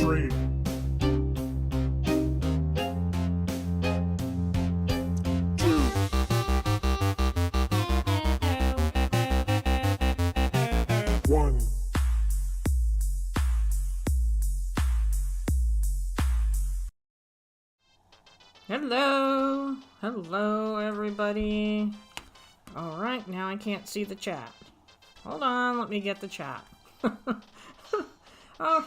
3. Hello! Hello, everybody. Alright, now I can't see the chat. Hold on, let me get the chat. Oh,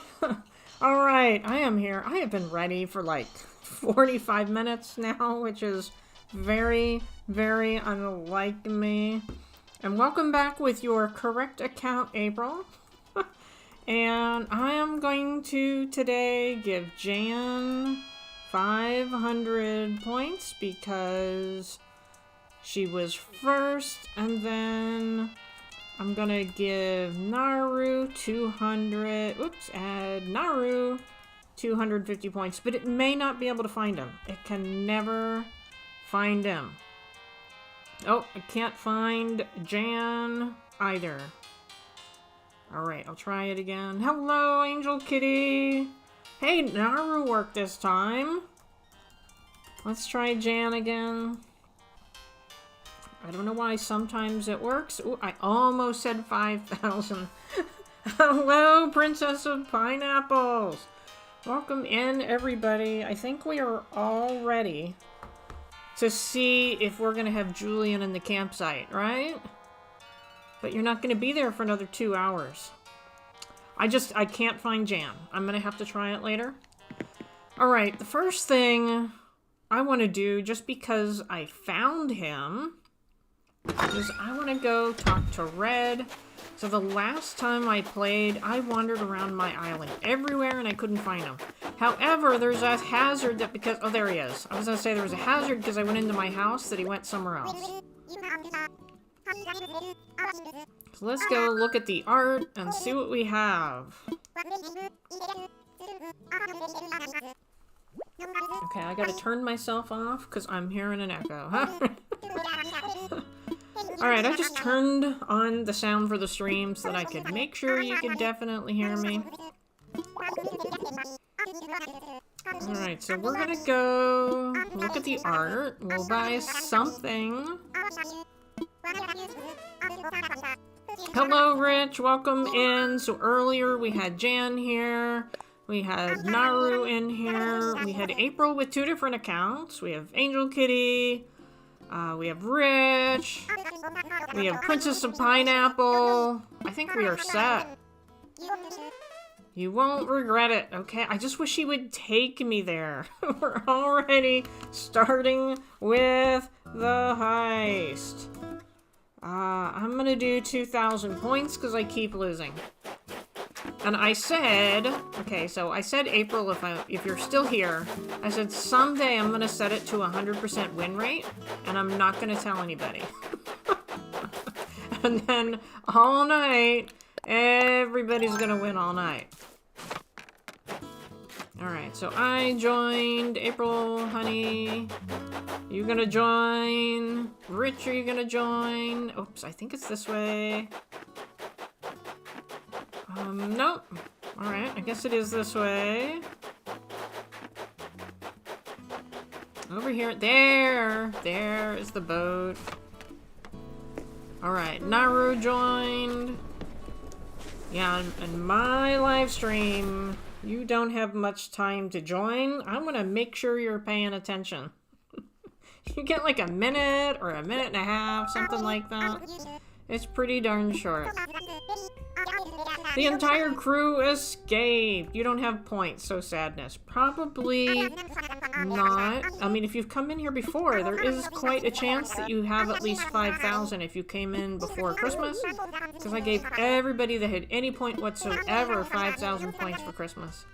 alright, I am here. I have been ready for like 45 minutes now, which is very, very unlike me. And welcome back with your correct account, April. And I am going to today give Jan 500 points because she was first, and then I'm gonna give Naru 200, add Naru 250 points, but it may not be able to find him. It can never find him. Oh, I can't find Jan either. Alright, I'll try it again. Hello, Angel Kitty! Hey, Naru worked this time. Let's try Jan again. I don't know why sometimes it works. Ooh, I almost said 5,000. Hello, Princess of Pineapples. Welcome in, everybody. I think we are all ready to see if we're going to have Julian in the campsite, right? But you're not going to be there for another 2 hours. I can't find Jan. I'm gonna have to try it later. Alright, the first thing I want to do, just because I found him, is I want to go talk to Red. So the last time I played, I wandered around my island everywhere and I couldn't find him. However, there's a hazard that because... Oh, there he is. I was gonna say there was a hazard because I went into my house that he went somewhere else. So let's go look at the art and see what we have. Okay, I gotta turn myself off because I'm hearing an echo. Alright, I just turned on the sound for the stream so that I could make sure you could definitely hear me. Alright, so we're gonna go look at the art. We'll buy something. Hello, Rich. Welcome in. So earlier we had Jan here. We had Naru in here. We had April with 2 different accounts. We have Angel Kitty. We have Rich. We have Princess of Pineapple. I think we are set. You won't regret it, okay? I just wish he would take me there. We're already starting with the heist. I'm gonna do 2,000 points because I keep losing. And I said, okay, so I said, April, if you're still here, I said someday I'm gonna set it to 100% win rate, and I'm not gonna tell anybody. And then all night, everybody's gonna win all night. Alright, so I joined. AprilHoney, you gonna join? Rich, are you gonna join? Oops, I think it's this way. Nope. Alright, I guess it is this way. Over here. There is the boat. Alright, Naru joined. Yeah, and my live stream, you don't have much time to join. I'm gonna make sure you're paying attention. You get like a minute or a minute and a half, something like that. It's pretty darn short. The entire crew escaped. You don't have points, so sadness. Probably not. I mean, if you've come in here before, there is quite a chance that you have at least 5,000 if you came in before Christmas. Because I gave everybody that had any point whatsoever 5,000 points for Christmas.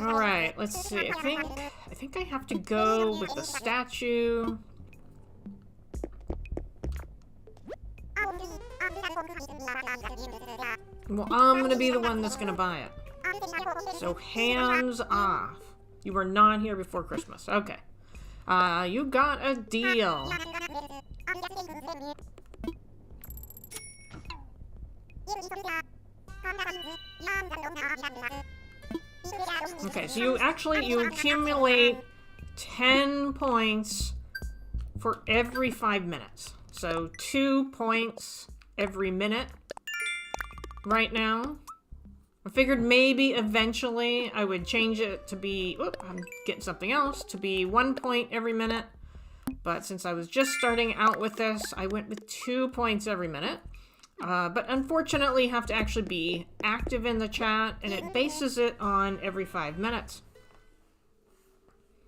Alright, let's see. I think I have to go with the statue. Well, I'm gonna be the one that's gonna buy it. So, hands off. You were not here before Christmas. Okay. You got a deal. Okay, so you accumulate 10 points for every 5 minutes. So 2 points every minute right now. I figured maybe eventually I would change it to be, I'm getting something else, to be 1 point every minute. But since I was just starting out with this, I went with 2 points every minute. But unfortunately have to actually be active in the chat, and it bases it on every 5 minutes.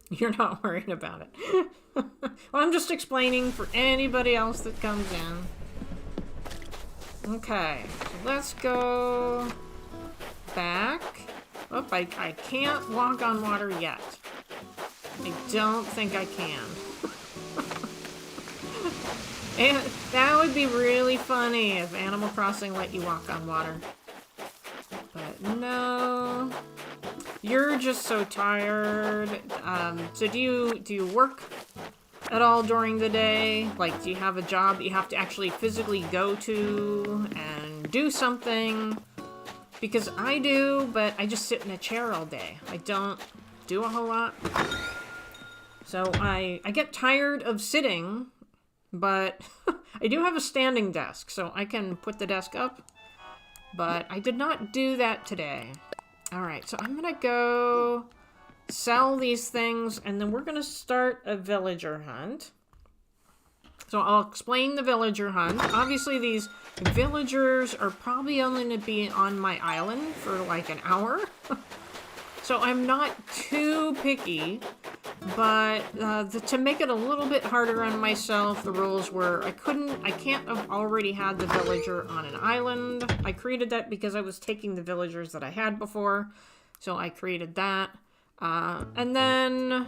You're not worried about it. Well, I'm just explaining for anybody else that comes in. Okay, so let's go back. Oh, I can't walk on water yet. I don't think I can. And that would be really funny if Animal Crossing let you walk on water. But no. You're just so tired. So do you work at all during the day? Like, do you have a job that you have to actually physically go to and do something? Because I do, but I just sit in a chair all day. I don't do a whole lot. So I get tired of sitting, but I do have a standing desk, so I can put the desk up. But I did not do that today. Alright, so I'm gonna go sell these things, and then we're gonna start a villager hunt. So I'll explain the villager hunt. Obviously, these villagers are probably only going to be on my island for like an hour. So I'm not too picky, but to make it a little bit harder on myself, the rules were I can't have already had the villager on an island. I created that because I was taking the villagers that I had before, so I created that. And then,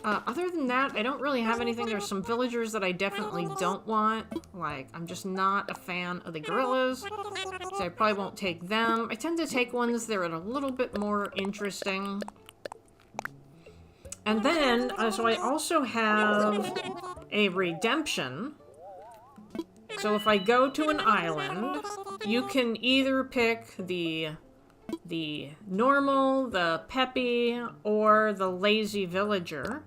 other than that, I don't really have anything. There's some villagers that I definitely don't want. Like, I'm just not a fan of the gorillas, so I probably won't take them. I tend to take ones that are a little bit more interesting. And then, so I also have a redemption. So if I go to an island, you can either pick the normal, the peppy, or the lazy villager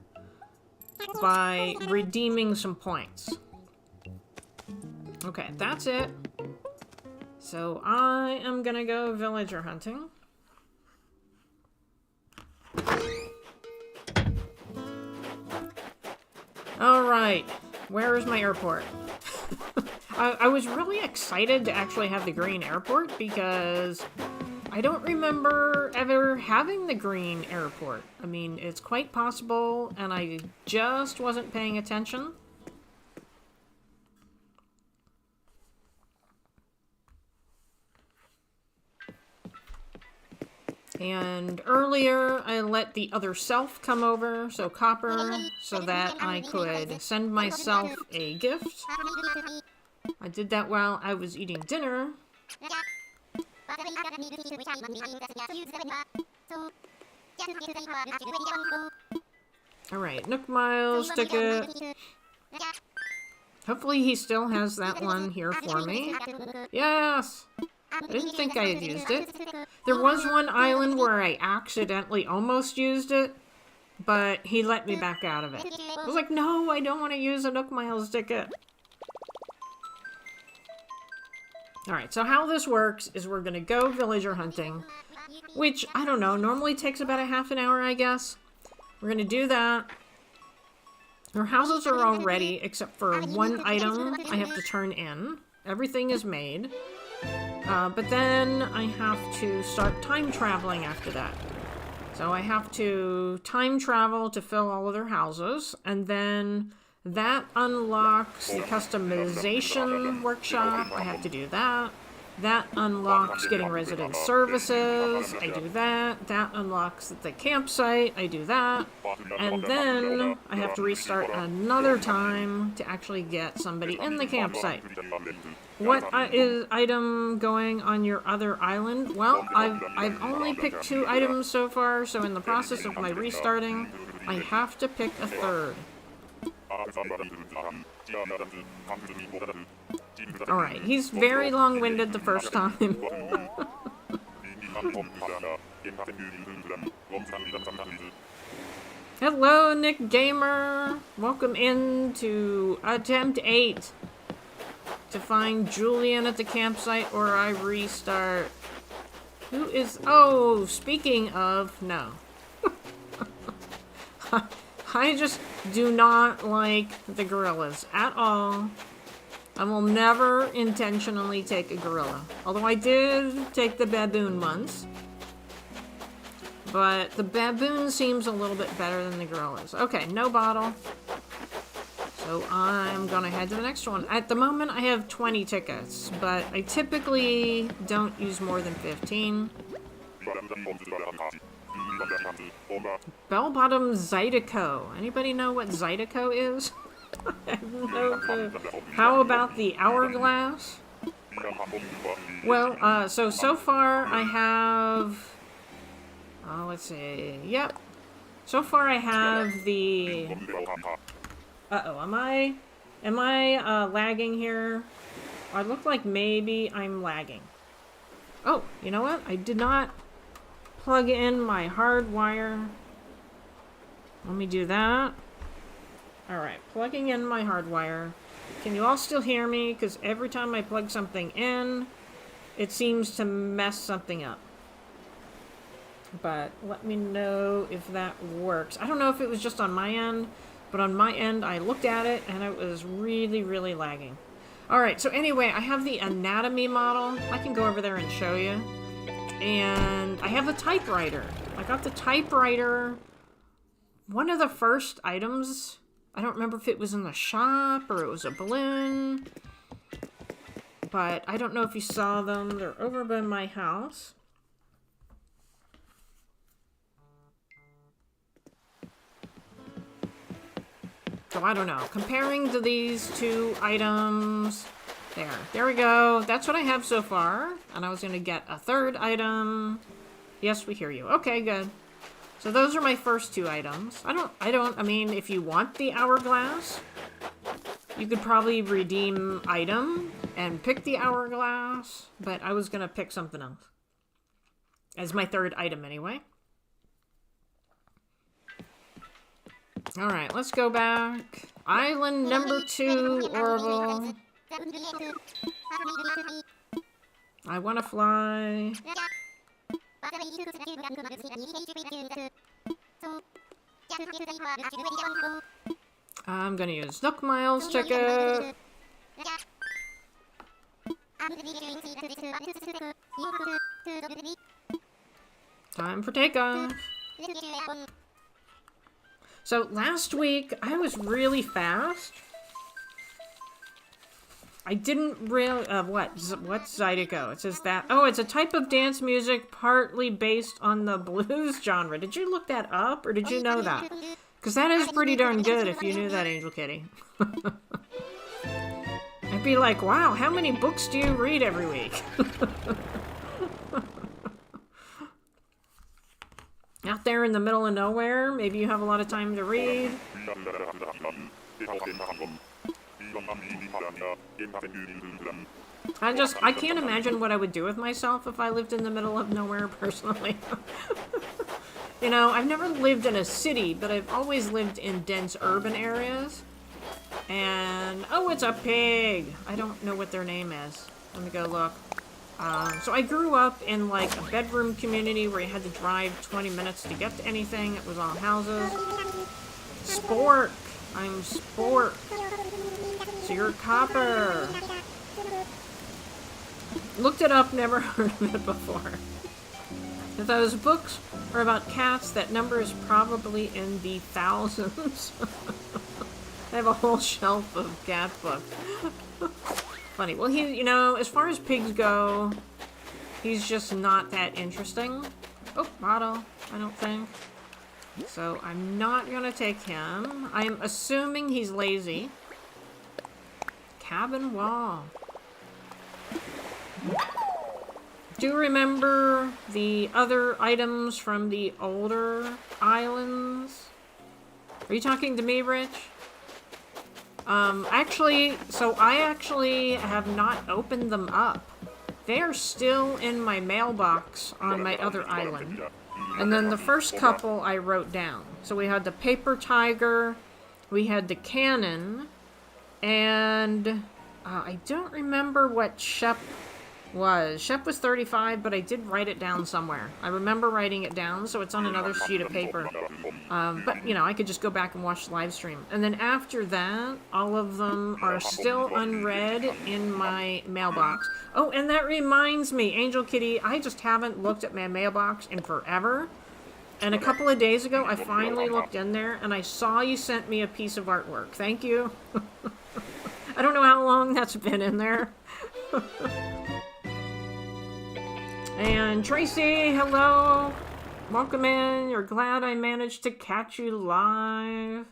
by redeeming some points. Okay, that's it. So I am gonna go villager hunting. Alright, where is my airport? I was really excited to actually have the green airport because I don't remember ever having the green airport. I mean, it's quite possible, and I just wasn't paying attention. And earlier, I let the other self come over, so Copper, so that I could send myself a gift. I did that while I was eating dinner. Alright, Nook Miles ticket. Hopefully he still has that one here for me. Yes! I didn't think I had used it. There was one island where I accidentally almost used it, but he let me back out of it. I was like, no, I don't want to use a Nook Miles ticket. Alright, so how this works is we're gonna go villager hunting, which, I don't know, normally takes about a half an hour, I guess. We're gonna do that. Our houses are all ready, except for one item I have to turn in. Everything is made. But then I have to start time traveling after that. So I have to time travel to fill all of their houses, and then that unlocks the customization workshop. I have to do that. That unlocks getting resident services. I do that. That unlocks the campsite. I do that. And then I have to restart another time to actually get somebody in the campsite. What is item going on your other island? Well, I've only picked 2 items so far, so in the process of my restarting, I have to pick a third. Alright, he's very long-winded the first time. Hello, Nick Gamer. Welcome into attempt 8 to find Julian at the campsite or I restart. Who is... Oh, speaking of... No. I just do not like the gorillas at all. I will never intentionally take a gorilla. Although I did take the baboon once. But the baboon seems a little bit better than the gorillas. Okay, no bottle. So I'm gonna head to the next one. At the moment, I have 20 tickets, but I typically don't use more than 15. Bell-bottom Zydeco. Anybody know what Zydeco is? I have no clue. How about the hourglass? Well, so far I have... Oh, let's see. Yep. So far I have the... Uh-oh, am I lagging here? I look like maybe I'm lagging. Oh, you know what? I did not plug in my hard wire. Let me do that. Alright, plugging in my hard wire. Can you all still hear me? Because every time I plug something in, it seems to mess something up. But let me know if that works. I don't know if it was just on my end, but on my end, I looked at it and it was really, really lagging. Alright, so anyway, I have the anatomy model. I can go over there and show you. And I have the typewriter. I got the typewriter. One of the first items, I don't remember if it was in the shop or it was a balloon. But I don't know if you saw them. They're over by my house. So I don't know. Comparing to these two items... There we go. That's what I have so far. And I was going to get a third item. Yes, we hear you. Okay, good. So those are my first two items. I mean, if you want the hourglass, you could probably redeem item and pick the hourglass. But I was going to pick something else. As my third item anyway. Alright, let's go back. Island number 2, Orville. I want to fly. I'm gonna use Nook Miles ticket. Time for takeoff. So last week I was really fast. I didn't really, what's Zydeco? It says that, oh, it's a type of dance music partly based on the blues genre. Did you look that up, or did you know that? Because that is pretty darn good if you knew that, Angel Kitty. I'd be like, wow, how many books do you read every week? Out there in the middle of nowhere, maybe you have a lot of time to read. I can't imagine what I would do with myself if I lived in the middle of nowhere, personally. You know, I've never lived in a city, but I've always lived in dense urban areas. And, oh, it's a pig! I don't know what their name is. Let me go look. So I grew up in, like, a bedroom community where you had to drive 20 minutes to get to anything. It was all houses. Spork! I'm Spork. So you're Copper. Looked it up, never heard of it before. If those books are about cats, that number is probably in the thousands. I have a whole shelf of cat books. Funny. Well, you know, as far as pigs go, he's just not that interesting. Oh, bottle, I don't think. So I'm not gonna take him. I'm assuming he's lazy. Cabin wall. Do you remember the other items from the older islands? Are you talking to me, Rich? I actually have not opened them up. they are still in my mailbox on my other island. And then the first couple I wrote down. So we had the paper tiger, we had the cannon, and I don't remember what Shep was. Shep was 35, but I did write it down somewhere. I remember writing it down, so it's on another sheet of paper. But, you know, I could just go back and watch the live stream. And then after that, all of them are still unread in my mailbox. Oh, and that reminds me, Angel Kitty, I just haven't looked at my mailbox in forever. And a couple of days ago, I finally looked in there, and I saw you sent me a piece of artwork. Thank you. I don't know how long that's been in there. And Tracy, hello. Welcome in. You're glad I managed to catch you live.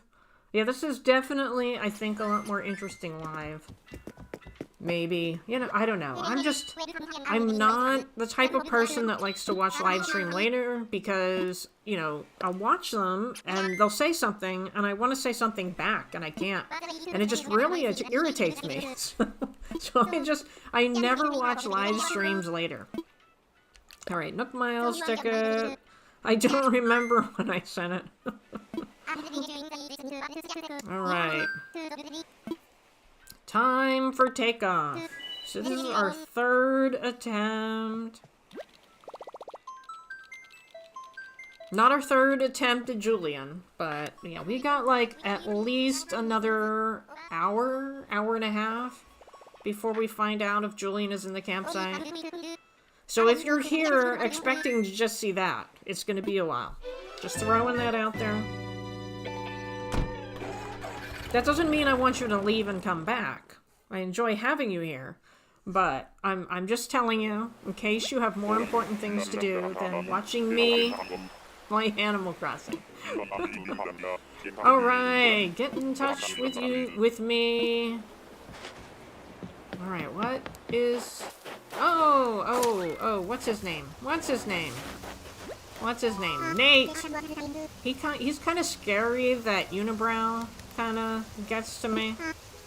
Yeah, this is definitely, I think, a lot more interesting live. Maybe. You know, I don't know. I'm not the type of person that likes to watch live stream later because, you know, I'll watch them and they'll say something and I want to say something back and I can't. And it just really irritates me. So I never watch live streams later. Alright, Nook Miles ticket. I don't remember when I sent it. Alright. Time for takeoff. So this is our third attempt. Not our third attempt at Julian, but yeah, we got like at least another hour and a half before we find out if Julian is in the campsite. So if you're here expecting to just see that, it's going to be a while. Just throwing that out there. That doesn't mean I want you to leave and come back. I enjoy having you here. But I'm just telling you, in case you have more important things to do than watching me play Animal Crossing. Alright, get in touch with me. Alright, what is... Oh, what's his name? Nate! He's kind of scary, that unibrow kind of gets to me.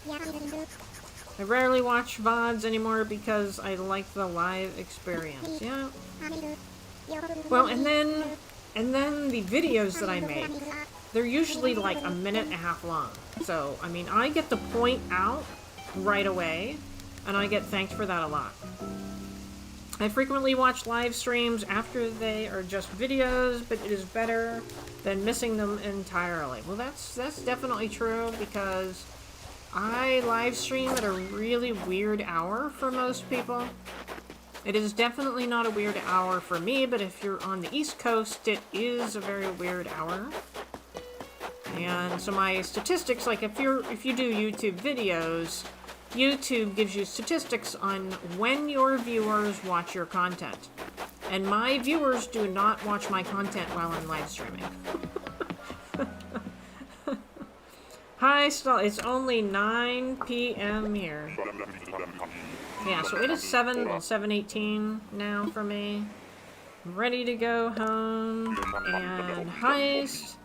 I rarely watch VODs anymore because I like the live experience, yeah. Well, and then the videos that I make, they're usually like a minute and a half long. So, I mean, I get the point out right away, and I get thanked for that a lot. I frequently watch live streams after they are just videos, but it is better than missing them entirely. Well, that's definitely true, because I live stream at a really weird hour for most people. It is definitely not a weird hour for me, but if you're on the East Coast, it is a very weird hour. And so my statistics, like if you do YouTube videos, YouTube gives you statistics on when your viewers watch your content. And my viewers do not watch my content while I'm live streaming. Hi, it's only 9 p.m. here. Yeah, so it is 7:18 now for me. I'm ready to go home and heist.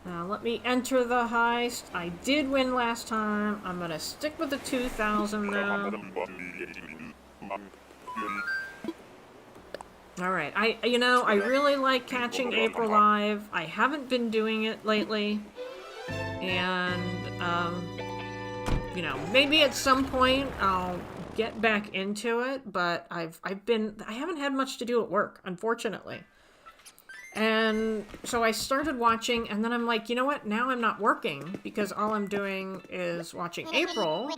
Let me enter the heist. I did win last time. I'm gonna stick with the 2,000 now. Alright, I really like catching April live. I haven't been doing it lately. And, maybe at some point I'll get back into it, but I haven't had much to do at work, unfortunately. And so I started watching, and then I'm like, you know what? Now I'm not working, because all I'm doing is watching April.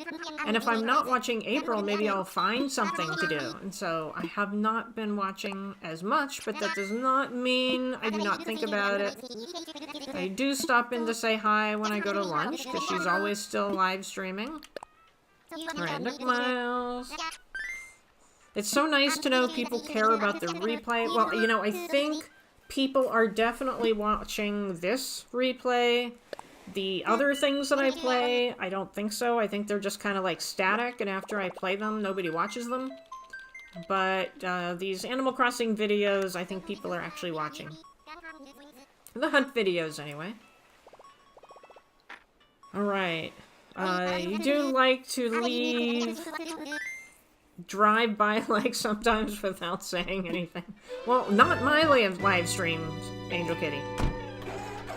And if I'm not watching April, maybe I'll find something to do. And so I have not been watching as much, but that does not mean I do not think about it. I do stop in to say hi when I go to lunch, because she's always still live streaming. Alright, Nook Miles. It's so nice to know people care about the replay. Well, I think people are definitely watching this replay. The other things that I play, I don't think so. I think they're just kind of like static, and after I play them, nobody watches them. But these Animal Crossing videos, I think people are actually watching. The hunt videos, anyway. Alright. You do like to leave drive by like sometimes without saying anything. Well, not my live streams, Angel Kitty.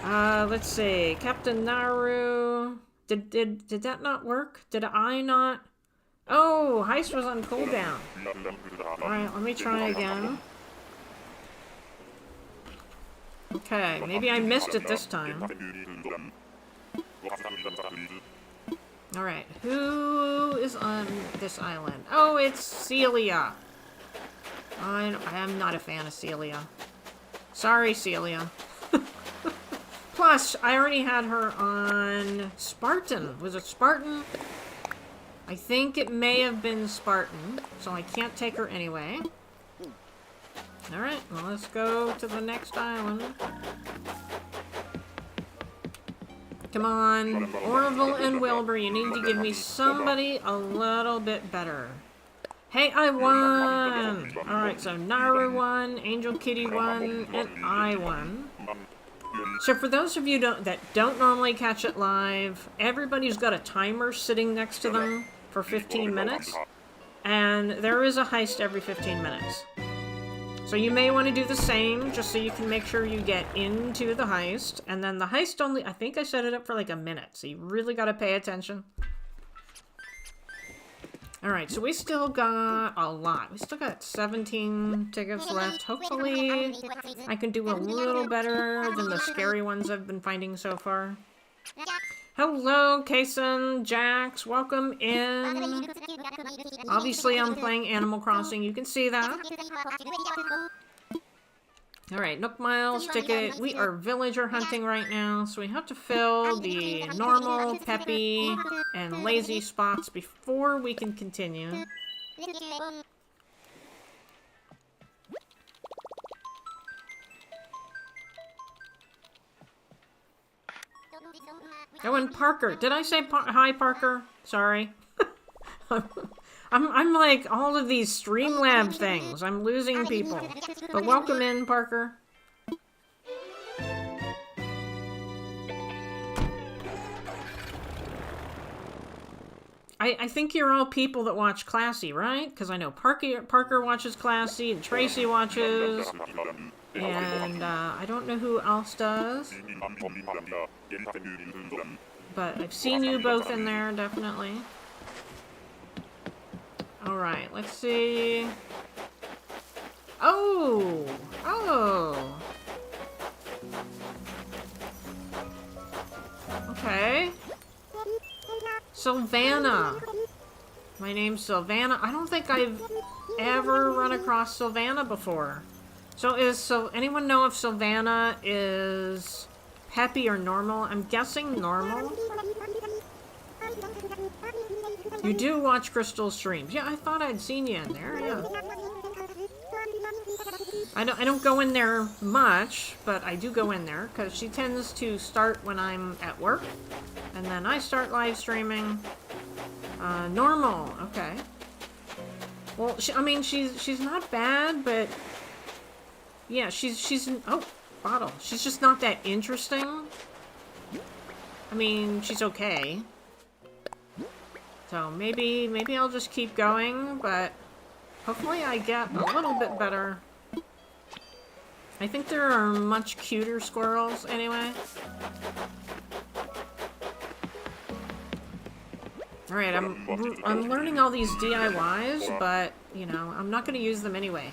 Let's see. Captain Naru. Did that not work? Did I not? Oh, heist was on cooldown. Alright, let me try again. Okay, maybe I missed it this time. Alright, who is on this island? Oh, it's Celia. I am not a fan of Celia. Sorry, Celia. Plus, I already had her on Spartan. Was it Spartan? I think it may have been Spartan, so I can't take her anyway. Alright, well, let's go to the next island. Come on, Orville and Wilbur, you need to give me somebody a little bit better. Hey, I won! Alright, so Naru won, Angel Kitty won, and I won. So for those of you that don't normally catch it live, everybody's got a timer sitting next to them for 15 minutes. And there is a heist every 15 minutes. So you may want to do the same, just so you can make sure you get into the heist. And then the heist only, I think I set it up for like a minute, so you really got to pay attention. Alright, so we still got a lot. We still got 17 tickets left. Hopefully, I can do a little better than the scary ones I've been finding so far. Hello, Kason, Jax, welcome in. Obviously, I'm playing Animal Crossing. You can see that. Alright, Nook Miles ticket. We are villager hunting right now, so we have to fill the normal, peppy, and lazy spots before we can continue. Oh, and Parker. Did I say hi, Parker? Sorry. I'm like all of these Streamlab things. I'm losing people. But welcome in, Parker. I think you're all people that watch Classy, right? Because I know Parker watches Classy, and Tracy watches, and I don't know who else does. But I've seen you both in there, definitely. Alright, let's see. Oh! Oh! Okay. Sylvana. My name's Sylvana. I don't think I've ever run across Sylvana before. So anyone know if Sylvana is peppy or normal? I'm guessing normal. You do watch Crystal's streams. Yeah, I thought I'd seen you in there, yeah. I don't go in there much, but I do go in there, because she tends to start when I'm at work, and then I start live streaming. Normal, okay. Well, I mean, she's not bad, but yeah, she's oh, bottle. She's just not that interesting. I mean, she's okay. So maybe I'll just keep going, but hopefully I get a little bit better. I think there are much cuter squirrels anyway. Alright, I'm learning all these DIYs, but, you know, I'm not going to use them anyway.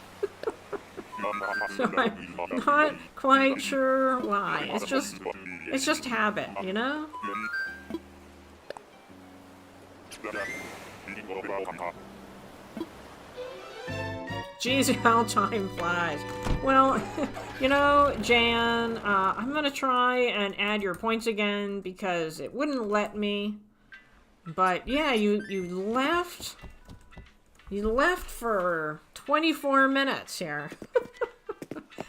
So I'm not quite sure why. It's just habit, you know? Jeez, how time flies. Well, you know, Jan, I'm gonna try and add your points again because it wouldn't let me. But yeah, you left. You left for 24 minutes here.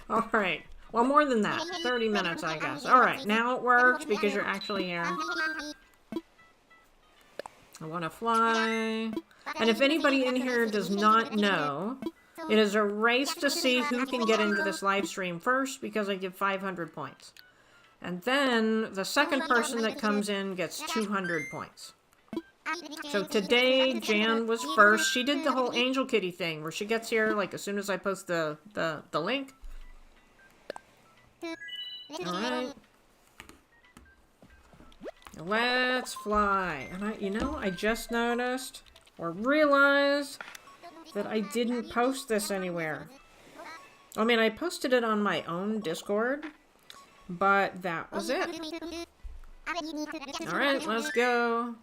Alright. Well, more than that. 30 minutes, I guess. Alright, now it worked because you're actually here. I want to fly. And if anybody in here does not know, it is a race to see who can get into this live stream first because I give 500 points. And then the second person that comes in gets 200 points. So today, Jan was first. She did the whole Angel Kitty thing, where she gets here, like, as soon as I post the link. Alright. Let's fly. And you know, I just noticed, or realized, that I didn't post this anywhere. I mean, I posted it on my own Discord, but that was it. Alright, let's go.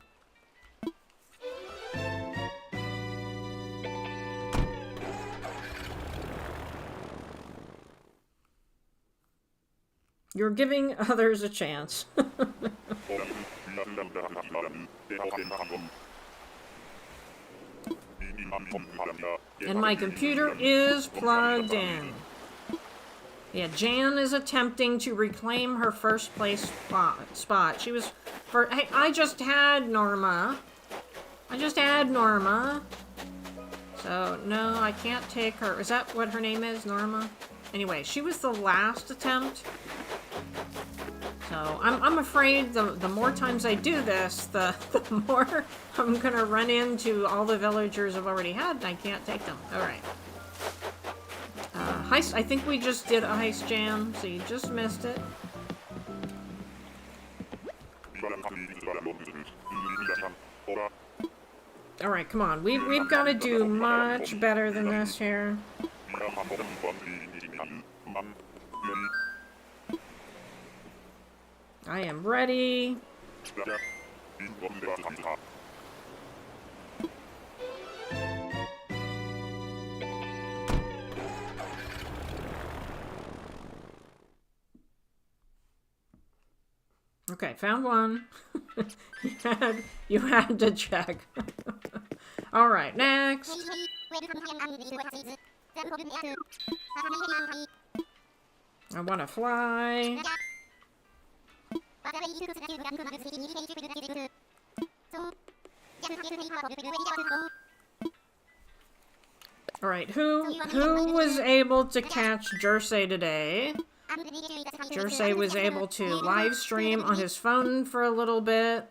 You're giving others a chance. And my computer is plugged in. Yeah, Jan is attempting to reclaim her first place spot. She was for. Hey, I just had Norma. So no, I can't take her. Is that what her name is, Norma? Anyway, she was the last attempt. So I'm afraid the more times I do this, the more I'm gonna run into all the villagers I've already had, and I can't take them. All right. Heist. I think we just did a heist jam, so you just missed it. All right, come on. We've got to do much better than this here. I am ready. Okay, found one. you had to check. All right, next. I want to fly. All right, who was able to catch Jersey today? Jersey was able to live stream on his phone for a little bit,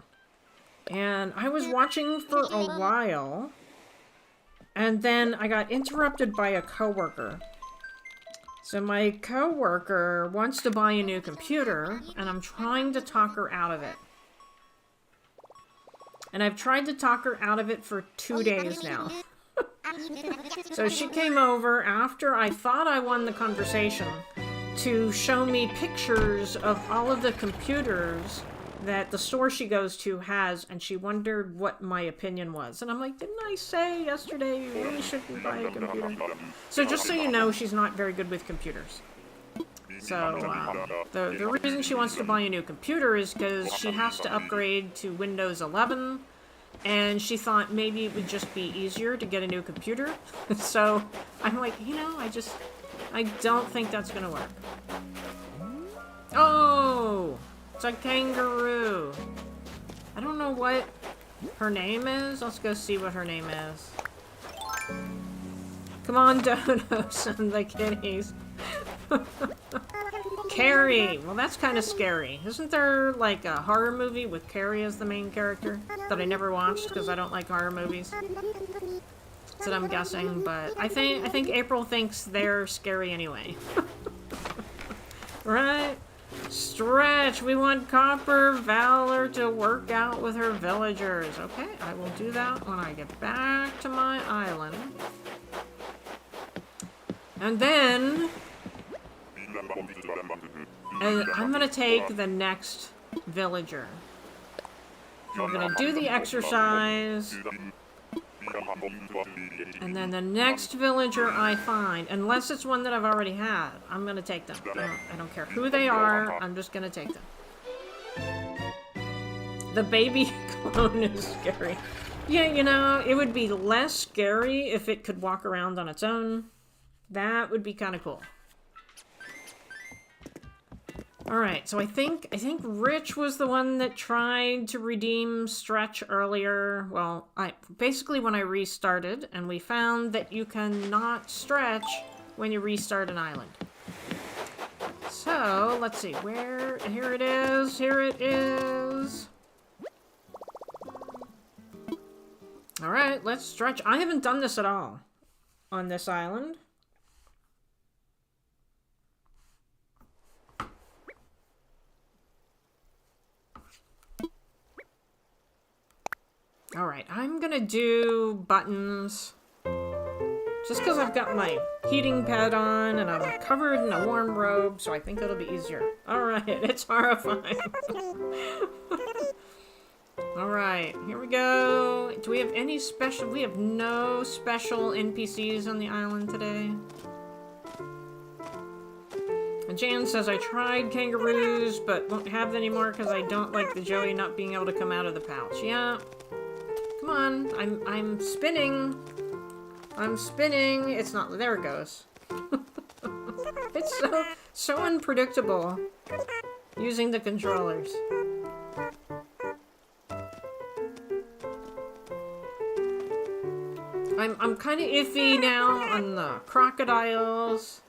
and I was watching for a while, and then I got interrupted by a coworker. So my coworker wants to buy a new computer, and I'm trying to talk her out of it. And I've tried to talk her out of it for 2 days now. So she came over after I thought I won the conversation to show me pictures of all of the computers that the store she goes to has, and she wondered what my opinion was. And I'm like, didn't I say yesterday you really shouldn't buy a computer? So just so you know, she's not very good with computers. So the reason she wants to buy a new computer is because she has to upgrade to Windows 11, and she thought maybe it would just be easier to get a new computer. So I'm like, you know, I don't think that's gonna work. Oh! It's a kangaroo. I don't know what her name is. Let's go see what her name is. Come on, Dodos and the kitties. Carrie! Well, that's kind of scary. Isn't there, like, a horror movie with Carrie as the main character? That I never watched because I don't like horror movies. That's what I'm guessing, but I think April thinks they're scary anyway. Right? Stretch! We want Copper Valor to work out with her villagers. Okay, I will do that when I get back to my island. And then I'm gonna take the next villager. So we're gonna do the exercise. And then the next villager I find, unless it's one that I've already had, I'm gonna take them. I don't care who they are, I'm just gonna take them. The baby clone is scary. Yeah, you know, it would be less scary if it could walk around on its own. That would be kind of cool. Alright, so I think Rich was the one that tried to redeem Stretch earlier. Well, basically when I restarted, and we found that you cannot stretch when you restart an island. So, let's see, here it is. Alright, let's stretch. I haven't done this at all on this island. Alright, I'm gonna do buttons. Just because I've got my heating pad on and I'm covered in a warm robe, so I think it'll be easier. Alright, it's horrifying. Alright, here we go. Do we have any special... We have no special NPCs on the island today. And Jan says, I tried kangaroos, but won't have them anymore because I don't like the Joey not being able to come out of the pouch. Yeah. Come on, I'm spinning. I'm spinning. It's not... There it goes. It's so unpredictable using the controllers. I'm kind of iffy now on the crocodiles.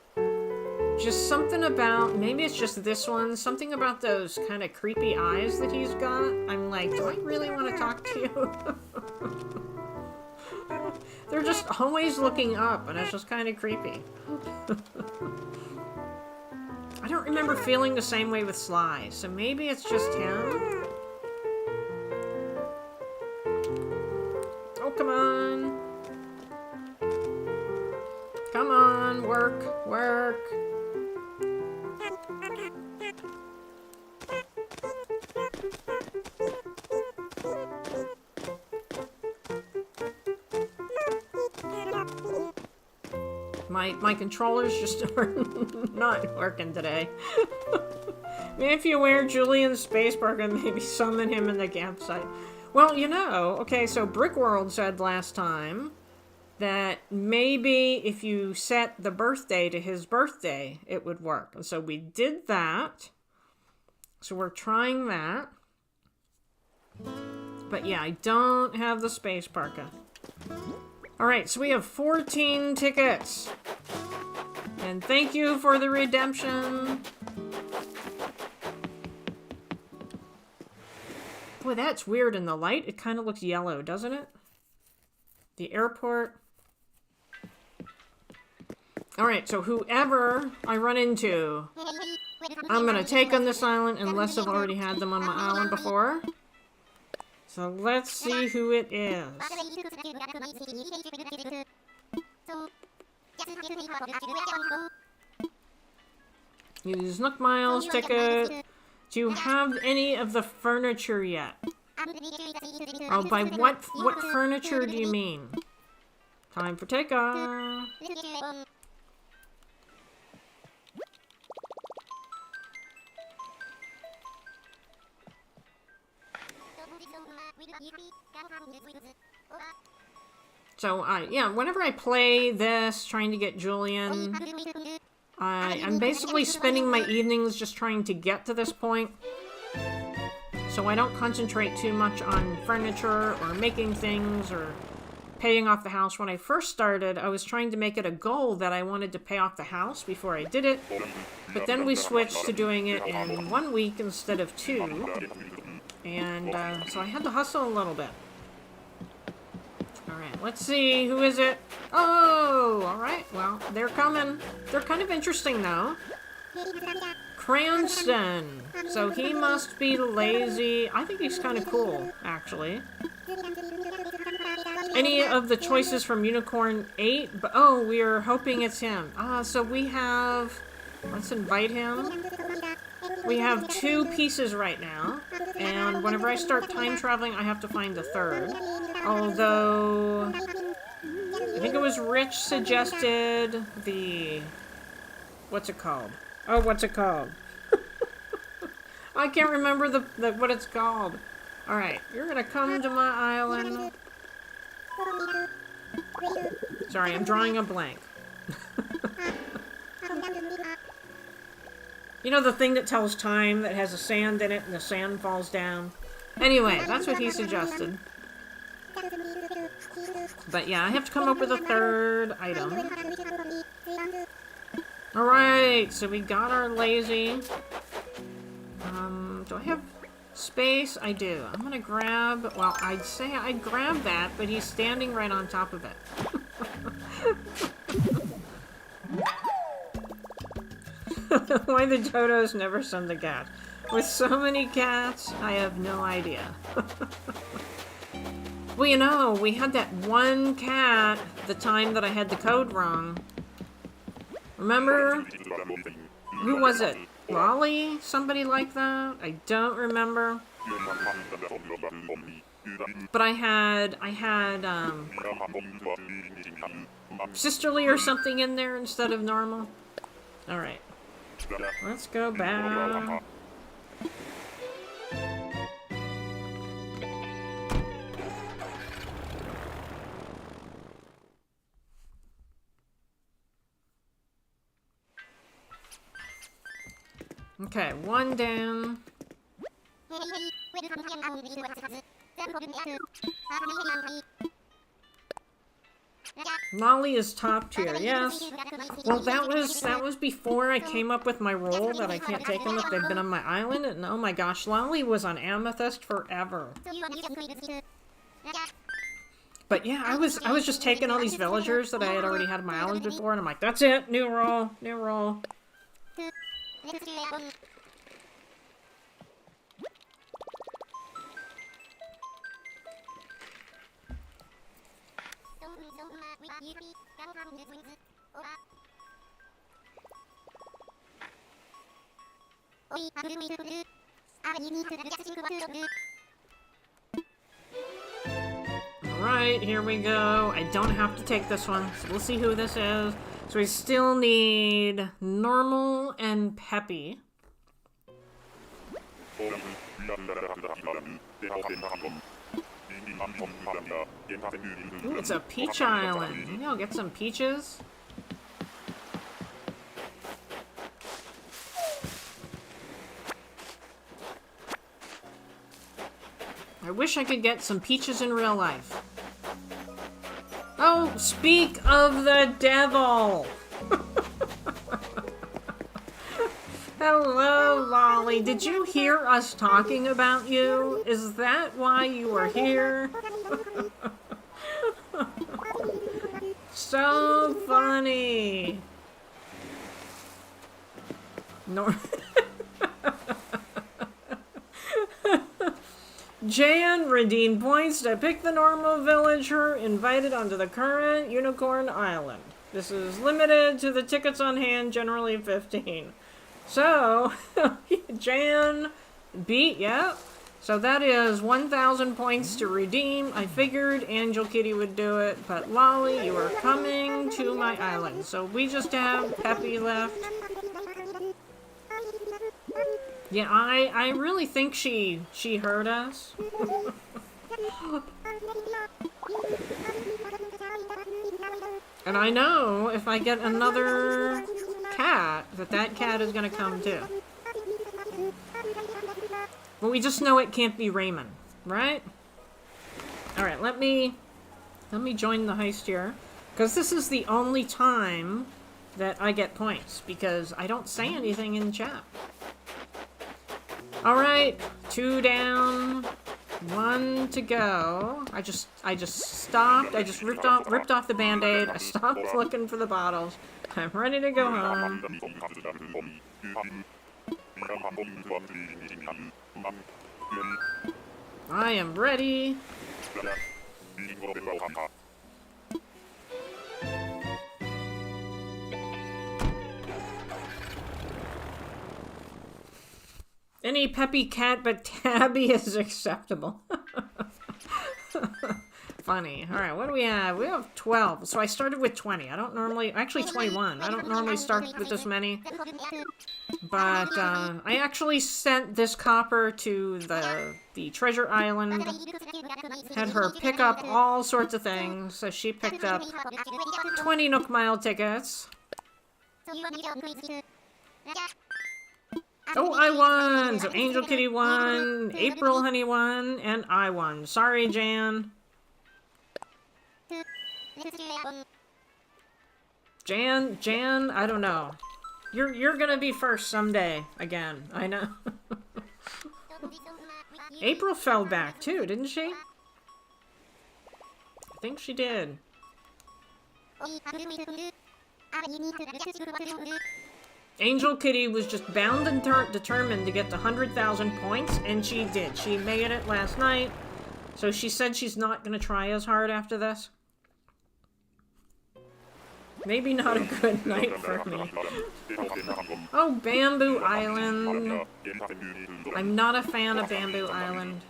Just something about... Maybe it's just this one. Something about those kind of creepy eyes that he's got. I'm like, do I really want to talk to you? They're just always looking up, and it's just kind of creepy. I don't remember feeling the same way with Sly, so maybe it's just him. Oh, come on. Come on, work, work. My controllers just are not working today. Maybe if you wear Julian's spacebar and maybe summon him in the campsite. Well, you know, okay, so Brickworld said last time that maybe if you set the birthday to his birthday, it would work. And so we did that. So we're trying that. But yeah, I don't have the space parka. Alright, so we have 14 tickets. And thank you for the redemption. Boy, that's weird in the light. It kind of looks yellow, doesn't it? The airport. Alright, so whoever I run into, I'm gonna take on this island unless I've already had them on my island before. So let's see who it is. Use Nook Miles ticket. Do you have any of the furniture yet? Oh, by what furniture do you mean? Time for takeoff. So, yeah, whenever I play this, trying to get Julian, I'm basically spending my evenings just trying to get to this point. So I don't concentrate too much on furniture or making things or paying off the house. When I first started, I was trying to make it a goal that I wanted to pay off the house before I did it. But then we switched to doing it in 1 week instead of 2. And so I had to hustle a little bit. Alright, let's see. Who is it? Oh! Alright, well, they're coming. They're kind of interesting, though. Cranston. So he must be lazy. I think he's kind of cool, actually. Any of the choices from Unicorn 8? But, oh, we're hoping it's him. So we have... Let's invite him. We have 2 pieces right now, and whenever I start time traveling, I have to find the 3rd. Although, I think it was Rich suggested the... What's it called? Oh, what's it called? I can't remember the what it's called. Alright, you're gonna come to my island. Sorry, I'm drawing a blank. You know the thing that tells time that has a sand in it and the sand falls down? Anyway, that's what he suggested. But yeah, I have to come up with a 3rd item. Alright, so we got our lazy. Do I have... Space, I do. I'm gonna grab, well, I'd say I'd grab that, but he's standing right on top of it. Why the dodos never send the cat. With so many cats, I have no idea. Well, you know, we had that one cat the time that I had the code wrong. Remember? Who was it? Lolly? Somebody like that? I don't remember. But I had, Sisterly or something in there instead of normal. Alright. Let's go back. Okay, one down. Lolly is top tier, yes. Well, that was before I came up with my rule that I can't take them if they've been on my island, and oh my gosh, Lolly was on Amethyst forever. But yeah, I was just taking all these villagers that I had already had on my island before, and I'm like, that's it, new role, new role. Alright, here we go. I don't have to take this one, so we'll see who this is. So we still need Normal and Peppy. Ooh, it's a peach island. Maybe I'll get some peaches. I wish I could get some peaches in real life. Oh, speak of the devil! Hello, Lolly. Did you hear us talking about you? Is that why you are here? So funny. Jan redeemed points to pick the normal villager invited onto the current Unicorn Island. This is limited to the tickets on hand, generally 15. So, Jan beat, yeah. So that is 1,000 points to redeem. I figured Angel Kitty would do it, but Lolly, you are coming to my island. So we just have Peppy left. Yeah, I really think she heard us. And I know if I get another cat, that cat is gonna come too. But we just know it can't be Raymond, right? Alright, let me join the heist here. Because this is the only time that I get points, because I don't say anything in chat. Alright, 2 down, 1 to go. I just stopped. I just ripped off the band-aid. I stopped looking for the bottles. I'm ready to go home. I am ready. Any peppy cat but Tabby is acceptable. Funny. Alright, what do we have? We have 12. So I started with 20. I don't normally... Actually, 21. I don't normally start with this many. But, I actually sent this copper to the treasure island. Had her pick up all sorts of things. So she picked up 20 Nook Mile tickets. Oh, I won! So Angel Kitty won, AprilHoney won, and I won. Sorry, Jan. Jan, I don't know. You're gonna be first someday, again. I know. April fell back too, didn't she? I think she did. Angel Kitty was just bound and determined to get to 100,000 points, and she did. She made it last night, so she said she's not going to try as hard after this. Maybe not a good night for me. Oh, Bamboo Island. I'm not a fan of Bamboo Island.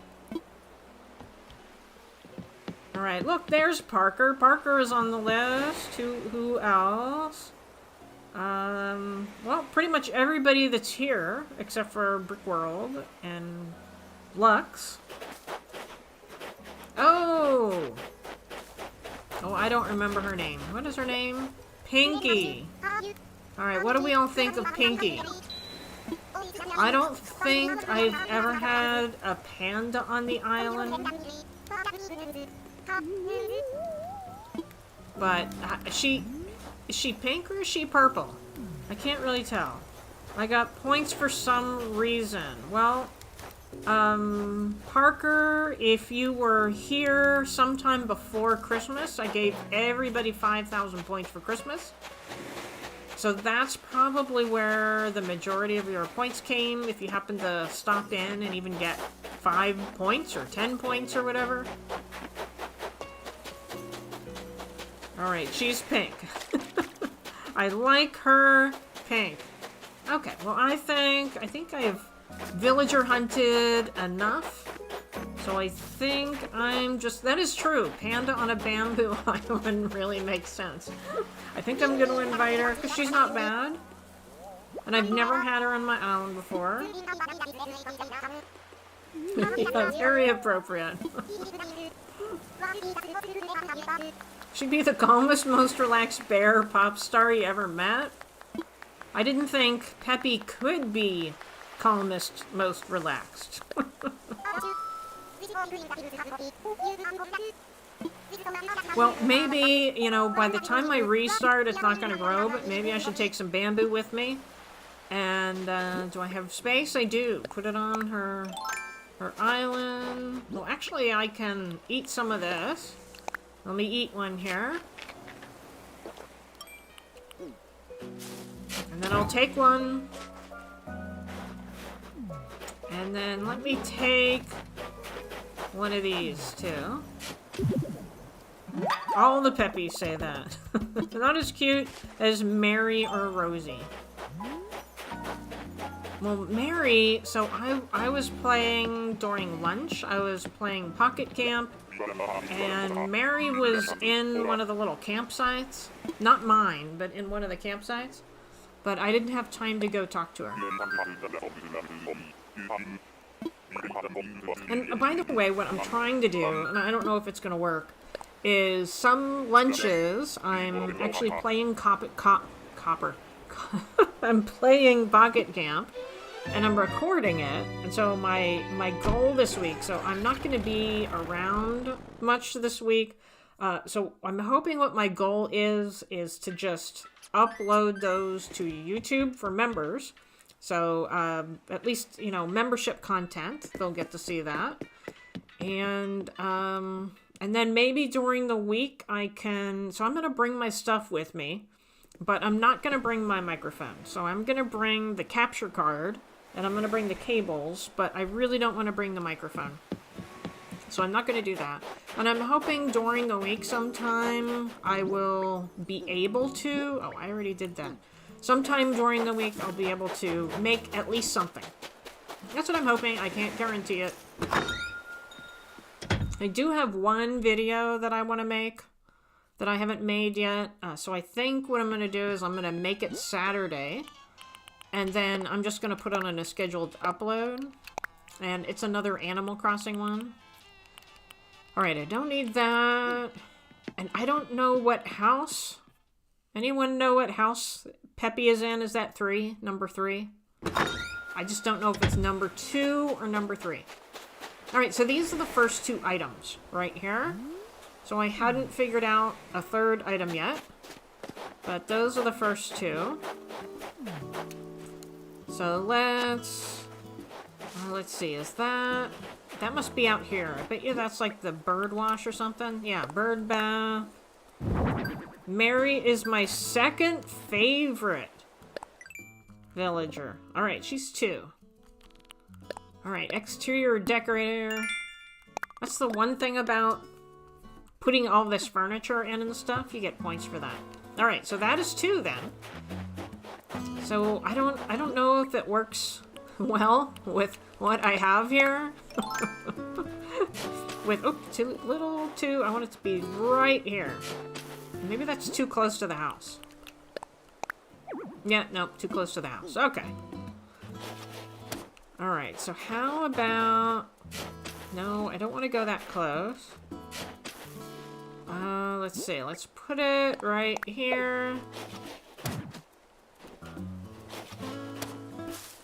Alright, look, there's Parker. Parker is on the list. Who else? Well, pretty much everybody that's here, except for Brick World and Lux. Oh! Oh, I don't remember her name. What is her name? Pinky. Alright, what do we all think of Pinky? I don't think I've ever had a panda on the island. But, is she pink or is she purple? I can't really tell. I got points for some reason. Well, Parker, if you were here sometime before Christmas, I gave everybody 5,000 points for Christmas. So that's probably where the majority of your points came, if you happen to stop in and even get 5 points or 10 points or whatever. Alright, she's pink. I like her pink. Okay, well I think I've villager hunted enough. So I think I'm just... That is true. Panda on a bamboo island really makes sense. I think I'm going to invite her, because she's not bad. And I've never had her on my island before. Yeah, very appropriate. She'd be the calmest, most relaxed bear pop star you ever met. I didn't think Peppy could be calmest, most relaxed. Well, maybe, you know, by the time I restart, it's not going to grow, but maybe I should take some bamboo with me. And, do I have space? I do. Put it on her island. Well, actually, I can eat some of this. Let me eat one here. And then I'll take one. And then let me take one of these, too. All the Peppies say that. Not as cute as Mary or Rosie. Well, Mary, so I was playing during lunch. I was playing Pocket Camp. And Mary was in one of the little campsites. Not mine, but in one of the campsites. But I didn't have time to go talk to her. And by the way, what I'm trying to do, and I don't know if it's going to work, is some lunches, I'm actually playing I'm playing Pocket Camp, and I'm recording it, and so my goal this week, so I'm not going to be around much this week, so I'm hoping what my goal is to just upload those to YouTube for members. So, at least, you know, membership content, they'll get to see that. And then maybe during the week I can, so I'm going to bring my stuff with me, but I'm not going to bring my microphone. So I'm going to bring the capture card, and I'm going to bring the cables, but I really don't want to bring the microphone. So I'm not going to do that. And I'm hoping during the week sometime I will be able to, oh, I already did that. Sometime during the week, I'll be able to make at least something. That's what I'm hoping. I can't guarantee it. I do have one video that I want to make that I haven't made yet. So I think what I'm going to do is I'm going to make it Saturday. And then I'm just going to put it on a scheduled upload. And it's another Animal Crossing one. Alright, I don't need that. And I don't know what house. Anyone know what house Peppy is in? Is that 3? Number 3? I just don't know if it's number 2 or number 3. Alright, so these are the first 2 items right here. So I hadn't figured out a third item yet. But those are the first 2. So let's see, is that... That must be out here. I bet you that's like the bird wash or something. Yeah, bird bath. Mary is my second favorite villager. Alright, she's 2. Alright, exterior decorator. That's the one thing about putting all this furniture in and stuff. You get points for that. Alright, so that is 2 then. So I don't know if it works well with what I have here. With, oh, little 2. I want it to be right here. Maybe that's too close to the house. Yeah, nope, too close to the house. Okay. Alright, so how about... No, I don't want to go that close. Let's see. Let's put it right here.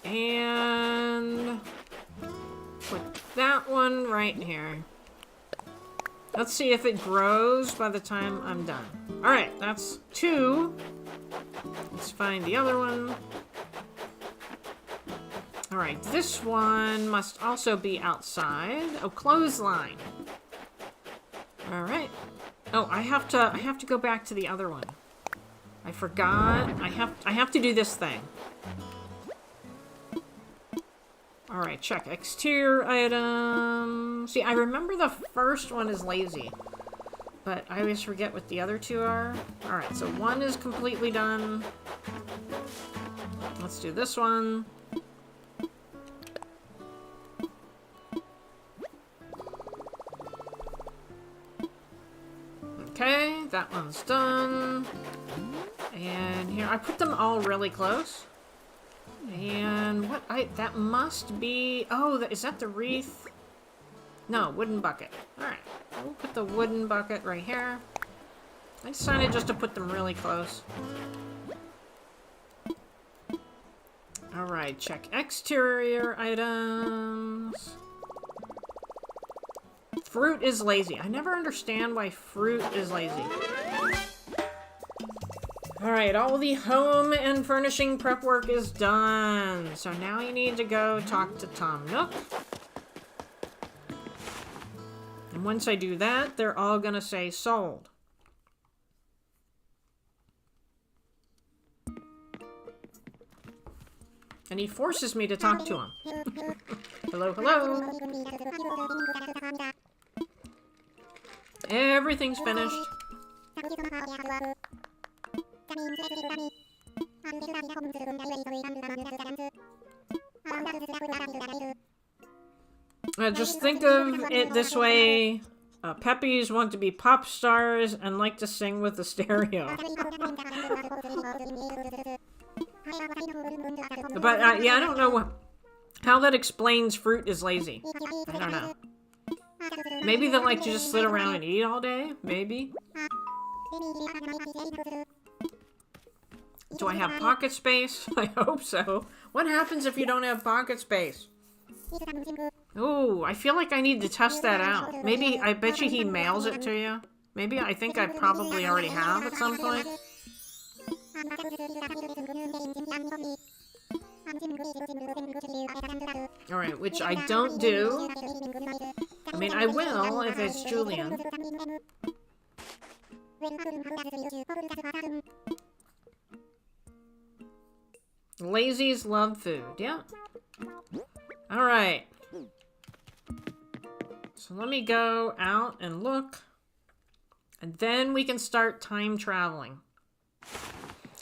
And... put that one right here. Let's see if it grows by the time I'm done. Alright, that's 2. Let's find the other one. Alright, this one must also be outside. Oh, clothesline. Alright. Oh, I have to go back to the other one. I forgot. I have to do this thing. Alright, check exterior item. See, I remember the first one is lazy, but I always forget what the other 2 are. Alright, so 1 is completely done. Let's do this one. Okay, that one's done. And here, I put them all really close. And what that must be, oh, is that the wreath? No, wooden bucket. Alright, we'll put the wooden bucket right here. I decided just to put them really close. Alright, check exterior items. Fruit is lazy. I never understand why fruit is lazy. Alright, all the home and furnishing prep work is done. So now you need to go talk to Tom Nook. And once I do that, they're all gonna say sold. And he forces me to talk to him. Hello, hello. Everything's finished. Just think of it this way. Peppies want to be pop stars and like to sing with the stereo. But, yeah, I don't know how that explains fruit is lazy. I don't know. Maybe they like to just sit around and eat all day? Maybe. Do I have pocket space? I hope so. What happens if you don't have pocket space? Ooh, I feel like I need to test that out. Maybe, I bet you he mails it to you. Maybe, I think I probably already have at some point. Alright, which I don't do. I mean, I will if it's Julian. Lazies love food, yeah. Alright. So let me go out and look. And then we can start time traveling.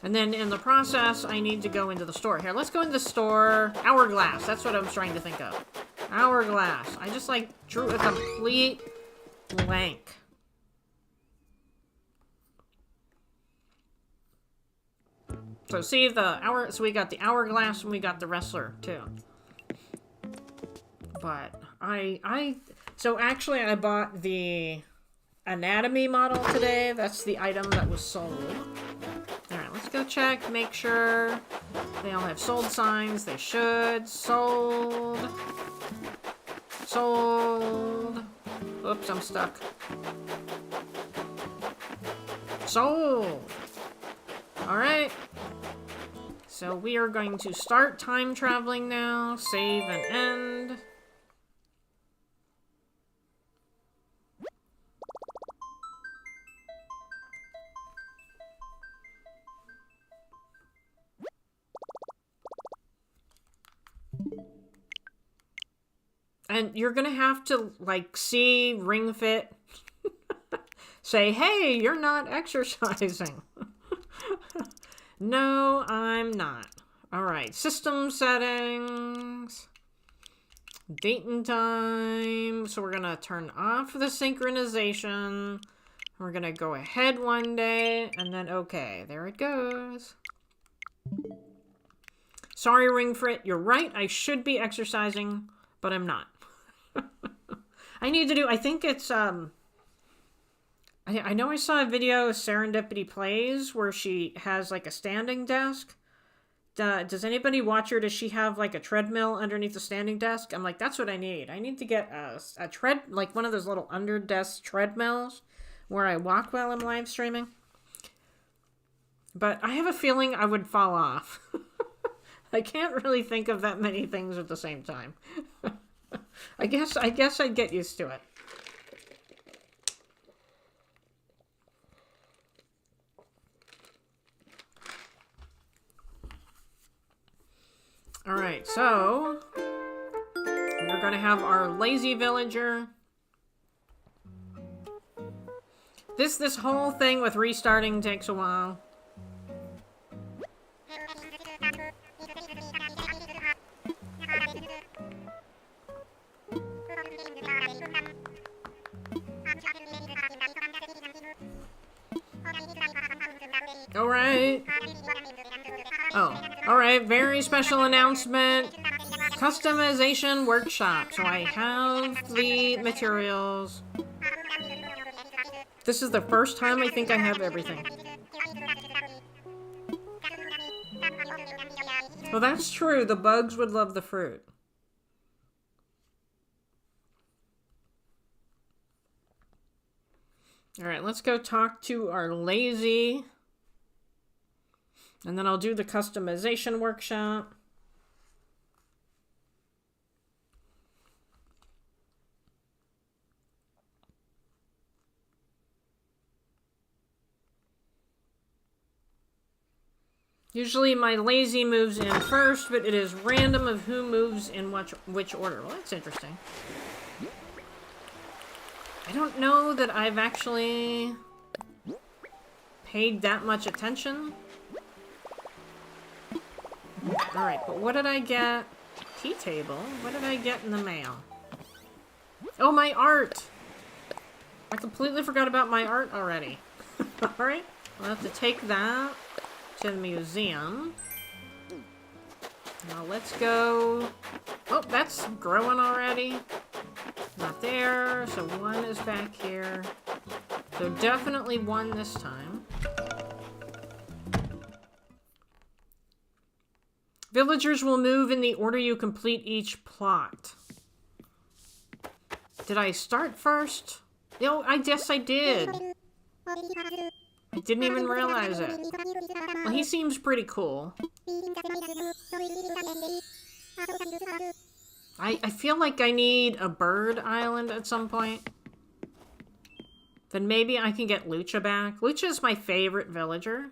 And then in the process, I need to go into the store. Here, let's go into the store. Hourglass, that's what I was trying to think of. Hourglass. I just, like, drew a complete blank. So see so we got the hourglass and we got the wrestler too. But so actually I bought the anatomy model today. That's the item that was sold. Alright, let's go check, make sure they all have sold signs. They should. Sold. Sold. Oops, I'm stuck. Sold. Alright. So we are going to start time traveling now. Save and end. And you're gonna have to, like, see Ring Fit say, hey, you're not exercising. No, I'm not. Alright, system settings. Date and time. So we're gonna turn off the synchronization. We're gonna go ahead one day, and then okay, there it goes. Sorry, Ring Fit, you're right, I should be exercising, but I'm not. I need to do, I think it's, I know I saw a video of Serendipity Plays where she has, like, a standing desk. Does anybody watch her? Does she have, like, a treadmill underneath the standing desk? I'm like, that's what I need. I need to get a like, one of those little under-desk treadmills where I walk while I'm live streaming. But I have a feeling I would fall off. I can't really think of that many things at the same time. I guess I'd get used to it. Alright, so we're gonna have our lazy villager. This whole thing with restarting takes a while. Alright. Oh, alright, very special announcement. Customization workshop. So I have the materials. This is the first time I think I have everything. Well, that's true. The bugs would love the fruit. Alright, let's go talk to our lazy. And then I'll do the customization workshop. Usually my lazy moves in first, but it is random of who moves in which order. Well, that's interesting. I don't know that I've actually paid that much attention. Alright, but what did I get? Tea table? What did I get in the mail? Oh, my art! I completely forgot about my art already. Alright, I'll have to take that to the museum. Now let's go... Oh, that's growing already. Not there, so one is back here. So definitely one this time. Villagers will move in the order you complete each plot. Did I start first? No, I guess I did. I didn't even realize it. Well, he seems pretty cool. I feel like I need a bird island at some point. Then maybe I can get Lucha back. Lucha is my favorite villager.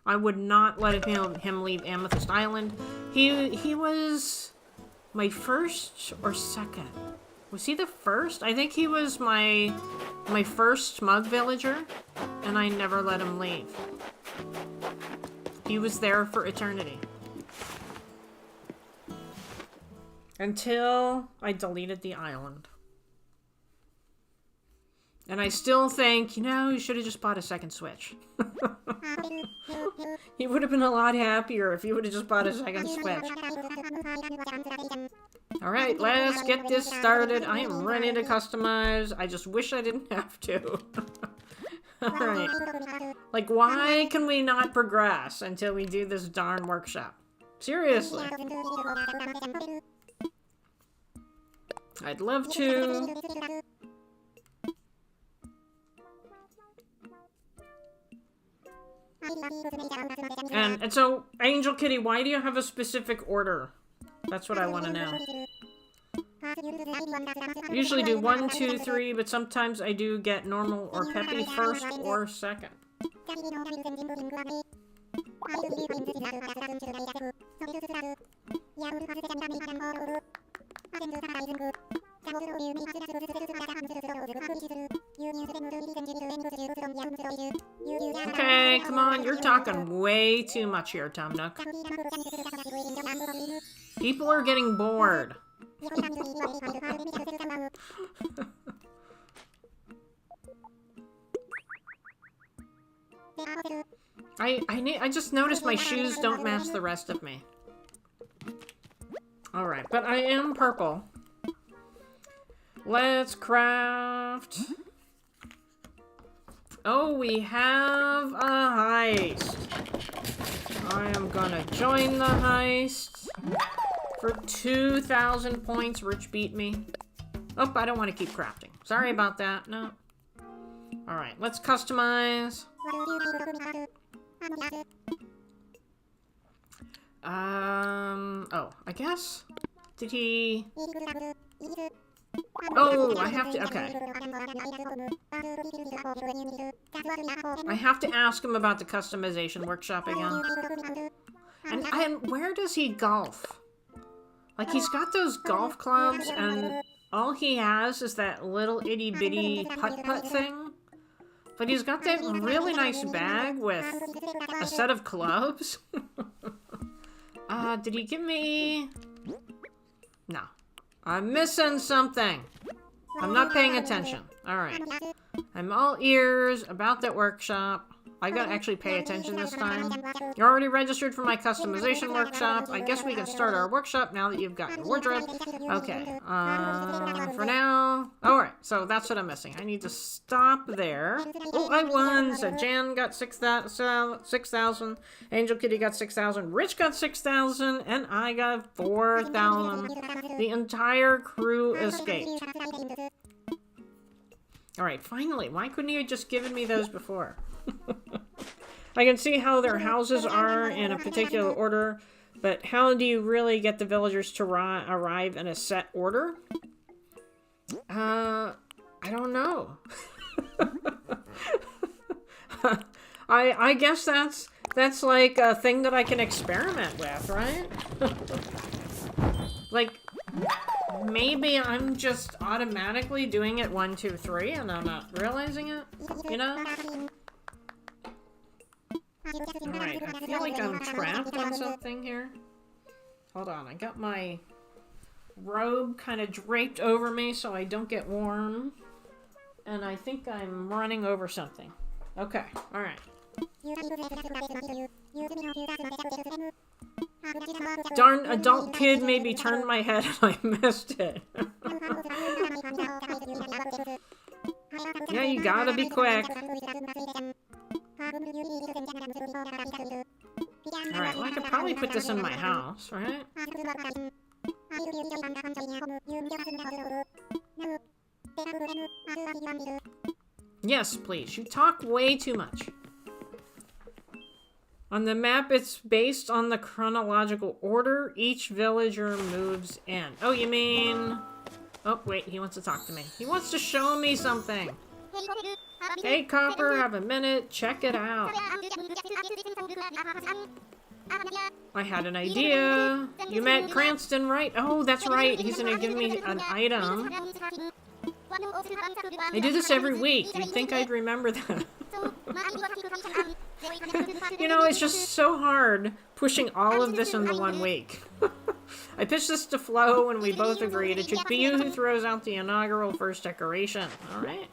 I would not let him leave Amethyst Island. He was my first or second. Was he the first? I think he was my first smug villager, and I never let him leave. He was there for eternity. Until I deleted the island. And I still think, you know, you should have just bought a second Switch. He would have been a lot happier if you would have just bought a second Switch. Alright, let's get this started. I am ready to customize. I just wish I didn't have to. Alright. Like, why can we not progress until we do this darn workshop? Seriously. I'd love to. And so, Angel Kitty, why do you have a specific order? That's what I want to know. I usually do 1, 2, 3, but sometimes I do get normal or peppy first or second. Okay, come on, you're talking way too much here, Tom Nook. People are getting bored. I just noticed my shoes don't match the rest of me. Alright, but I am purple. Let's craft. Oh, we have a heist. I am gonna join the heist for 2,000 points. Rich beat me. Oh, I don't want to keep crafting. Sorry about that. No. Alright, let's customize. Oh, I guess? Did he... Oh, I have to... Okay. I have to ask him about the customization workshop again. And where does he golf? Like, he's got those golf clubs, and all he has is that little itty-bitty putt-putt thing. But he's got that really nice bag with a set of clubs. Did he give me... No. I'm missing something. I'm not paying attention. Alright. I'm all ears about that workshop. I gotta actually pay attention this time. You're already registered for my customization workshop. I guess we can start our workshop now that you've gotten wardrobe. Okay. For now... Alright, so that's what I'm missing. I need to stop there. Oh, I won! So Jan got 6,000. Angel Kitty got 6,000. Rich got 6,000. And I got 4,000. The entire crew escaped. Alright, finally. Why couldn't he have just given me those before? I can see how their houses are in a particular order, but how do you really get the villagers to arrive in a set order? I don't know. I guess that's like a thing that I can experiment with, right? Like, maybe I'm just automatically doing it 1, 2, 3, and I'm not realizing it, you know? Alright, I feel like I'm trapped on something here. Hold on, I got my robe kind of draped over me so I don't get warm. And I think I'm running over something. Okay, alright. Darn adult kid maybe turned my head and I missed it. Yeah, you gotta be quick. Alright, well I could probably put this in my house, right? Yes, please. You talk way too much. On the map, it's based on the chronological order each villager moves in. Oh, you mean... Oh, wait, he wants to talk to me. He wants to show me something. Hey, Copper, have a minute. Check it out. I had an idea. You met Cranston, right? Oh, that's right. He's gonna give me an item. I do this every week. You'd think I'd remember that. You know, it's just so hard pushing all of this into 1 week. I pitched this to Flo and we both agreed it should be you who throws out the inaugural first decoration. Alright.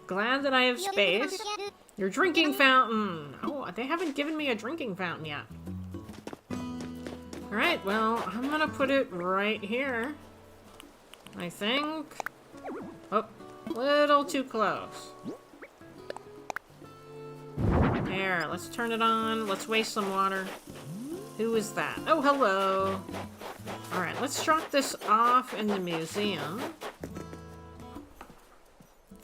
Glad that I have space. Your drinking fountain. Oh, they haven't given me a drinking fountain yet. Alright, well, I'm gonna put it right here. I think. Oh, a little too close. There, let's turn it on. Let's waste some water. Who is that? Oh, hello. Alright, let's drop this off in the museum.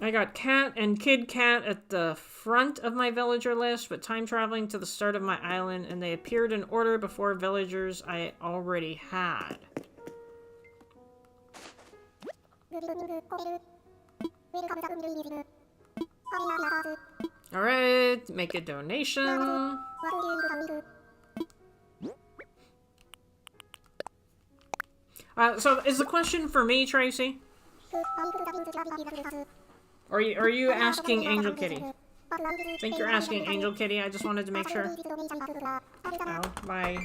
I got Cat and Kid Cat at the front of my villager list, but time traveling to the start of my island, and they appeared in order before villagers I already had. Alright, make a donation. So is the question for me, Tracy? Or are you asking Angel Kitty? I think you're asking Angel Kitty. I just wanted to make sure. Oh, my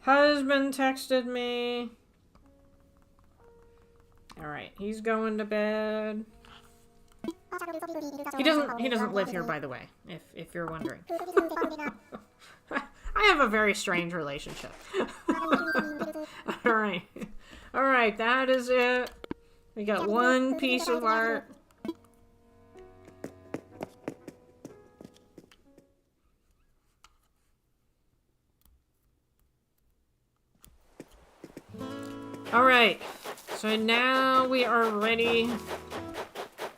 husband texted me. Alright, he's going to bed. He doesn't live here, by the way, if you're wondering. I have a very strange relationship. Alright. Alright, that is it. We got one piece of art. Alright, so now we are ready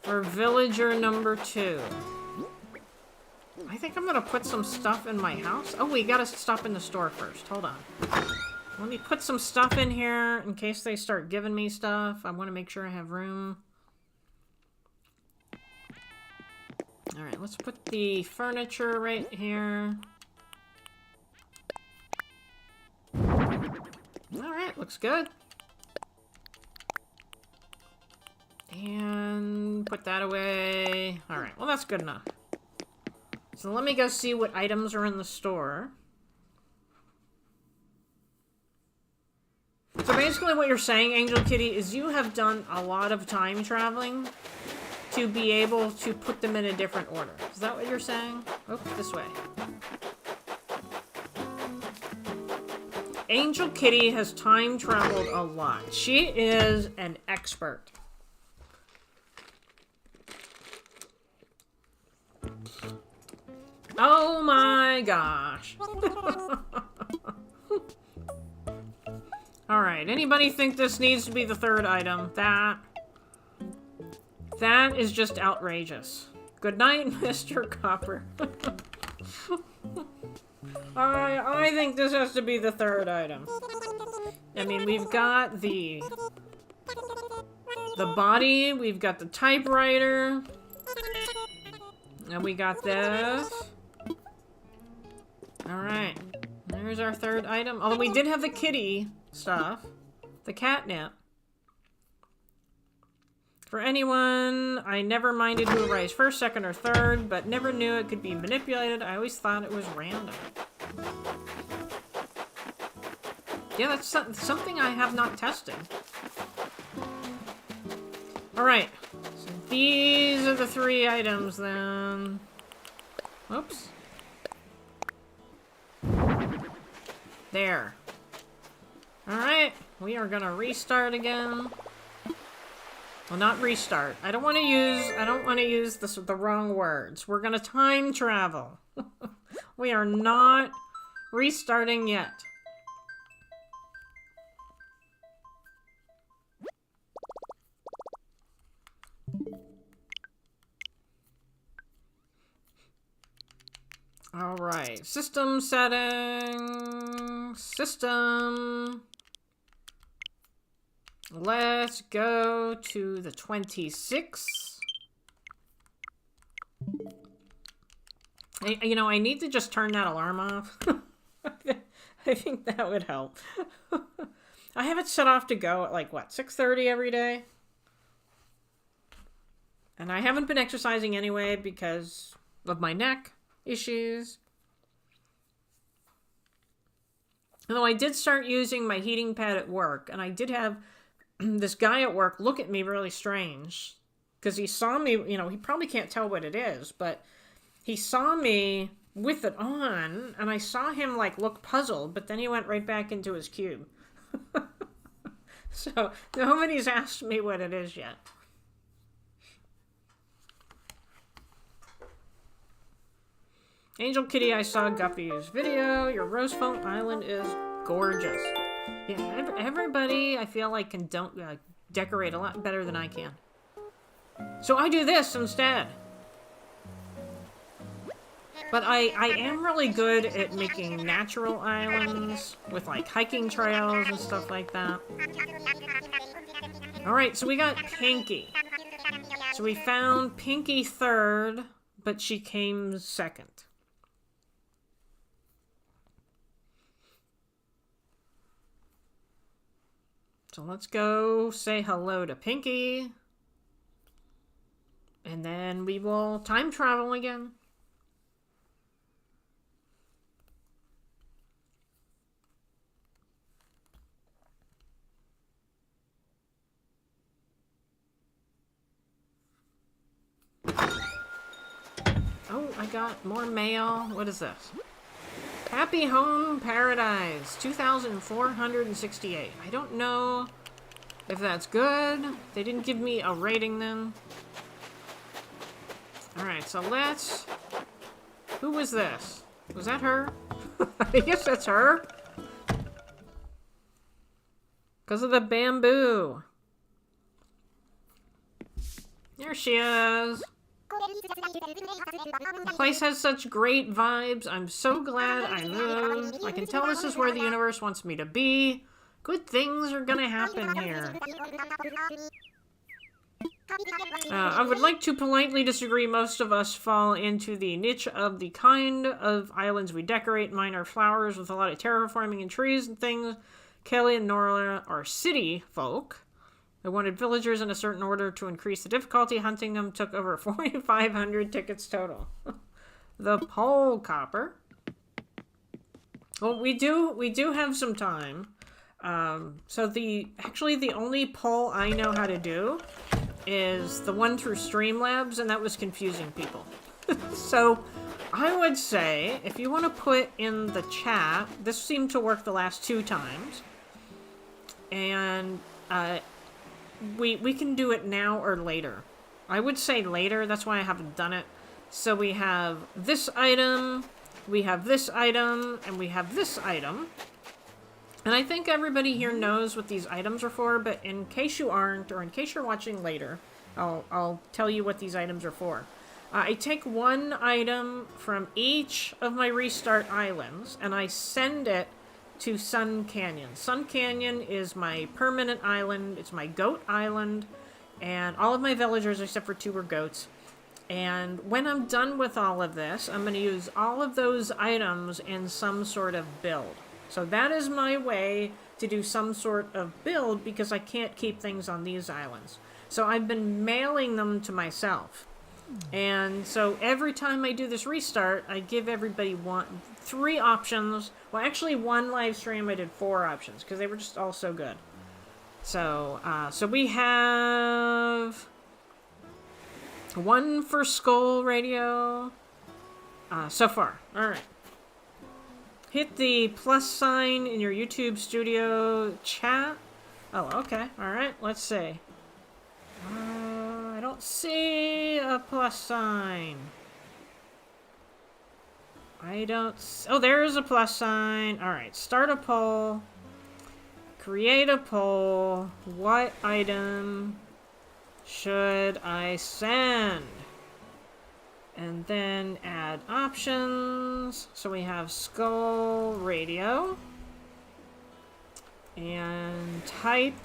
for villager number 2. I think I'm gonna put some stuff in my house. Oh, we gotta stop in the store first. Hold on. Let me put some stuff in here in case they start giving me stuff. I want to make sure I have room. Alright, let's put the furniture right here. Alright, looks good. And put that away. Alright, well that's good enough. So let me go see what items are in the store. So basically what you're saying, Angel Kitty, is you have done a lot of time traveling to be able to put them in a different order. Is that what you're saying? Oh, this way. Angel Kitty has time traveled a lot. She is an expert. Oh my gosh. Alright, anybody think this needs to be the third item? That is just outrageous. Good night, Mr. Copper. I think this has to be the third item. I mean, we've got the body, we've got the typewriter, and we got this. Alright, there's our third item. Although we did have the kitty stuff. The catnip. For anyone, I never minded who arrives first, second, or third, but never knew it could be manipulated. I always thought it was random. Yeah, that's something I have not tested. Alright, so these are the 3 items then. Oops. There. Alright, we are gonna restart again. Well, not restart. I don't want to use the wrong words. We're gonna time travel. We are not restarting yet. Alright, system settings, system. Let's go to the 26. You know, I need to just turn that alarm off. I think that would help. I have it set off to go at like, what, 6:30 every day? And I haven't been exercising anyway because of my neck issues. Although I did start using my heating pad at work, and I did have this guy at work look at me really strange. Because he saw me, you know, he probably can't tell what it is, but he saw me with it on, and I saw him, like, look puzzled, but then he went right back into his cube. So, nobody's asked me what it is yet. Angel Kitty, I saw Guppy's video. Your Rosefoam Island is gorgeous. Yeah, everybody, I feel like, can decorate a lot better than I can. So I do this instead. But I am really good at making natural islands with, like, hiking trails and stuff like that. Alright, so we got Pinky. So we found Pinky third, but she came second. So let's go say hello to Pinky. And then we will time travel again. Oh, I got more mail. What is this? Happy Home Paradise, 2,468. I don't know if that's good. They didn't give me a rating then. Alright, so let's... Who was this? Was that her? I guess that's her. Because of the bamboo. There she is. The place has such great vibes. I'm so glad I moved. I can tell this is where the universe wants me to be. Good things are gonna happen here. I would like to politely disagree. Most of us fall into the niche of the kind of islands we decorate. Mine are flowers with a lot of terraforming and trees and things. Kelly and Nora are city folk. I wanted villagers in a certain order to increase the difficulty. Hunting them took over 4,500 tickets total. The pole copper. Well, we do have some time. So actually the only poll I know how to do is the one through Streamlabs, and that was confusing people. So I would say if you want to put in the chat, this seemed to work the last 2 times, and we can do it now or later. I would say later, that's why I haven't done it. So we have this item, we have this item, and we have this item. And I think everybody here knows what these items are for, but in case you aren't, or in case you're watching later, I'll tell you what these items are for. I take one item from each of my restart islands, and I send it to Sun Canyon. Sun Canyon is my permanent island. It's my goat island, and all of my villagers, except for 2, are goats. And when I'm done with all of this, I'm going to use all of those items in some sort of build. So that is my way to do some sort of build, because I can't keep things on these islands. So I've been mailing them to myself. And so every time I do this restart, I give everybody 3 options. Well, actually, one live stream I did 4 options, because they were just all so good. So, so we have 1 for Skull Radio so far. All right. Hit the plus sign in your YouTube studio chat. Oh, okay. All right. Let's see. I don't see a plus sign. Oh, there's a plus sign. All right. Start a poll. Create a poll. What item should I send? And then add options. So we have Skull Radio. And type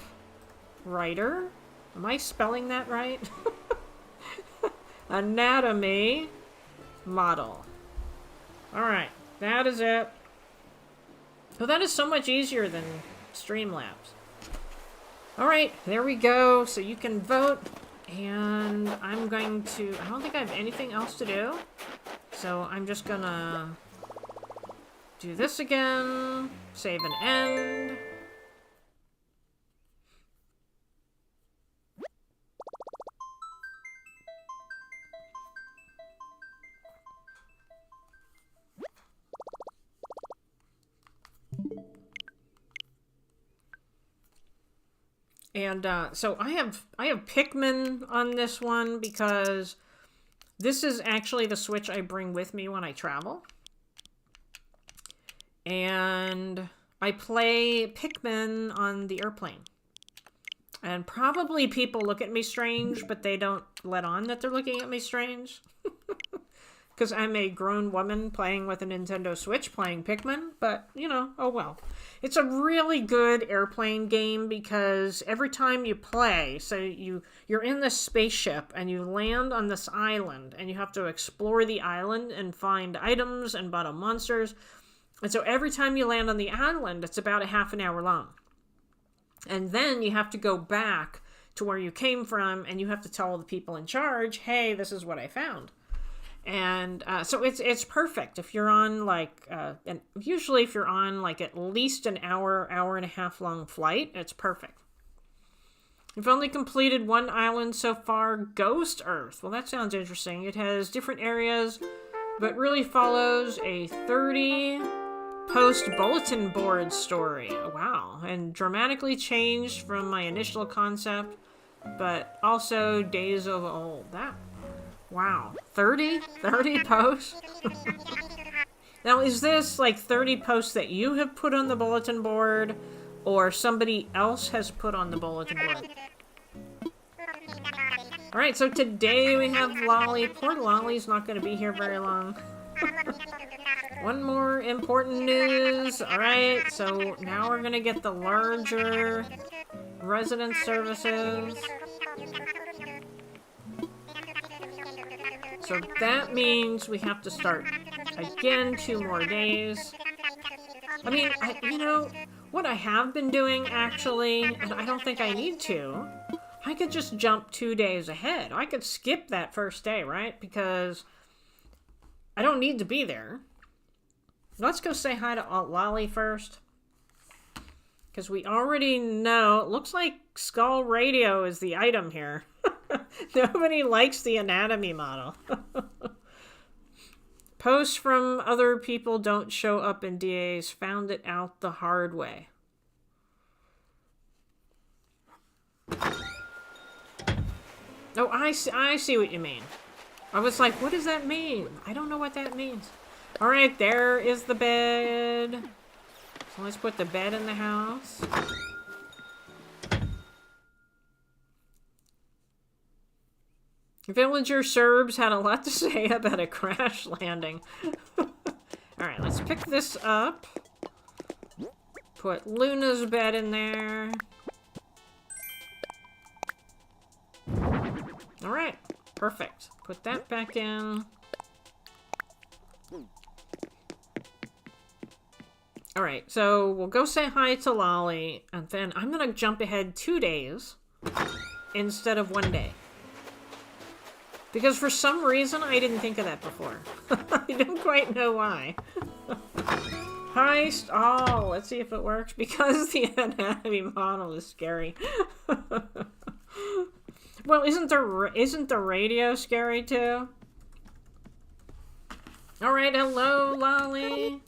writer. Am I spelling that right? Anatomy model. Alright, that is it. So that is so much easier than Streamlabs. Alright, there we go. So you can vote. And I'm going to... I don't think I have anything else to do. So I'm just gonna do this again. Save and end. And so I have Pikmin on this one, because this is actually the Switch I bring with me when I travel. And I play Pikmin on the airplane. And probably people look at me strange, but they don't let on that they're looking at me strange. Because I'm a grown woman playing with a Nintendo Switch playing Pikmin, but, you know, oh well. It's a really good airplane game, because every time you play, so you're in this spaceship and you land on this island, and you have to explore the island and find items and battle monsters. And so every time you land on the island, it's about a half an hour long. And then you have to go back to where you came from, and you have to tell the people in charge, hey, this is what I found. And so it's perfect if you're on like, and usually if you're on like at least an hour and a half long flight, it's perfect. You've only completed one island so far, Ghost Earth. Well, that sounds interesting. It has different areas, but really follows a 30 post bulletin board story. Wow. And dramatically changed from my initial concept, but also days of old. Wow. 30 posts? Now, is this like 30 posts that you have put on the bulletin board, or somebody else has put on the bulletin board? Alright, so today we have Lolly. Poor Lolly's not going to be here very long. One more important news. Alright, so now we're going to get the larger resident services. So that means we have to start again 2 more days. I mean, you know, what I have been doing actually, and I don't think I need to, I could just jump 2 days ahead. I could skip that first day, right? Because I don't need to be there. Let's go say hi to Lolly first. Because we already know, it looks like Skull Radio is the item here. Nobody likes the anatomy model. Posts from other people don't show up in DAs. Found it out the hard way. Oh, I see what you mean. I was like, what does that mean? I don't know what that means. Alright, there is the bed. So let's put the bed in the house. Villager Serbs had a lot to say about a crash landing. Alright, let's pick this up. Put Luna's bed in there. Alright, perfect. Put that back in. Alright, so we'll go say hi to Lolly, and then I'm gonna jump ahead 2 days instead of 1 day. Because for some reason, I didn't think of that before. I don't quite know why. Heist. Oh, let's see if it works. Because the anatomy model is scary. Well, isn't the radio scary too? Alright, hello, Lolly.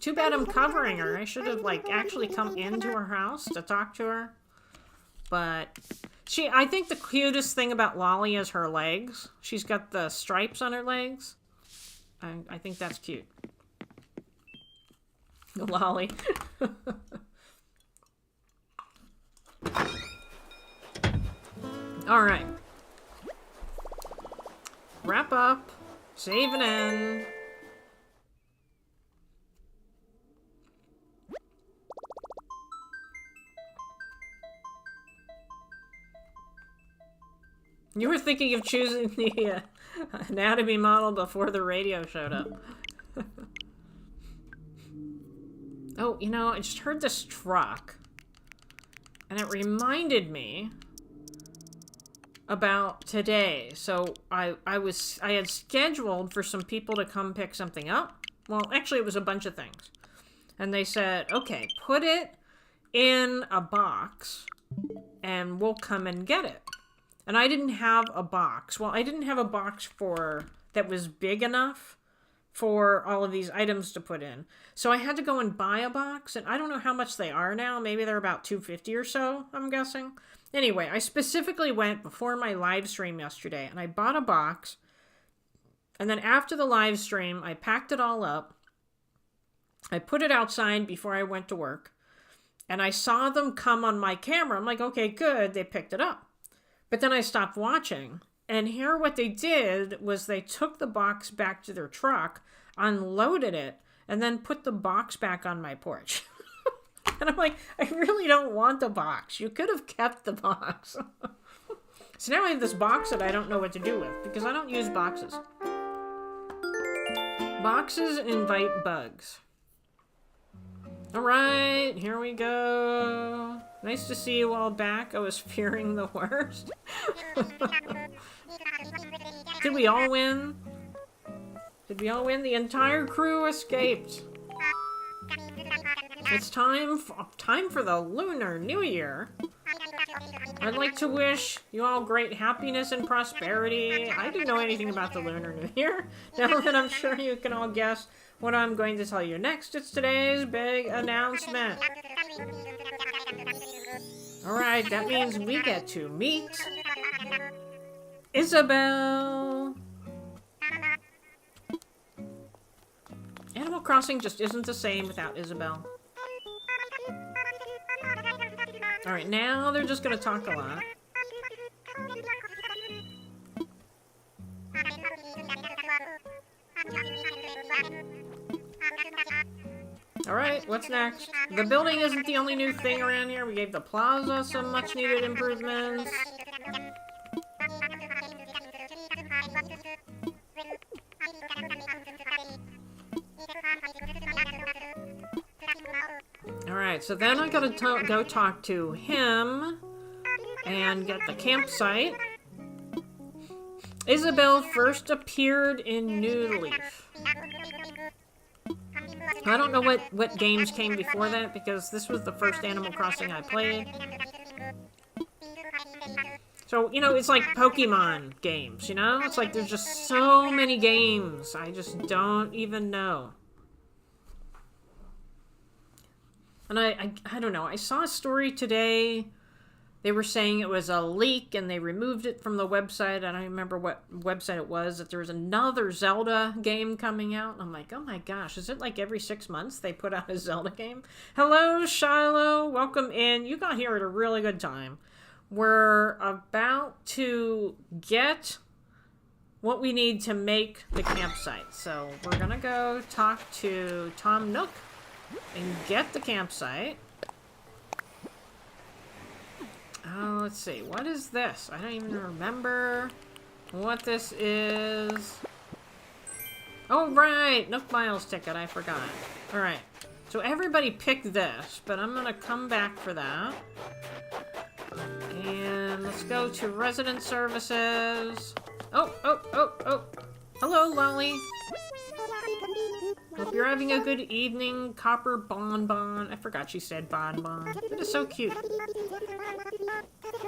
Too bad I'm covering her. I should have, like, actually come into her house to talk to her. But I think the cutest thing about Lolly is her legs. She's got the stripes on her legs. I think that's cute. Lolly. Alright. Wrap up. Save and end. You were thinking of choosing the anatomy model before the radio showed up. Oh, you know, I just heard this truck. And it reminded me about today. So I had scheduled for some people to come pick something up. Well, actually, it was a bunch of things. And they said, okay, put it in a box and we'll come and get it. And I didn't have a box. Well, I didn't have a box that was big enough for all of these items to put in. So I had to go and buy a box, and I don't know how much they are now. Maybe they're about $2.50 or so, I'm guessing. Anyway, I specifically went before my live stream yesterday, and I bought a box. And then after the live stream, I packed it all up. I put it outside before I went to work. And I saw them come on my camera. I'm like, okay, good, they picked it up. But then I stopped watching, and here what they did was they took the box back to their truck, unloaded it, and then put the box back on my porch. And I'm like, I really don't want the box. You could have kept the box. So now I have this box that I don't know what to do with, because I don't use boxes. Boxes invite bugs. Alright, here we go. Nice to see you all back. I was fearing the worst. Did we all win? Did we all win? The entire crew escaped. It's time for the Lunar New Year. I'd like to wish you all great happiness and prosperity. I didn't know anything about the Lunar New Year. Now that I'm sure you can all guess what I'm going to tell you next, it's today's big announcement. Alright, that means we get to meet Isabel. Animal Crossing just isn't the same without Isabel. Alright, now they're just gonna talk a lot. Alright, what's next? The building isn't the only new thing around here. We gave the plaza some much needed improvements. Alright, so then I gotta go talk to him and get the campsite. Isabel first appeared in New Leaf. I don't know what games came before that, because this was the first Animal Crossing I played. So, you know, it's like Pokemon games, you know? It's like there's just so many games. I just don't even know. And I don't know. I saw a story today. They were saying it was a leak and they removed it from the website. I don't remember what website it was. That there was another Zelda game coming out. And I'm like, oh my gosh, is it like every 6 months they put out a Zelda game? Hello, Shiloh. Welcome in. You got here at a really good time. We're about to get what we need to make the campsite. So we're going to go talk to Tom Nook and get the campsite. Let's see. What is this? I don't even remember what this is. Oh, right. Nook Miles ticket. I forgot. Alright. So everybody picked this, but I'm going to come back for that. And let's go to resident services. Oh. Hello, Lolly. Hope you're having a good evening, Copper Bonbon. I forgot she said Bonbon. That is so cute.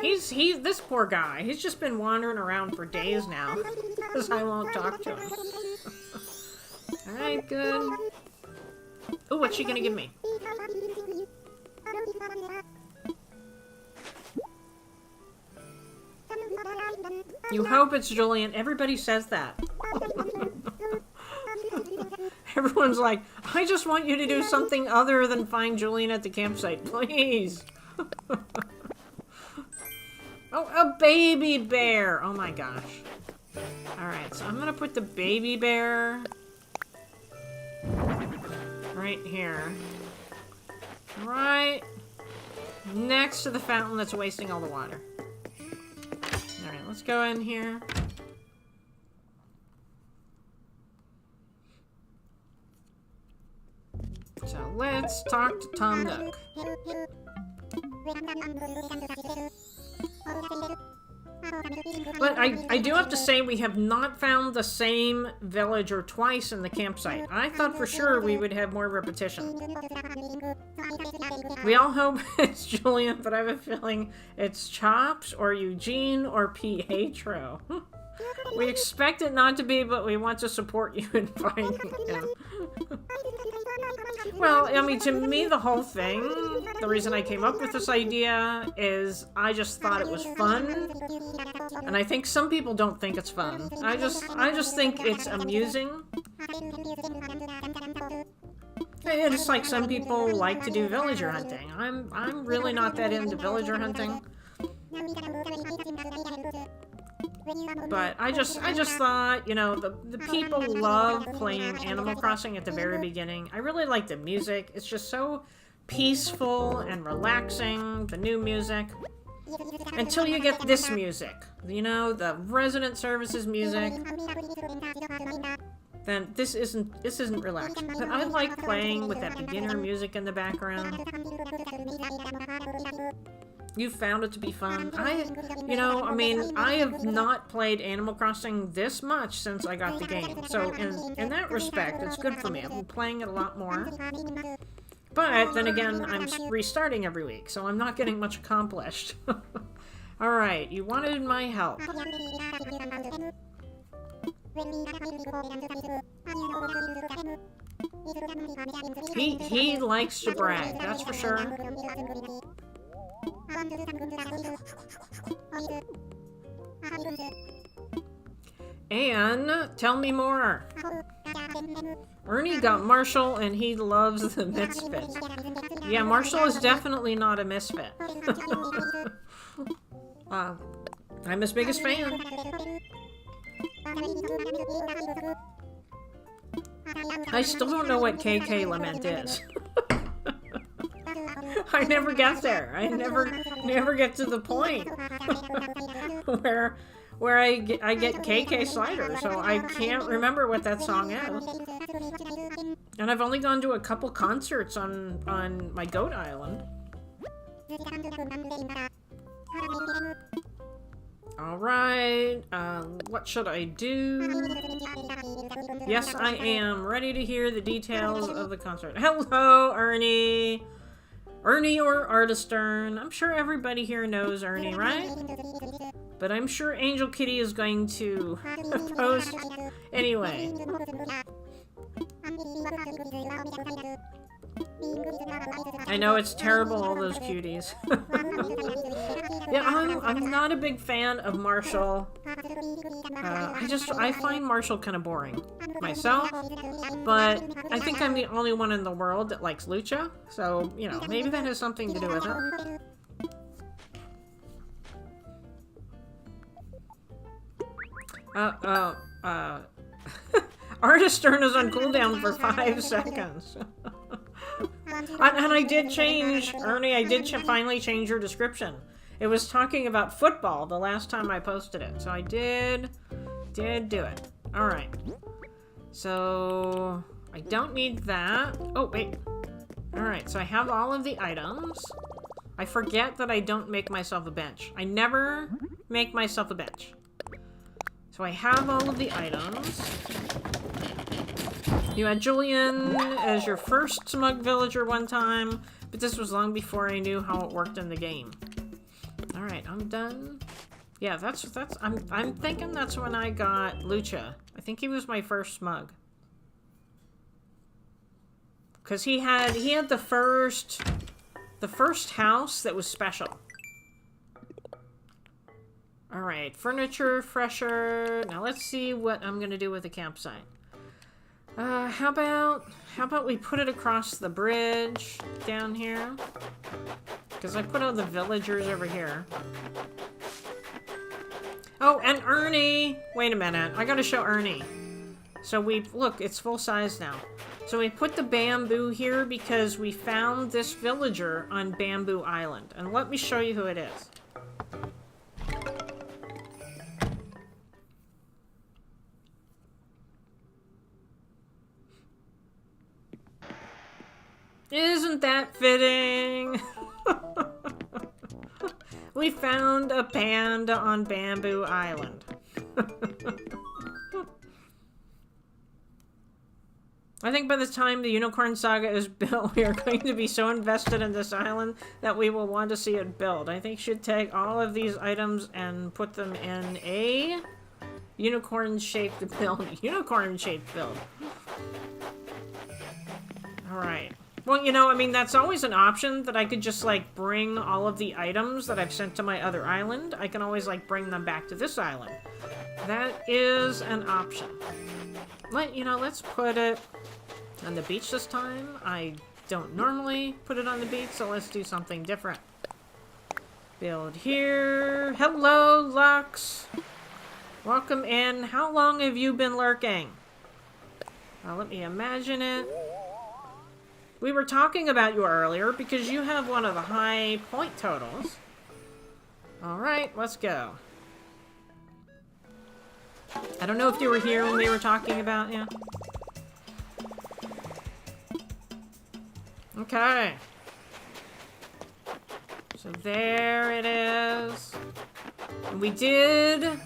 He's this poor guy. He's just been wandering around for days now, because I won't talk to him. Alright, good. Oh, what's she gonna give me? You hope it's Julian. Everybody says that. Everyone's like, I just want you to do something other than find Julian at the campsite, please. Oh, a baby bear. Oh my gosh. Alright, so I'm gonna put the baby bear right here. Right next to the fountain that's wasting all the water. Alright, let's go in here. So let's talk to Tom Nook. But I do have to say we have not found the same villager twice in the campsite. I thought for sure we would have more repetition. We all hope it's Julian, but I have a feeling it's Chops or Eugene or Pietro. We expect it not to be, but we want to support you in finding him. Well, I mean, to me, the whole thing, the reason I came up with this idea is I just thought it was fun. And I think some people don't think it's fun. I just think it's amusing. And it's like some people like to do villager hunting. I'm really not that into villager hunting. But I just thought, you know, the people love playing Animal Crossing at the very beginning. I really like the music. It's just so peaceful and relaxing, the new music. Until you get this music. You know, the resident services music. then this isn't relaxing. But I like playing with that beginner music in the background. You found it to be fun. You know, I mean, I have not played Animal Crossing this much since I got the game. So in that respect, it's good for me. I've been playing it a lot more. But then again, I'm restarting every week, so I'm not getting much accomplished. Alright, you wanted my help. He likes to brag, that's for sure. And tell me more. Ernie got Marshall and he loves the misfits. Yeah, Marshall is definitely not a misfit. I'm his biggest fan. I still don't know what KK Lament is. I never get there. I never get to the point where I get KK Slider, so I can't remember what that song is. And I've only gone to a couple concerts on my Goat Island. Alright, what should I do? Yes, I am ready to hear the details of the concert. Hello, Ernie! Ernie or Artistern. I'm sure everybody here knows Ernie, right? But I'm sure Angel Kitty is going to post anyway. I know it's terrible, all those cuties. Yeah, I'm not a big fan of Marshall. I find Marshall kind of boring myself, but I think I'm the only one in the world that likes Lucha, so, you know, maybe that has something to do with it. Artistern is on cooldown for 5 seconds. And I did change, Ernie, I did finally change your description. It was talking about football the last time I posted it, so I did do it. Alright. So, I don't need that. Oh, wait. Alright, so I have all of the items. I forget that I don't make myself a bench. I never make myself a bench. So I have all of the items. You had Julian as your first smug villager one time, but this was long before I knew how it worked in the game. Alright, I'm done. Yeah, I'm thinking that's when I got Lucha. I think he was my first smug. Cause he had the first house that was special. Alright, furniture, fresher. Now let's see what I'm gonna do with the campsite. How about we put it across the bridge down here? Because I put all the villagers over here. Oh, and Ernie! Wait a minute, I gotta show Ernie. So look, it's full size now. So we put the bamboo here because we found this villager on Bamboo Island. And let me show you who it is. Isn't that fitting? We found a panda on Bamboo Island. I think by the time the Unicorn Saga is built, we are going to be so invested in this island that we will want to see it build. I think you should take all of these items and put them in a unicorn-shaped build. Unicorn-shaped build. Alright. Well, you know, I mean, that's always an option that I could just, like, bring all of the items that I've sent to my other island. I can always, like, bring them back to this island. That is an option. Let's put it on the beach this time. I don't normally put it on the beach, so let's do something different. Build here. Hello, Lux. Welcome in. How long have you been lurking? Let me imagine it. We were talking about you earlier because you have one of the high point totals. Alright, let's go. I don't know if you were here when we were talking about, yeah. Okay. So there it is. And we did,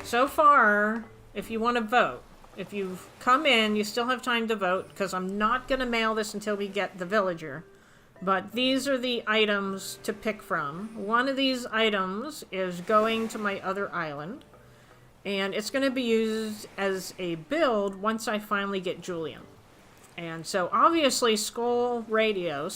so far, if you want to vote, if you've come in, you still have time to vote, because I'm not going to mail this until we get the villager. But these are the items to pick from. One of these items is going to my other island. And it's going to be used as a build once I finally get Julian. And so obviously Skull Radio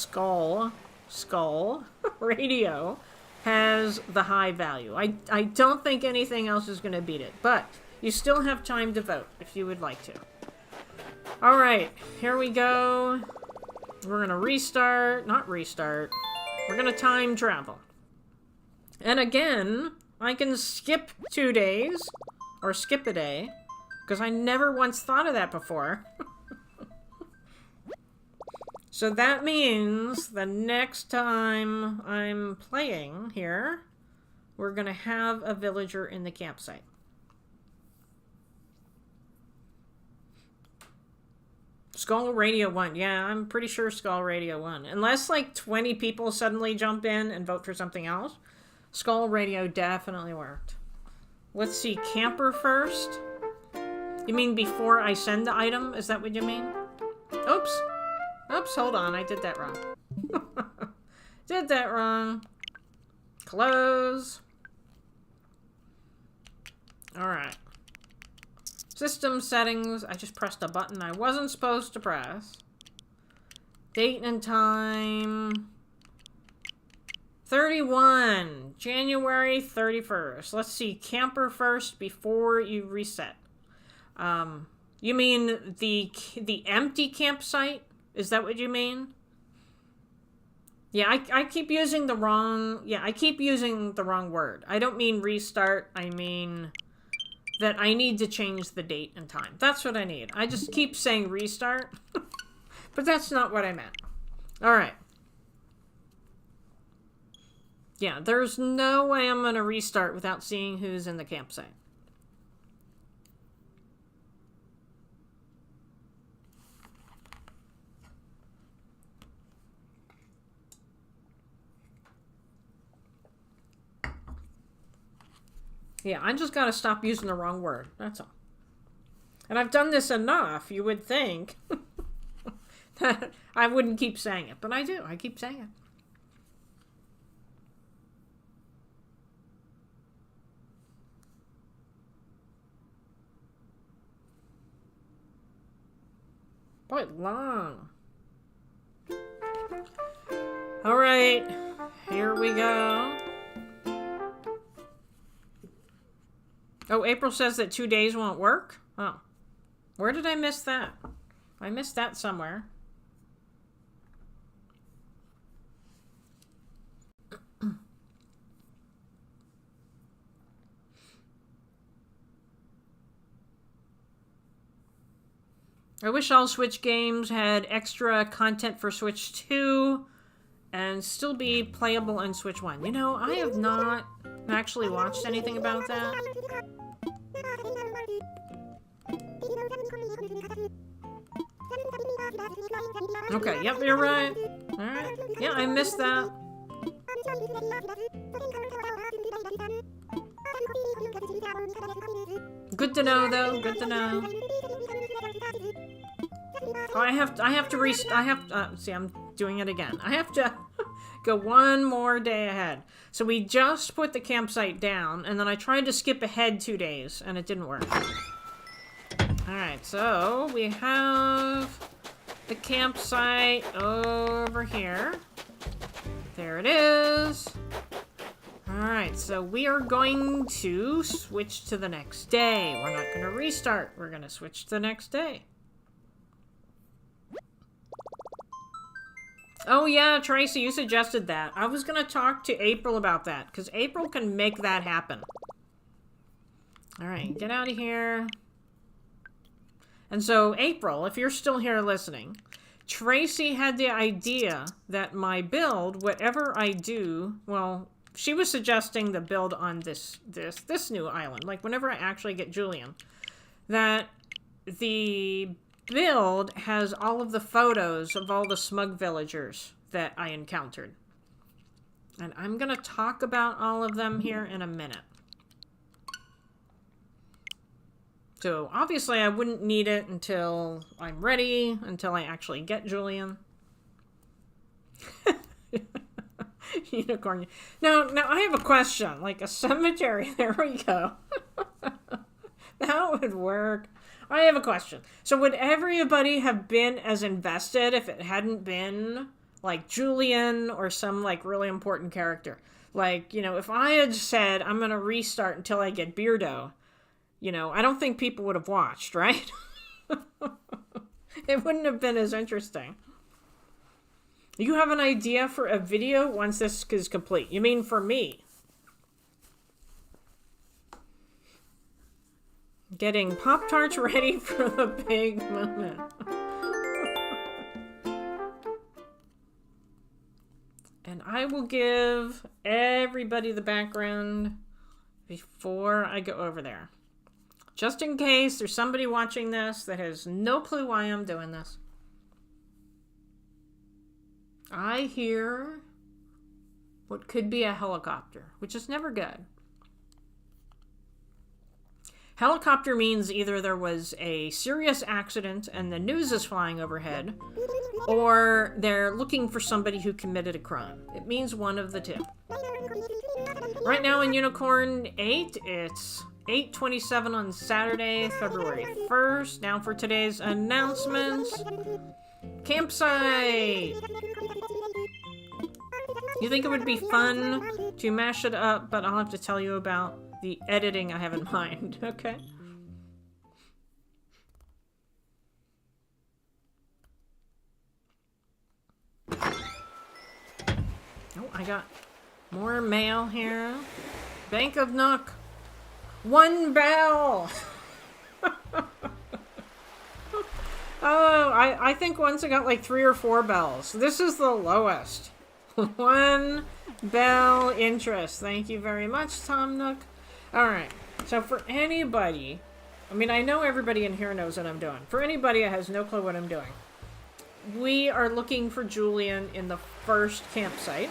has the high value. I don't think anything else is going to beat it. But you still have time to vote if you would like to. Alright, here we go. We're going to restart. Not restart. We're going to time travel. And again, I can skip 2 days. Or skip a day. Because I never once thought of that before. So that means the next time I'm playing here, we're going to have a villager in the campsite. Skull Radio won. Yeah, I'm pretty sure Skull Radio won. Unless like 20 people suddenly jump in and vote for something else. Skull Radio definitely worked. Let's see, camper first? You mean before I send the item? Is that what you mean? Oops. Oops, hold on. I did that wrong. Did that wrong. Close. Alright. System settings. I just pressed a button I wasn't supposed to press. Date and time. 31. January 31st. Let's see. Camper first before you reset. You mean the empty campsite? Is that what you mean? Yeah, I keep using the wrong... Yeah, I keep using the wrong word. I don't mean restart. I mean that I need to change the date and time. That's what I need. I just keep saying restart. But that's not what I meant. Alright. Yeah, there's no way I'm going to restart without seeing who's in the campsite. Yeah, I just gotta stop using the wrong word. That's all. And I've done this enough, you would think, that I wouldn't keep saying it. But I do. I keep saying it. Quite long. Alright. Here we go. Oh, April says that 2 days won't work? Oh. Where did I miss that? I missed that somewhere. I wish all Switch games had extra content for Switch 2 and still be playable on Switch 1. You know, I have not actually watched anything about that. Okay, yep, you're right. Alright. Yeah, I missed that. Good to know, though. Good to know. Oh, I have to see, I'm doing it again. I have to go one more day ahead. So we just put the campsite down, and then I tried to skip ahead 2 days, and it didn't work. Alright, so we have the campsite over here. There it is. Alright, so we are going to switch to the next day. We're not going to restart. We're going to switch to the next day. Oh yeah, Tracy, you suggested that. I was going to talk to April about that, because April can make that happen. Alright, get out of here. And so, April, if you're still here listening, Tracy had the idea that my build, whatever I do, well, she was suggesting the build on this new island. Like, whenever I actually get Julian, that the build has all of the photos of all the smug villagers that I encountered. And I'm going to talk about all of them here in a minute. So, obviously, I wouldn't need it until I'm ready, until I actually get Julian. Unicorn. Now, I have a question. Like a cemetery. There we go. That would work. I have a question. So, would everybody have been as invested if it hadn't been, like, Julian or some, like, really important character? Like, you know, if I had said, I'm going to restart until I get Beardo, you know, I don't think people would have watched, right? It wouldn't have been as interesting. You have an idea for a video once this is complete? You mean for me? Getting Pop-Tarts ready for the big moment. And I will give everybody the background before I go over there. Just in case there's somebody watching this that has no clue why I'm doing this. I hear what could be a helicopter, which is never good. Helicopter means either there was a serious accident and the news is flying overhead, or they're looking for somebody who committed a crime. It means one of the two. Right now in Unicorn 8, it's 8:27 on Saturday, February 1st. Now for today's announcements. Campsite! You think it would be fun to mash it up, but I'll have to tell you about the editing I have in mind, okay? Oh, I got more mail here. Bank of Nook. 1 bell! Oh, I think once I got like 3 or 4 bells. This is the lowest. 1 bell interest. Thank you very much, Tom Nook. Alright, so for anybody, I mean, I know everybody in here knows what I'm doing. For anybody that has no clue what I'm doing, we are looking for Julian in the first campsite.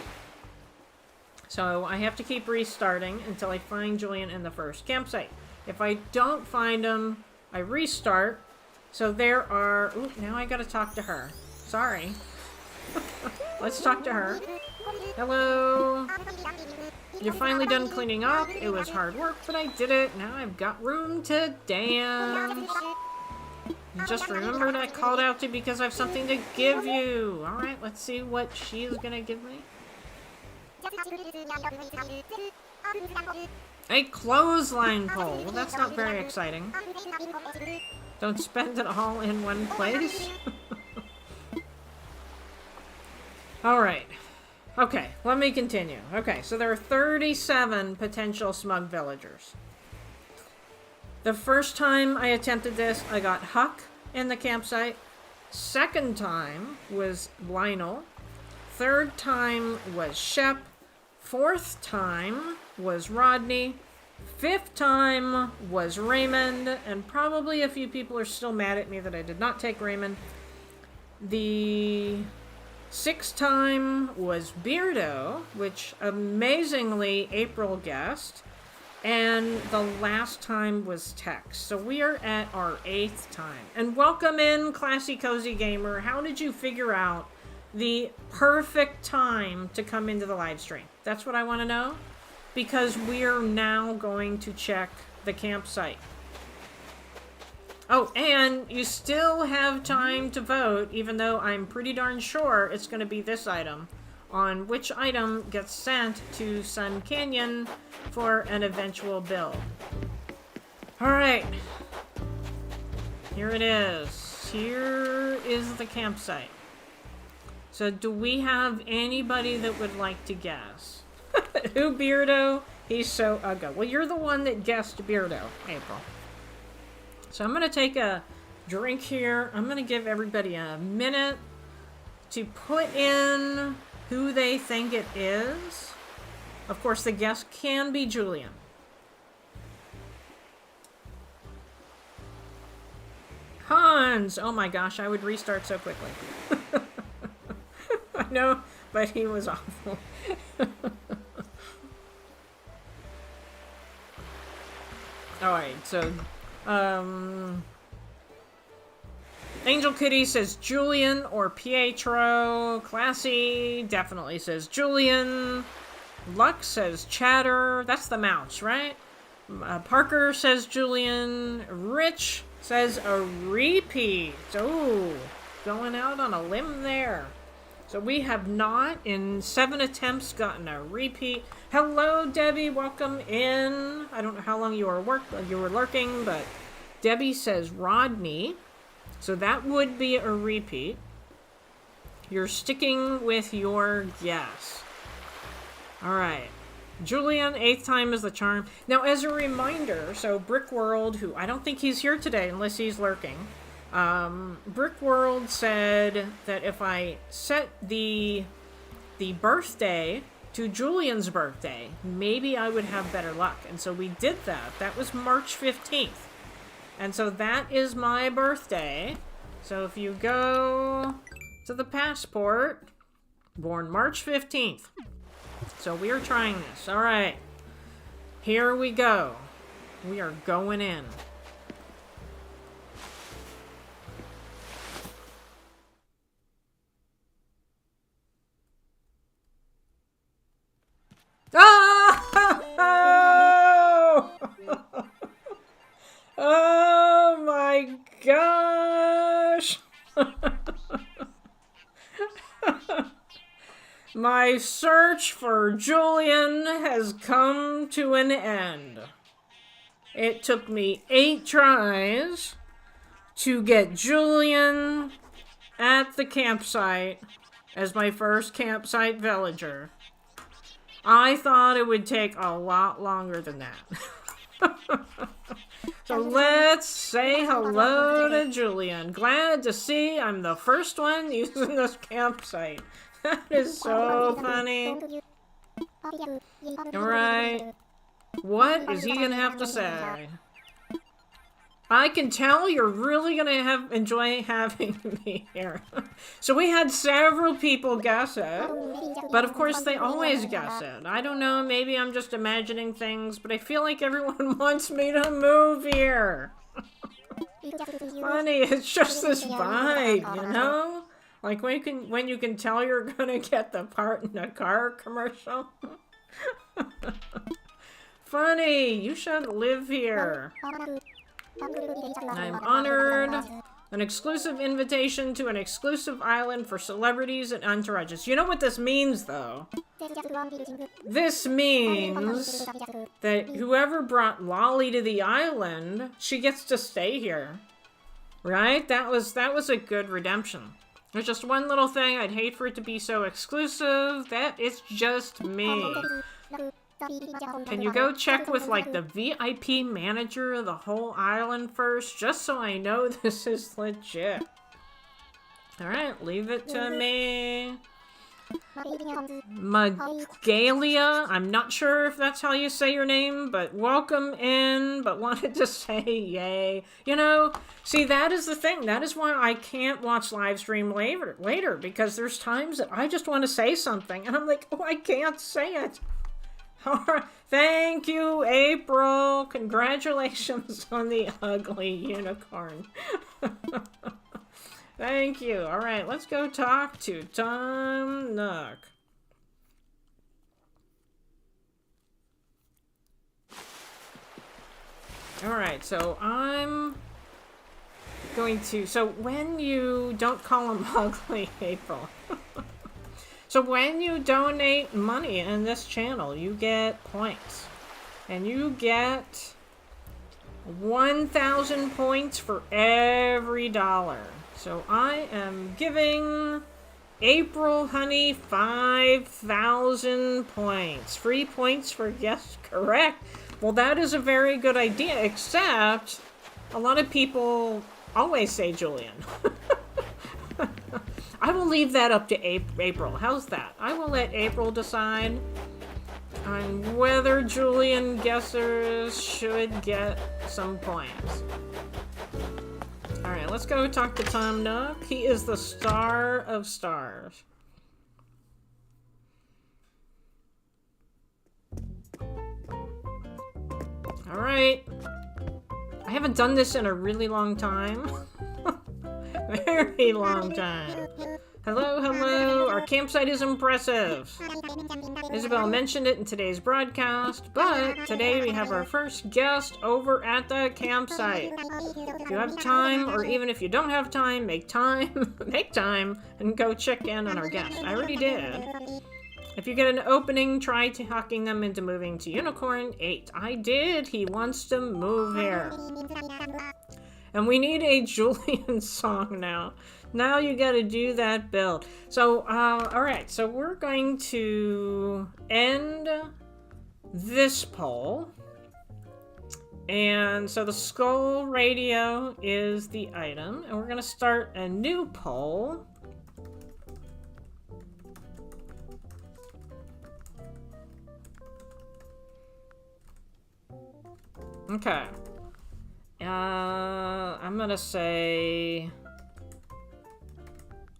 So I have to keep restarting until I find Julian in the first campsite. If I don't find him, I restart. So there are... Ooh, now I gotta talk to her. Sorry. Let's talk to her. Hello. You're finally done cleaning up. It was hard work, but I did it. Now I've got room to dance. Just remembered I called out to you because I have something to give you. Alright, let's see what she's gonna give me. A clothesline pole. Well, that's not very exciting. Don't spend it all in one place. Alright. Okay, let me continue. Okay, so there are 37 potential smug villagers. The first time I attempted this, I got Huck in the campsite. Second time was Lionel. Third time was Shep. Fourth time was Rodney. Fifth time was Raymond. And probably a few people are still mad at me that I did not take Raymond. The sixth time was Beardo, which amazingly April guessed. And the last time was Tex. So we are at our 8th time. And welcome in, Classy Cozy Gamer. How did you figure out the perfect time to come into the live stream? That's what I want to know. Because we're now going to check the campsite. Oh, and you still have time to vote, even though I'm pretty darn sure it's going to be this item, on which item gets sent to Sun Canyon for an eventual build. Alright. Here it is. Here is the campsite. So do we have anybody that would like to guess? Who, Beardo? He's so ugly. Well, you're the one that guessed Beardo, April. So I'm going to take a drink here. I'm going to give everybody a minute to put in who they think it is. Of course, the guest can be Julian. Hans! Oh my gosh, I would restart so quickly. I know, but he was awful. Alright, so, Angel Kitty says Julian or Pietro. Classy definitely says Julian. Luck says Chatter. That's the mouse, right? Parker says Julian. Rich says a repeat. Oh, going out on a limb there. So we have not, in 7 attempts, gotten a repeat. Hello, Debbie. Welcome in. I don't know how long you were lurking, but Debbie says Rodney. So that would be a repeat. You're sticking with your guess. All right. Julian, 8th time is the charm. Now, as a reminder, so Brick World, who I don't think he's here today unless he's lurking. Brick World said that if I set the birthday to Julian's birthday, maybe I would have better luck. And so we did that. That was March 15th. And so that is my birthday. So if you go to the passport, born March 15th. So we are trying this. All right. Here we go. We are going in. Oh! Oh my gosh! My search for Julian has come to an end. It took me 8 tries to get Julian at the campsite as my first campsite villager. I thought it would take a lot longer than that. So let's say hello to Julian. Glad to see I'm the first one using this campsite. That is so funny. Alright. What is he gonna have to say? I can tell you're really gonna enjoy having me here. So we had several people guess it, but of course they always guess it. I don't know, maybe I'm just imagining things, but I feel like everyone wants me to move here. Funny, it's just this vibe, you know? Like when you can tell you're gonna get the part in a car commercial. Funny, you should live here. I'm honored. An exclusive invitation to an exclusive island for celebrities and entourages. You know what this means, though? This means that whoever brought Lolly to the island, she gets to stay here. Right? That was a good redemption. There's just one little thing. I'd hate for it to be so exclusive. That it's just me. Can you go check with, like, the VIP manager of the whole island first? Just so I know this is legit. Alright, leave it to me. Magalia, I'm not sure if that's how you say your name, but welcome in, but wanted to say yay. You know, see, that is the thing. That is why I can't watch live stream later, because there's times that I just want to say something, and I'm like, oh, I can't say it. All right. Thank you, April. Congratulations on the ugly unicorn. Thank you. All right, let's go talk to Tom Nook. All right, so I'm going to... So when you... Don't call him ugly, April. So when you donate money in this channel, you get points. And you get 1,000 points for every dollar. So I am giving AprilHoney 5,000 points. Free points for guessed correct. Well, that is a very good idea, except a lot of people always say Julian. I will leave that up to April. How's that? I will let April decide. on whether Julian guessers should get some points. Alright, let's go talk to Tom Nook. He is the star of stars. Alright. I haven't done this in a really long time. Very long time. Hello, hello. Our campsite is impressive. Isabel mentioned it in today's broadcast, but today we have our first guest over at the campsite. If you have time, or even if you don't have time, make time, and go check in on our guest. I already did. If you get an opening, try talking them into moving to Unicorn 8. I did. He wants to move here. And we need a Julian song now. Now you gotta do that build. So, alright. So we're going to end this poll. And so the skull radio is the item. And we're gonna start a new poll. Okay. I'm gonna say...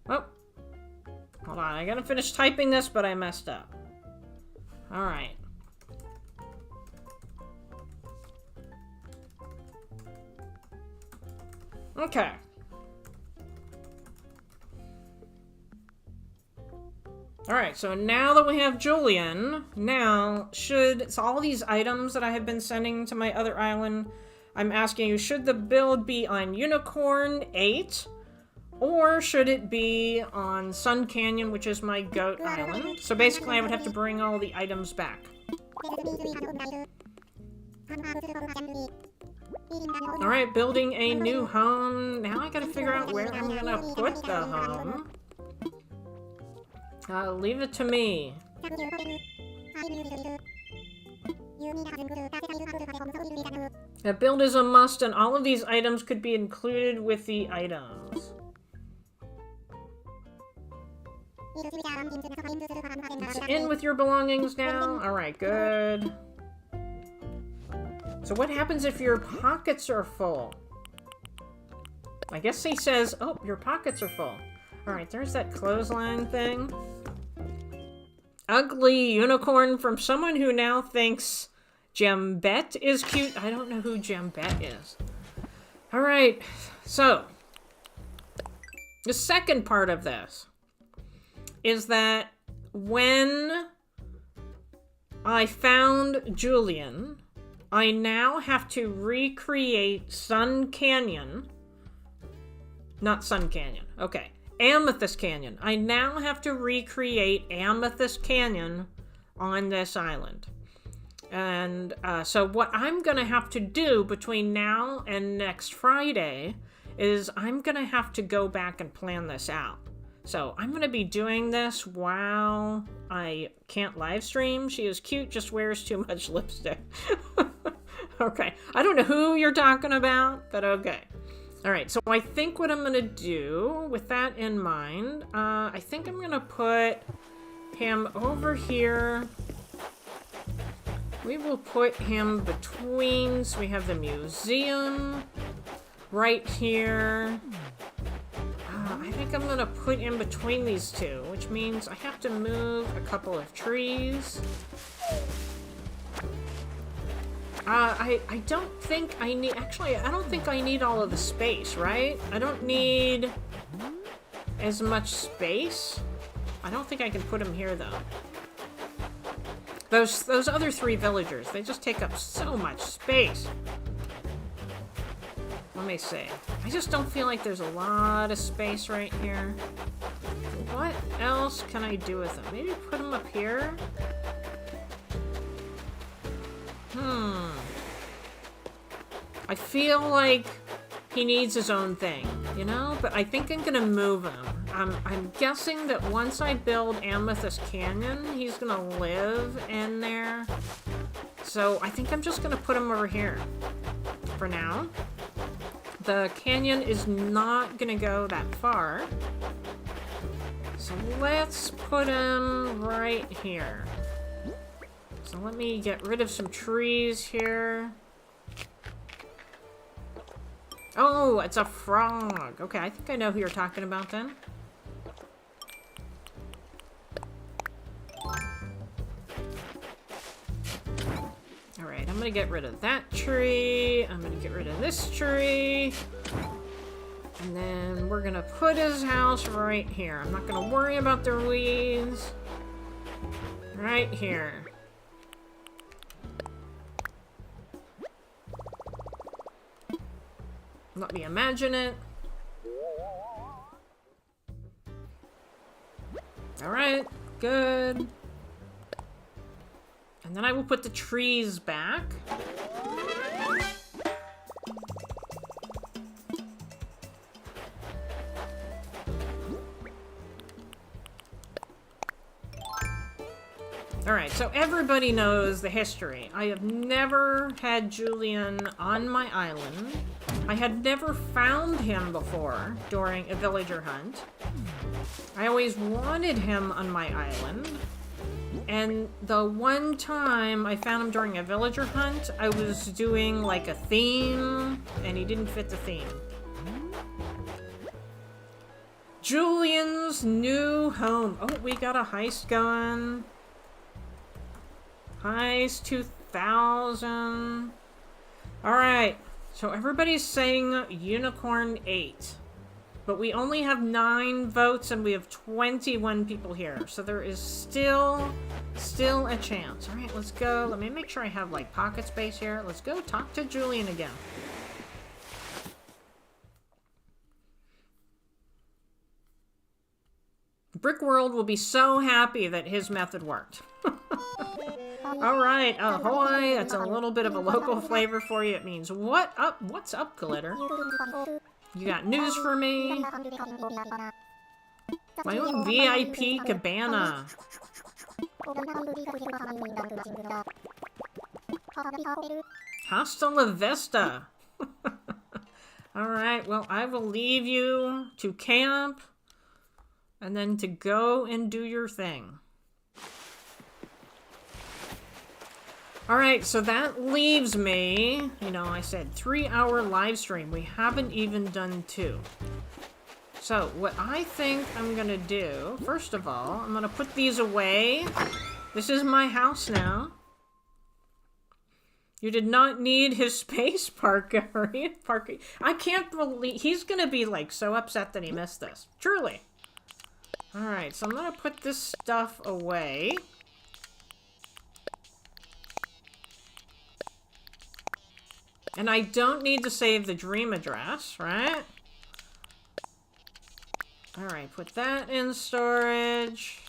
Oh. Hold on, I gotta finish typing this, but I messed up. Alright. Okay. Alright, so now that we have Julian, now so all these items that I have been sending to my other island, I'm asking you, should the build be on Unicorn 8? Or should it be on Sun Canyon, which is my goat island? So basically I would have to bring all the items back. Alright, building a new home. Now I gotta figure out where I'm gonna put the home. Leave it to me. A build is a must, and all of these items could be included with the items. It's in with your belongings now? Alright, good. So what happens if your pockets are full? I guess he says, oh, your pockets are full. Alright, there's that clothesline thing. Ugly unicorn from someone who now thinks Jambette is cute. I don't know who Jambette is. Alright, so the second part of this is that when I found Julian, I now have to recreate Sun Canyon. Not Sun Canyon. Okay. Amethyst Canyon. I now have to recreate Amethyst Canyon on this island. And so what I'm going to have to do between now and next Friday is I'm going to have to go back and plan this out. So I'm going to be doing this while I can't live stream. She is cute, just wears too much lipstick. Okay. I don't know who you're talking about, but okay. Alright, so I think what I'm going to do, with that in mind, I think I'm going to put him over here. We will put him between, so we have the museum right here. I think I'm going to put in between these two, which means I have to move a couple of trees. I don't think I need, actually, I don't think I need all of the space, right? I don't need as much space. I don't think I can put them here, though. Those other three villagers, they just take up so much space. Let me see. I just don't feel like there's a lot of space right here. What else can I do with them? Maybe put them up here? I feel like he needs his own thing, you know? But I think I'm gonna move him. I'm guessing that once I build Amethyst Canyon, he's gonna live in there. So I think I'm just gonna put him over here for now. The canyon is not gonna go that far. So let's put him right here. So let me get rid of some trees here. Oh, it's a frog. Okay, I think I know who you're talking about then. Alright, I'm gonna get rid of that tree. I'm gonna get rid of this tree. And then we're gonna put his house right here. I'm not gonna worry about the weeds. Right here. Let me imagine it. Alright, good. And then I will put the trees back. Alright, so everybody knows the history. I have never had Julian on my island. I had never found him before during a villager hunt. I always wanted him on my island. And the one time I found him during a villager hunt, I was doing like a theme, and he didn't fit the theme. Julian's new home. Oh, we got a heist going. Heist 2000. Alright, so everybody's saying Unicorn 8. But we only have 9 votes and we have 21 people here. So there is still a chance. Alright, let's go. Let me make sure I have like pocket space here. Let's go talk to Julian again. Brick World will be so happy that his method worked. Alright, ahoy! That's a little bit of a local flavor for you. It means, what up? What's up, Glitter? You got news for me? My own VIP cabana. Hasta la vista. Alright, well, I will leave you to camp and then to go and do your thing. Alright, so that leaves me, you know, I said 3-hour live stream. We haven't even done 2. So, what I think I'm gonna do, first of all, I'm gonna put these away. This is my house now. You did not need his space, Parker. I can't believe, he's gonna be like so upset that he missed this. Truly. Alright, so I'm gonna put this stuff away. And I don't need to save the dream address, right? Alright, put that in storage.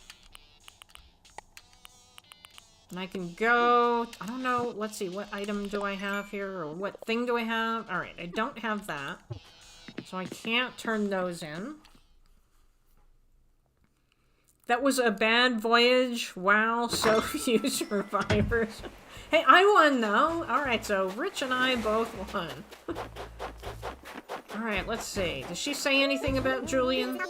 And I can go... I don't know, let's see, what item do I have here? Or what thing do I have? Alright, I don't have that. So I can't turn those in. That was a bad voyage. Wow, so few survivors. Hey, I won, though. Alright, so Rich and I both won. Alright, let's see. Does she say anything about Julian?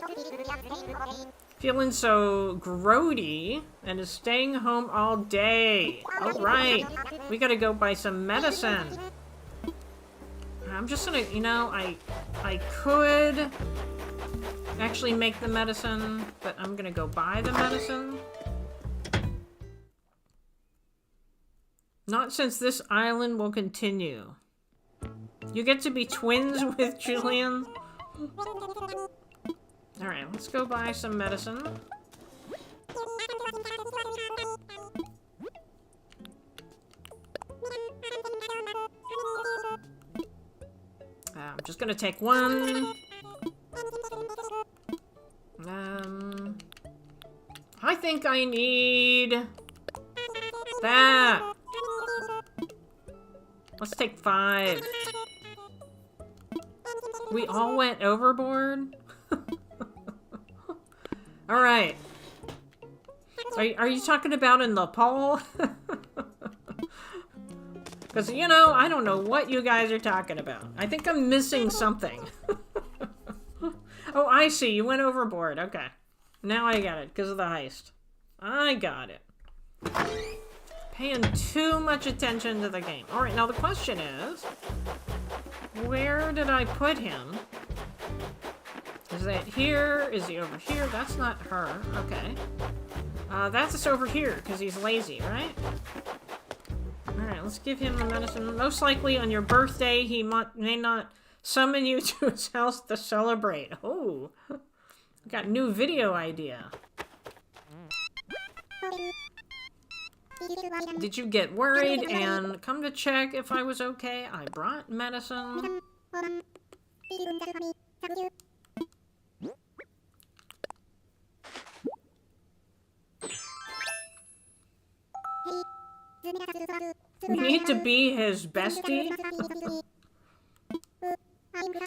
Feeling so grody and is staying home all day. Alright, we gotta go buy some medicine. I'm just gonna, you know, I could actually make the medicine, but I'm gonna go buy the medicine. Not since this island will continue. You get to be twins with Julian? Alright, let's go buy some medicine. I'm just gonna take one. I think I need that. Let's take 5. We all went overboard? Alright. Are you talking about in the poll? Because, you know, I don't know what you guys are talking about. I think I'm missing something. Oh, I see. You went overboard. Okay. Now I got it, because of the heist. I got it. Paying too much attention to the game. Alright, now the question is, where did I put him? Is that here? Is he over here? That's not her. Okay. That's just over here, because he's lazy, right? Alright, let's give him the medicine. Most likely on your birthday, he may not summon you to his house to celebrate. Oh, got a new video idea. Did you get worried and come to check if I was okay? I brought medicine. We need to be his bestie?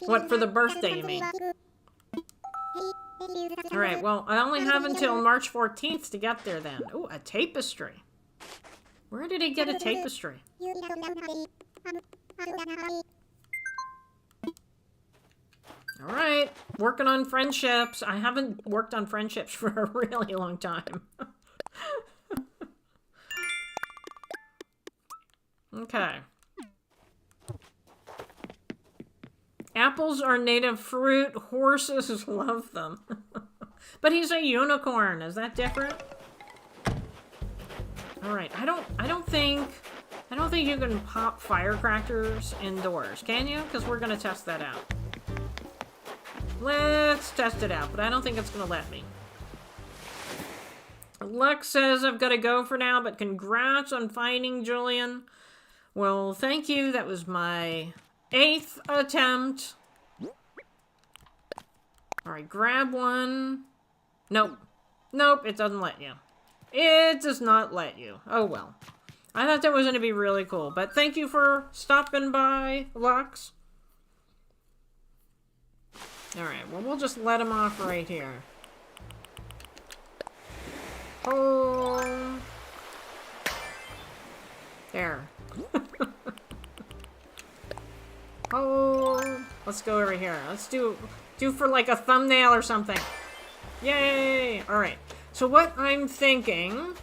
What, for the birthday, you mean? Alright, well, I only have until March 14th to get there then. Ooh, a tapestry. Where did he get a tapestry? Alright, working on friendships. I haven't worked on friendships for a really long time. Okay. Apples are native fruit. Horses love them. But he's a unicorn. Is that different? All right. I don't think you can pop firecrackers indoors. Can you? Because we're gonna test that out. Let's test it out, but I don't think it's gonna let me. Lex says I've got to go for now, but congrats on finding Julian. Well, thank you. That was my 8th attempt. Alright, grab one. Nope. Nope, it doesn't let you. It does not let you. Oh, well. I thought that was going to be really cool. But thank you for stopping by, Lux. Alright, well, we'll just let him off right here. Oh. There. Oh, let's go over here. Let's do for like a thumbnail or something. Yay! Alright, so what I'm thinking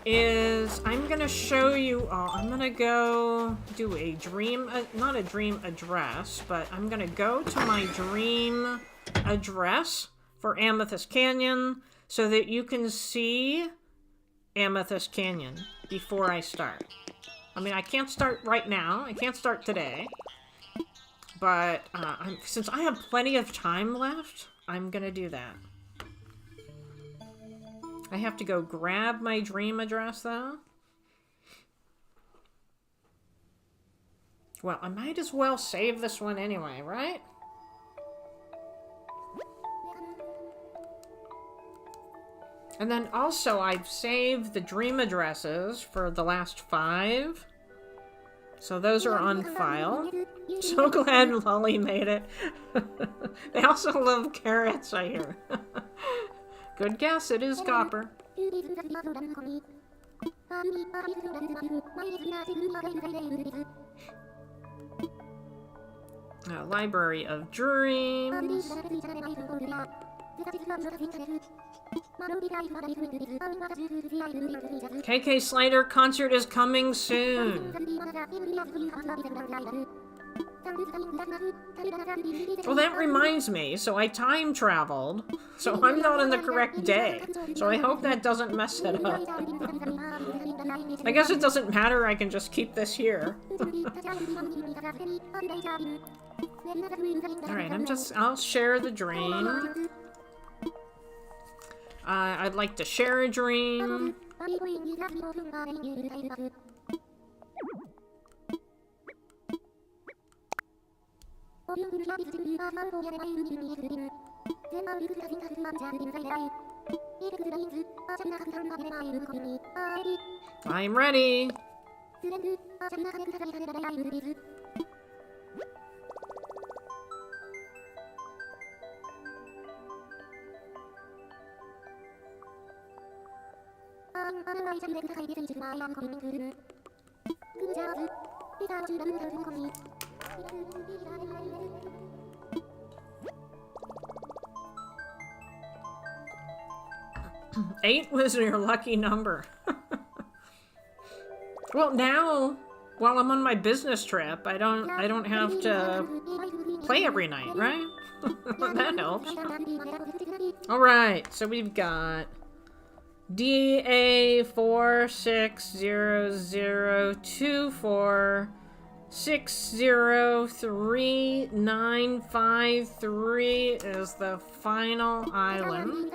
is I'm gonna show you, I'm gonna go do a dream, not a dream address, but I'm gonna go to my dream address for Amethyst Canyon so that you can see Amethyst Canyon before I start. I mean, I can't start right now. I can't start today. But since I have plenty of time left, I'm gonna do that. I have to go grab my dream address, though. Well, I might as well save this one anyway, right? And then also, I've saved the dream addresses for the last 5. So those are on file. So glad Lolly made it. They also love carrots, I hear. Good guess, it is copper. Library of Dreams. KK Slider concert is coming soon. Well, that reminds me. So I time traveled. So I'm not on the correct day. So I hope that doesn't mess it up. I guess it doesn't matter. I can just keep this here. Alright, I'll share the dream. I'd like to share a dream. I'm ready. 8 was your lucky number. Well, now, while I'm on my business trip, I don't have to play every night, right? That helps. Alright, so we've got DA460024603953 is the final island.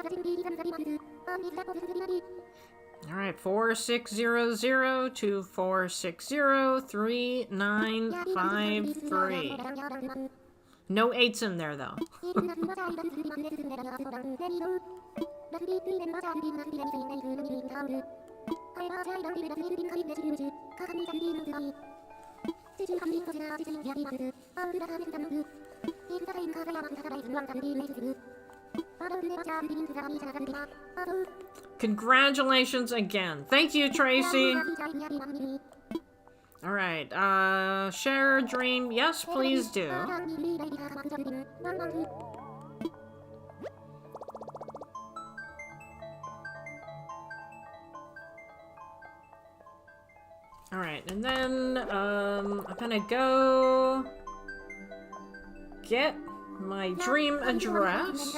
Alright, 460024603953. No 8s in there, though. Congratulations again. Thank you, Tracy. Alright, share a dream. Yes, please do. Alright, and then, I'm gonna go get my dream address.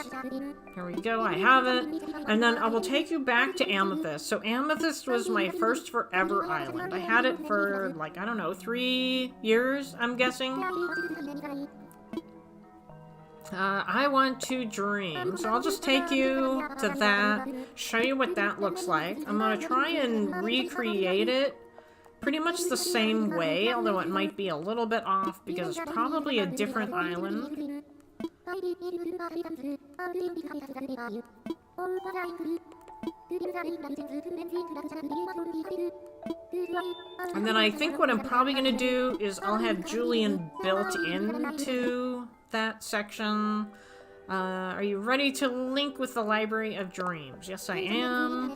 Here we go, I have it. And then I will take you back to Amethyst. So Amethyst was my first forever island. I had it for, like, I don't know, 3 years, I'm guessing. I want to dream. So I'll just take you to that, show you what that looks like. I'm gonna try and recreate it pretty much the same way, although it might be a little bit off because it's probably a different island. And then I think what I'm probably going to do is I'll have Julian built into that section. Are you ready to link with the Library of Dreams? Yes, I am.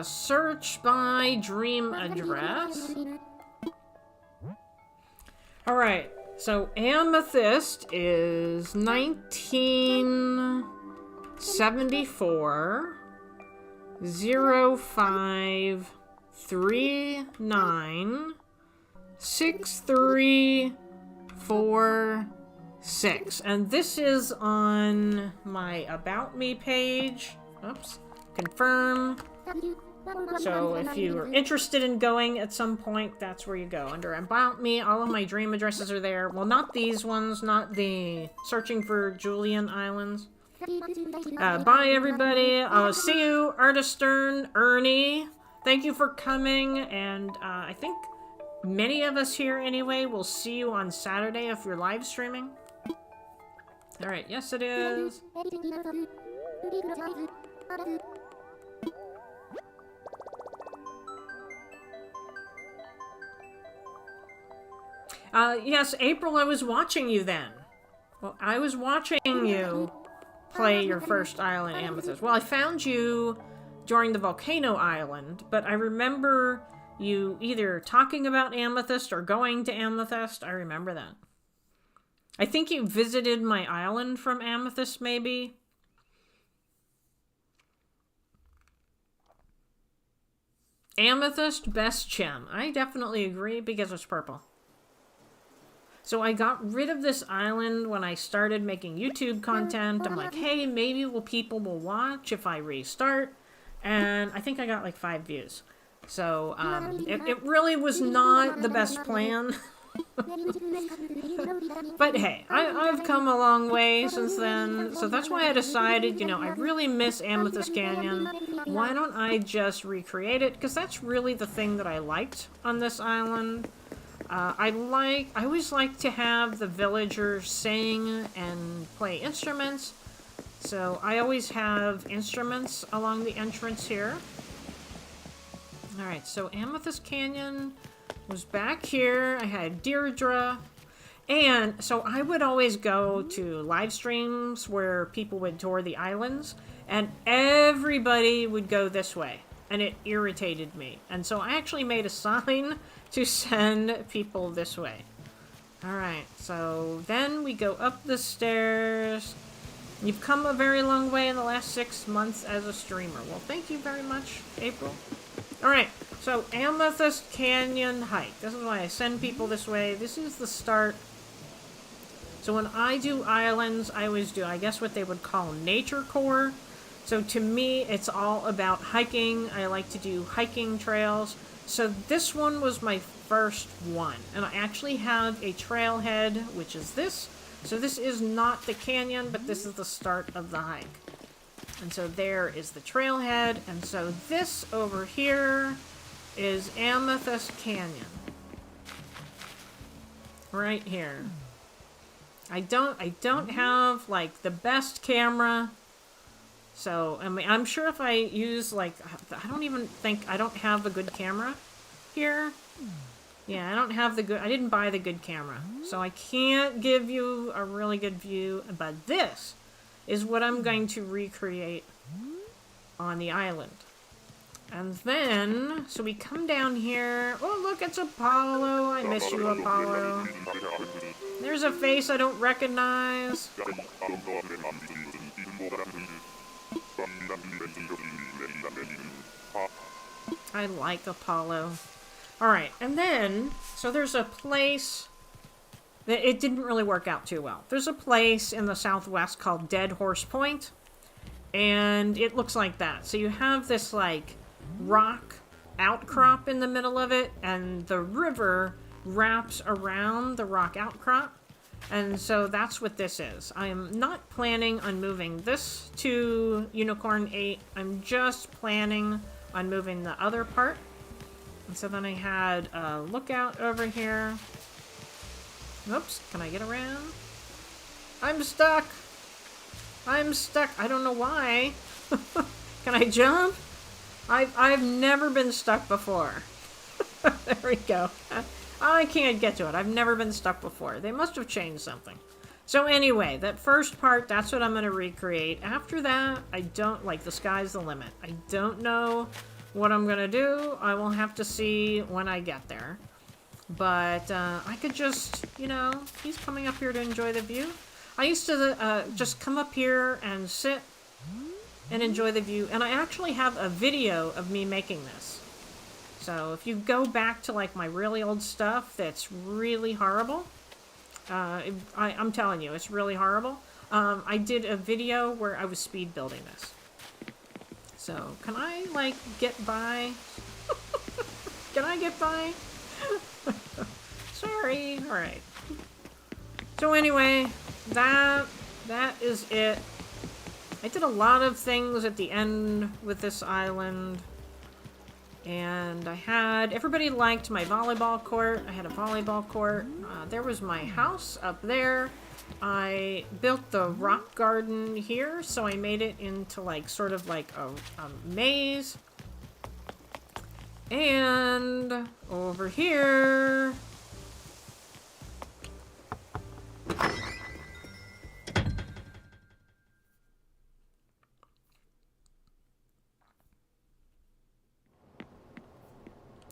Search by dream address. Alright, so Amethyst is 1974 0539 6346. And this is on my About Me page. Oops. Confirm. So if you're interested in going at some point, that's where you go. Under About Me, all of my dream addresses are there. Well, not these ones, not the Searching for Julian Islands. Bye, everybody. See you, Artist Stern, Ernie. Thank you for coming, and I think many of us here, anyway, will see you on Saturday if you're live streaming. Alright, yes it is. Yes, April, I was watching you then. Well, I was watching you play your first island, Amethyst. Well, I found you during the Volcano Island, but I remember you either talking about Amethyst or going to Amethyst. I remember that. I think you visited my island from Amethyst, maybe. Amethyst, best gem. I definitely agree because it's purple. So I got rid of this island when I started making YouTube content. I'm like, hey, maybe people will watch if I restart. And I think I got like 5 views. So it really was not the best plan. But hey, I've come a long way since then. So that's why I decided, you know, I really miss Amethyst Canyon. Why don't I just recreate it? Because that's really the thing that I liked on this island. I always like to have the villagers sing and play instruments. So I always have instruments along the entrance here. Alright, so Amethyst Canyon was back here. I had Deirdre. And so I would always go to live streams where people would tour the islands. and everybody would go this way, and it irritated me. And so I actually made a sign to send people this way. Alright, so then we go up the stairs. You've come a very long way in the last 6 months as a streamer. Well, thank you very much, April. Alright, so Amethyst Canyon Hike. This is why I send people this way. This is the start. So when I do islands, I always do, I guess, what they would call nature core. So to me, it's all about hiking. I like to do hiking trails. So this one was my first one. And I actually have a trailhead, which is this. So this is not the canyon, but this is the start of the hike. And so there is the trailhead. And so this over here is Amethyst Canyon. Right here. I don't have, like, the best camera. So, I mean, I'm sure if I use, like, I don't have a good camera here. Yeah, I don't have the good, I didn't buy the good camera. So I can't give you a really good view, but this is what I'm going to recreate on the island. And then, so we come down here. Oh, look, it's Apollo. I miss you, Apollo. There's a face I don't recognize. I like Apollo. Alright, and then, so there's a place that it didn't really work out too well. There's a place in the southwest called Dead Horse Point, and it looks like that. So you have this, like, rock outcrop in the middle of it, and the river wraps around the rock outcrop. And so that's what this is. I am not planning on moving this to Unicorn 8. I'm just planning on moving the other part. And so then I had a lookout over here. Oops, can I get around? I'm stuck! I'm stuck. I don't know why. Can I jump? I've never been stuck before. There we go. I can't get to it. I've never been stuck before. They must have changed something. So anyway, that first part, that's what I'm going to recreate. After that, I don't, like, the sky's the limit. I don't know what I'm going to do. I will have to see when I get there. But I could just, you know, he's coming up here to enjoy the view. I used to just come up here and sit and enjoy the view. And I actually have a video of me making this. So if you go back to, like, my really old stuff that's really horrible, I'm telling you, it's really horrible. I did a video where I was speed building this. So, can I, like, get by? Can I get by? Sorry. Alright. So anyway, that is it. I did a lot of things at the end with this island. And I had, everybody liked my volleyball court. I had a volleyball court. There was my house up there. I built the rock garden here, so I made it into, like, sort of like a maze. And over here...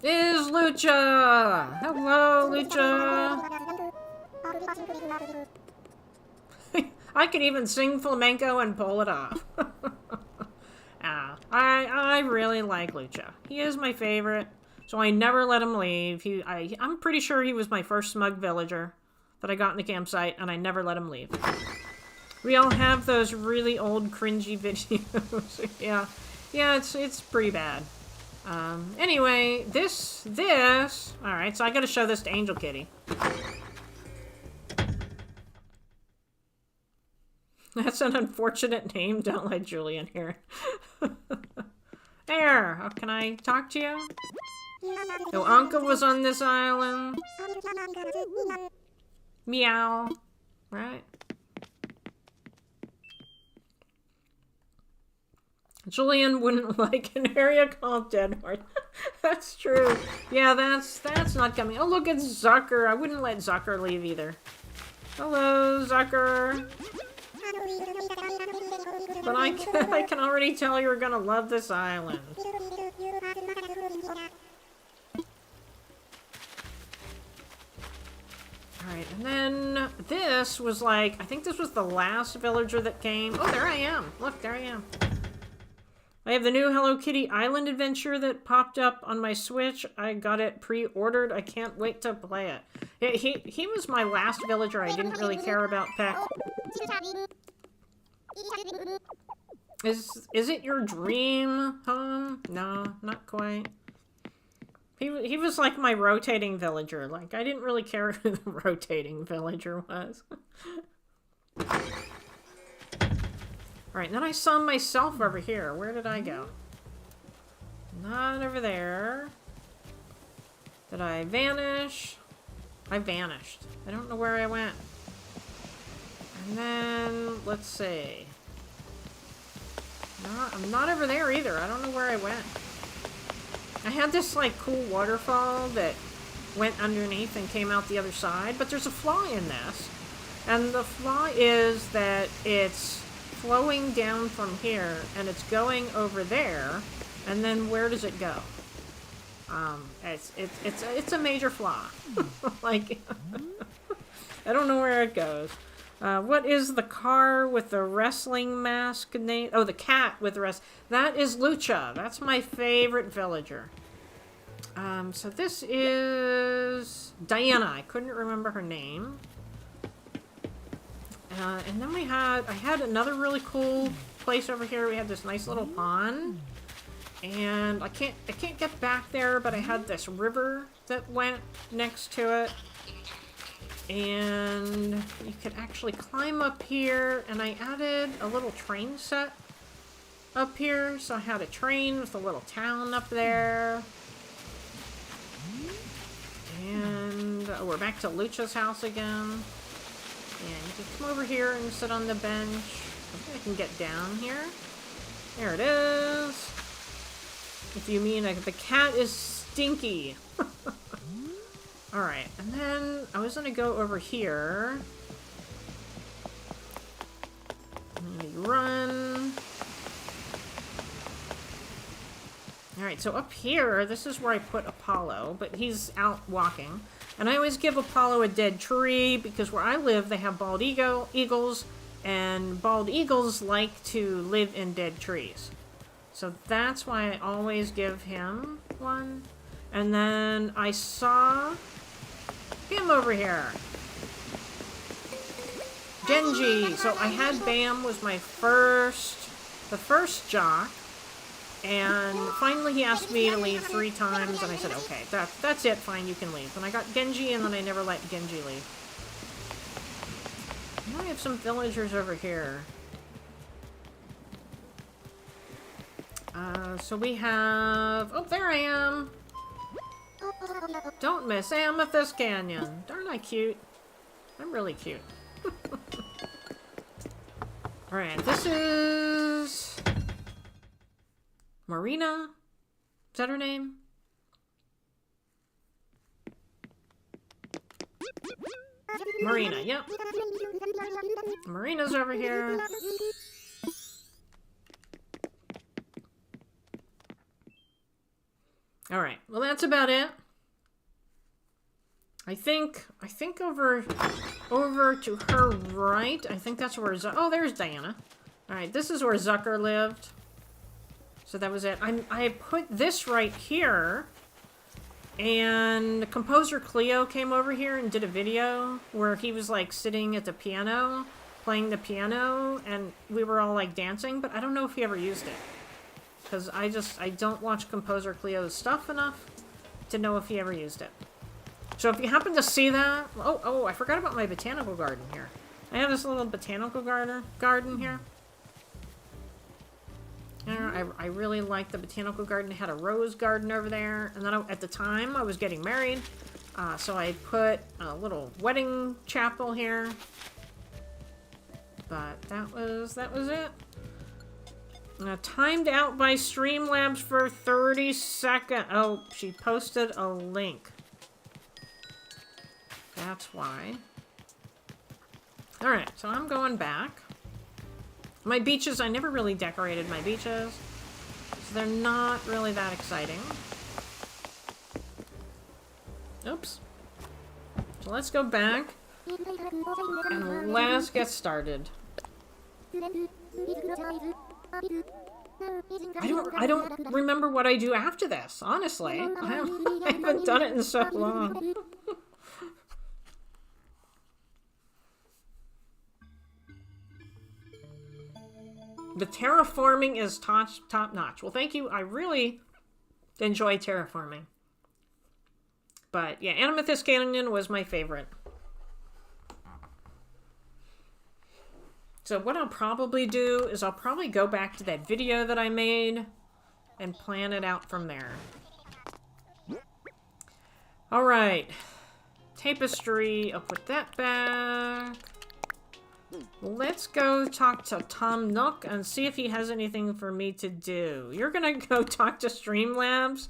is Lucha! Hello, Lucha! I could even sing flamenco and pull it off. I really like Lucha. He is my favorite, so I never let him leave. I'm pretty sure he was my first smug villager that I got in the campsite, and I never let him leave. We all have those really old cringy videos. Yeah, it's pretty bad. Anyway, this, alright, so I gotta show this to Angel Kitty. That's an unfortunate name, don't let Julian hear it. There, oh, can I talk to you? Oh, Anka was on this island. Meow. Right. Julian wouldn't like an area called Dead Horse. That's true. Yeah, that's not coming. Oh, look, it's Zucker. I wouldn't let Zucker leave either. Hello, Zucker. But I can already tell you're gonna love this island. Alright, and then this was like, I think this was the last villager that came. Oh, there I am. Look, there I am. I have the new Hello Kitty Island adventure that popped up on my Switch. I got it pre-ordered. I can't wait to play it. He was my last villager I didn't really care about, Peck. Is it your dream home? No, not quite. He was like my rotating villager. Like, I didn't really care who the rotating villager was. Alright, then I saw myself over here. Where did I go? Not over there. Did I vanish? I vanished. I don't know where I went. And then, let's see. No, I'm not over there either. I don't know where I went. I had this, like, cool waterfall that went underneath and came out the other side, but there's a flaw in this. And the flaw is that it's flowing down from here, and it's going over there, and then where does it go? It's a major flaw. Like, I don't know where it goes. What is the car with the wrestling mask name? Oh, the cat with the rest. That is Lucha. That's my favorite villager. So this is Diana. I couldn't remember her name. And then I had another really cool place over here. We had this nice little pond. And I can't get back there, but I had this river that went next to it. And you could actually climb up here, and I added a little train set up here. So I had a train with a little town up there. And we're back to Lucha's house again. And you can come over here and sit on the bench. I think I can get down here. There it is. If you mean the cat is stinky. Alright, and then I was going to go over here. Let me run. Alright, so up here, this is where I put Apollo, but he's out walking. And I always give Apollo a dead tree, because where I live, they have bald eagles, and bald eagles like to live in dead trees. So that's why I always give him one. And then I saw him over here. Genji. So I had Bam was the first jock. And finally he asked me to leave 3 times, and I said, okay, that's it, fine, you can leave. And I got Genji, and then I never let Genji leave. Now I have some villagers over here. So we have... Oh, there I am! Don't miss Amethyst Canyon. Aren't I cute? I'm really cute. Alright, this is... Marina? Is that her name? Marina, yep. Marina's over here. Alright, well that's about it. I think over to her right, I think that's where oh, there's Diana. Alright, this is where Zucker lived. So that was it. I put this right here, and Composer Cleo came over here and did a video where he was like sitting at the piano, playing the piano, and we were all like dancing, but I don't know if he ever used it. Because I don't watch Composer Cleo's stuff enough to know if he ever used it. So if you happen to see that... Oh, I forgot about my botanical garden here. I have this little botanical garden here. I really like the botanical garden. It had a rose garden over there. And then at the time, I was getting married. So I put a little wedding chapel here. But that was it. Timed out by Streamlabs for 30 seconds. Oh, she posted a link. That's why. Alright, so I'm going back. My beaches, I never really decorated my beaches. So they're not really that exciting. Oops. So let's go back. And let's get started. I don't remember what I do after this, honestly. I haven't done it in so long. The terraforming is top notch. Well, thank you. I really enjoy terraforming. But yeah, Amethyst Canyon was my favorite. So what I'll probably do is I'll probably go back to that video that I made and plan it out from there. All right. Tapestry. I'll put that back. Let's go talk to Tom Nook and see if he has anything for me to do. You're gonna go talk to Streamlabs?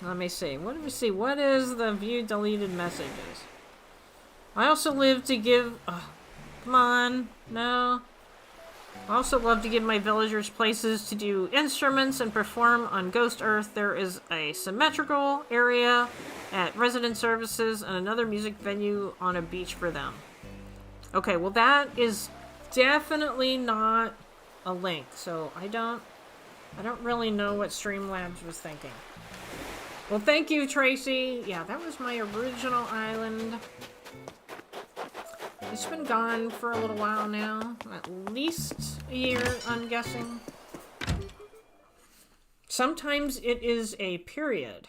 Let me see. What do we see? What is the view deleted messages? I also live to give... come on. No. I also love to give my villagers places to do instruments and perform on Ghost Earth. There is a symmetrical area at resident services and another music venue on a beach for them. Okay, well that is definitely not a link, so I don't really know what Streamlabs was thinking. Well, thank you, Tracy. Yeah, that was my original island. It's been gone for a little while now. At least a year, I'm guessing. Sometimes it is a period.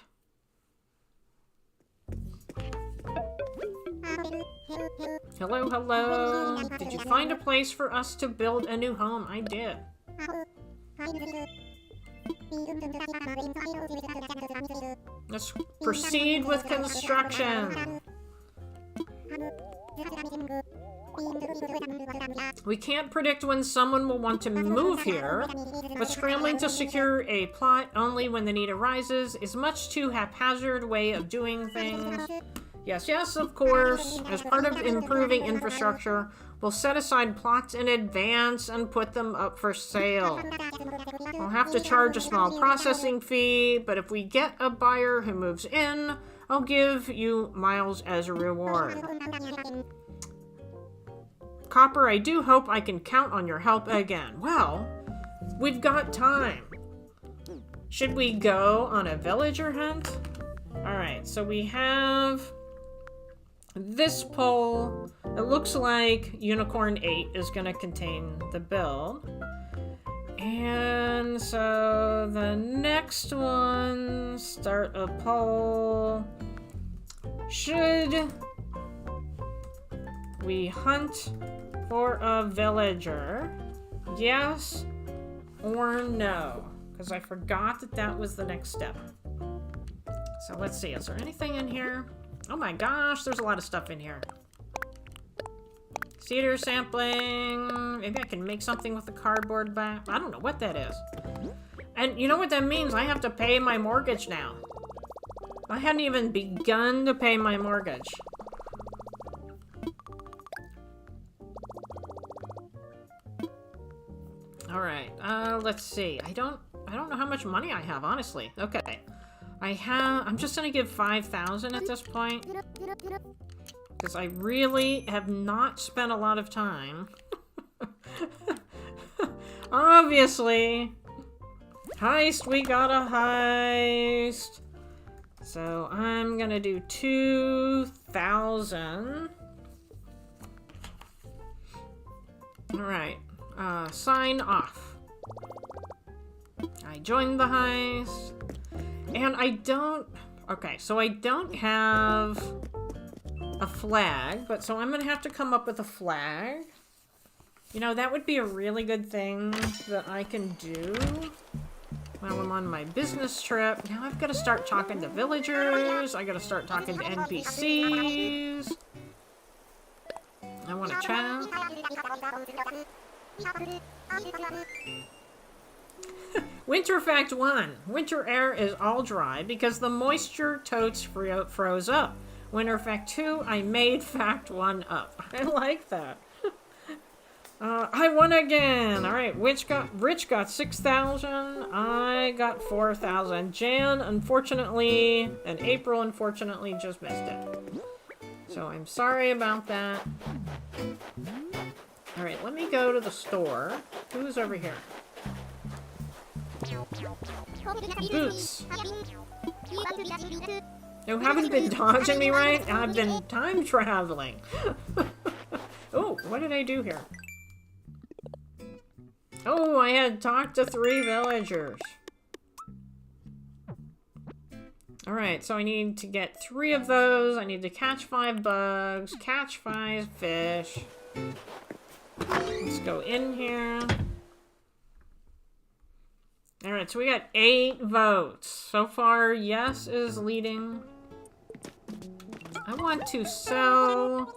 Hello, hello. Did you find a place for us to build a new home? I did. Let's proceed with construction. We can't predict when someone will want to move here, but scrambling to secure a plot only when the need arises is much too haphazard way of doing things. Yes, yes, of course. As part of improving infrastructure, we'll set aside plots in advance and put them up for sale. We'll have to charge a small processing fee, but if we get a buyer who moves in, I'll give you miles as a reward. Copper, I do hope I can count on your help again. Well, we've got time. Should we go on a villager hunt? Alright, so we have this poll. It looks like Unicorn 8 is going to contain the build. And so the next one, start a poll. Should we hunt for a villager? Yes or no? Because I forgot that that was the next step. So let's see, is there anything in here? Oh my gosh, there's a lot of stuff in here. Cedar sampling. Maybe I can make something with the cardboard back. I don't know what that is. And you know what that means? I have to pay my mortgage now. I hadn't even begun to pay my mortgage. Alright, let's see. I don't know how much money I have, honestly. Okay. I'm just gonna give 5,000 at this point. Because I really have not spent a lot of time. Obviously. Heist, we got a heist. So I'm gonna do 2,000. Alright. Sign off. I joined the heist. And I don't... Okay, so I don't have a flag, but so I'm gonna have to come up with a flag. You know, that would be a really good thing that I can do while I'm on my business trip. Now I've got to start talking to villagers. I got to start talking to NPCs. I want to chat. Winter Fact 1. Winter air is all dry because the moisture totes froze up. Winter Fact 2. I made Fact 1 up. I like that. I won again! Alright, Rich got 6,000. I got 4,000. Jan, unfortunately, and April, unfortunately, just missed it. So I'm sorry about that. Alright, let me go to the store. Who's over here? Boots. You haven't been dodging me, right? I've been time traveling. Oh, what did I do here? Oh, I had talked to 3 villagers. Alright, so I need to get 3 of those. I need to catch 5 bugs, catch 5 fish. Let's go in here. Alright, so we got 8 votes. So far, yes is leading. I want to sell...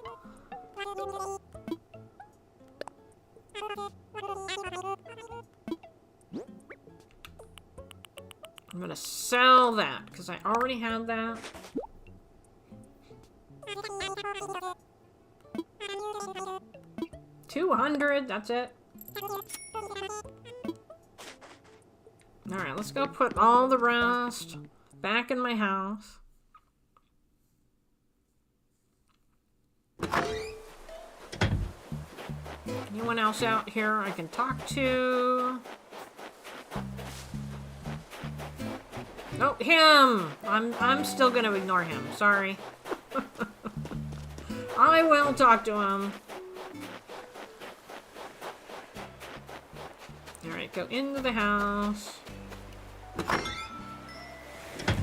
I'm gonna sell that, because I already had that. $200, that's it. Alright, let's go put all the rest back in my house. Anyone else out here I can talk to? Oh, him! I'm still gonna ignore him. Sorry. I will talk to him. Alright, go into the house.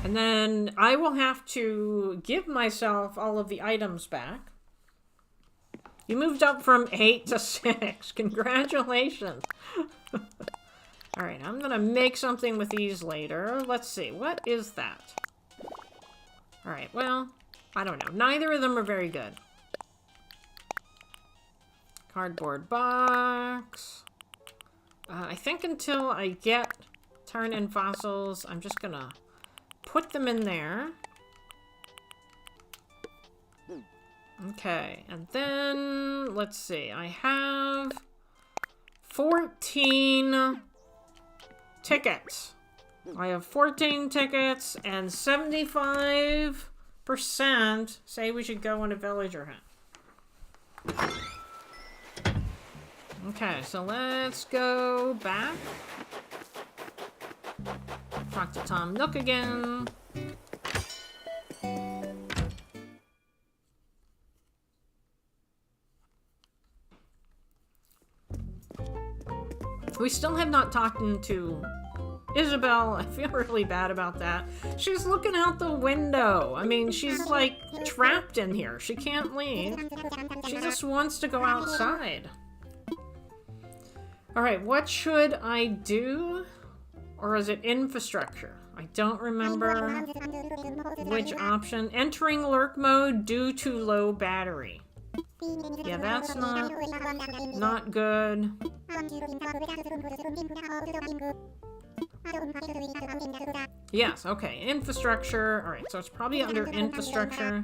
And then I will have to give myself all of the items back. You moved up from 8 to 6. Congratulations. Alright, I'm gonna make something with these later. Let's see, what is that? Alright, well, I don't know. Neither of them are very good. Cardboard box. I think until I get turn-in fossils, I'm just gonna put them in there. Okay, and then, let's see, I have 14 tickets. I have 14 tickets, and 75% say we should go on a villager hunt. Okay, so let's go back. Talk to Tom Nook again. We still have not talked to Isabel. I feel really bad about that. She's looking out the window. I mean, she's like trapped in here. She can't leave. She just wants to go outside. Alright, what should I do? Or is it infrastructure? I don't remember which option. Entering lurk mode due to low battery. Yeah, that's not good. Yes, okay. Infrastructure. Alright, so it's probably under infrastructure.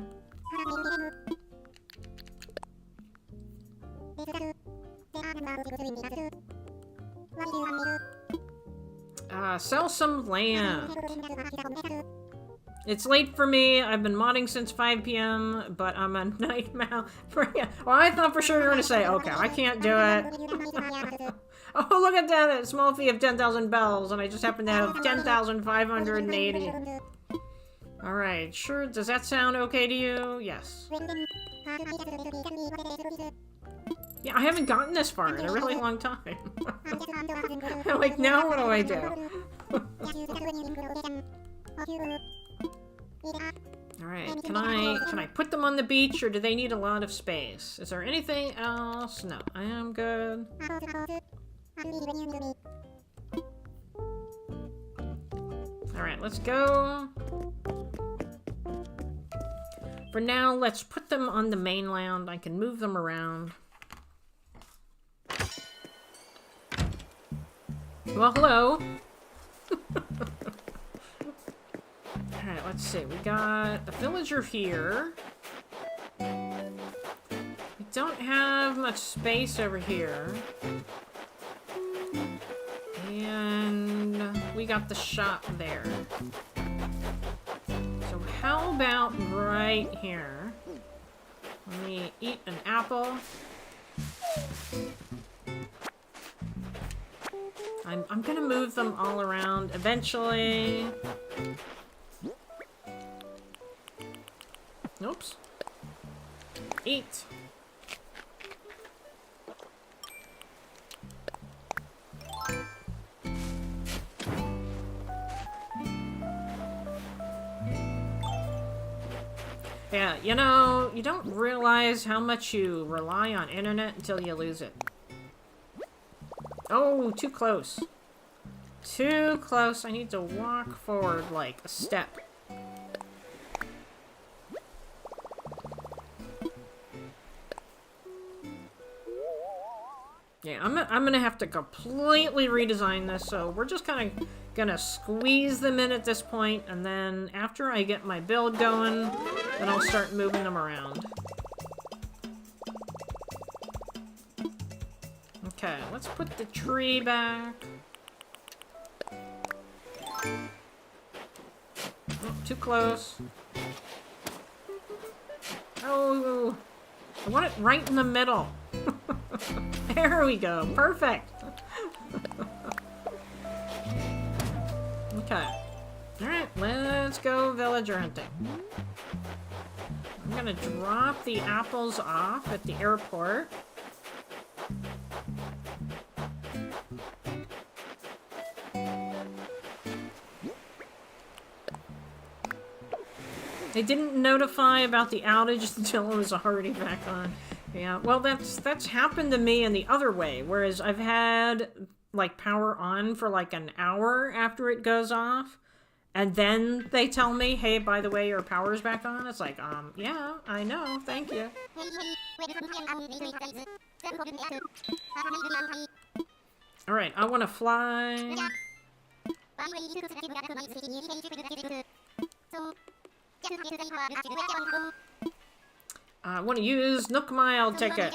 Sell some land. It's late for me. I've been modding since 5 p.m., but I'm a night owl. Well, I thought for sure you were going to say, okay, I can't do it. Oh, look at that. A small fee of 10,000 bells, and I just happen to have 10,580. Alright, sure. Does that sound okay to you? Yes. Yeah, I haven't gotten this far in a really long time. I'm like, now what do I do? Alright, can I put them on the beach, or do they need a lot of space? Is there anything else? No, I am good. Alright, let's go. For now, let's put them on the mainland. I can move them around. Well, hello. Alright, let's see. We got a villager here. We don't have much space over here. And we got the shop there. So how about right here? Let me eat an apple. I'm gonna move them all around eventually. Oops. Eat. Yeah, you know, you don't realize how much you rely on internet until you lose it. Oh, too close. Too close. I need to walk forward like a step. Yeah, I'm gonna have to completely redesign this, so we're just kind of gonna squeeze them in at this point, and then after I get my build going, then I'll start moving them around. Okay, let's put the tree back. Oh, too close. Oh, I want it right in the middle. There we go. Perfect. Okay. Alright, let's go villager hunting. I'm gonna drop the apples off at the airport. They didn't notify about the outage until it was already back on. Yeah, well, that's happened to me in the other way, whereas I've had, like, power on for, like, an hour after it goes off, and then they tell me, hey, by the way, your power's back on. It's like, yeah, I know, thank you. Alright, I want to fly. I want to use Nook Mile ticket.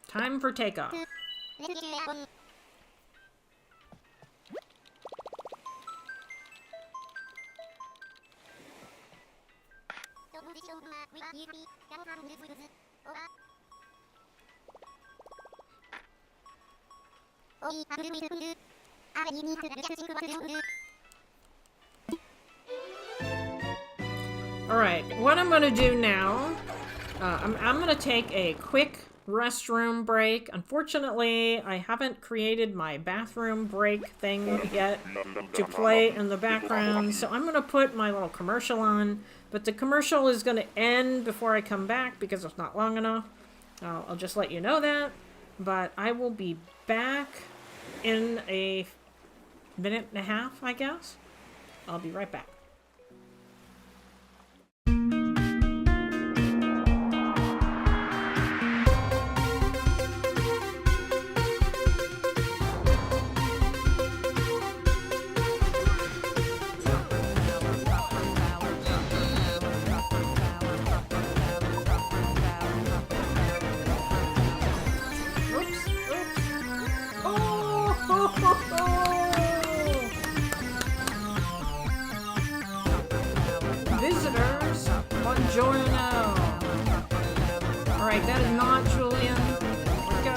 Time for takeoff. Alright, what I'm gonna do now, I'm gonna take a quick restroom break. Unfortunately, I haven't created my bathroom break thing yet to play in the background, so I'm gonna put my little commercial on, but the commercial is gonna end before I come back because it's not long enough. I'll just let you know that, but I will be back in a minute and a half, I guess. I'll be right back. Visitors, buongiorno. Alright, that is not Julian. Let's go.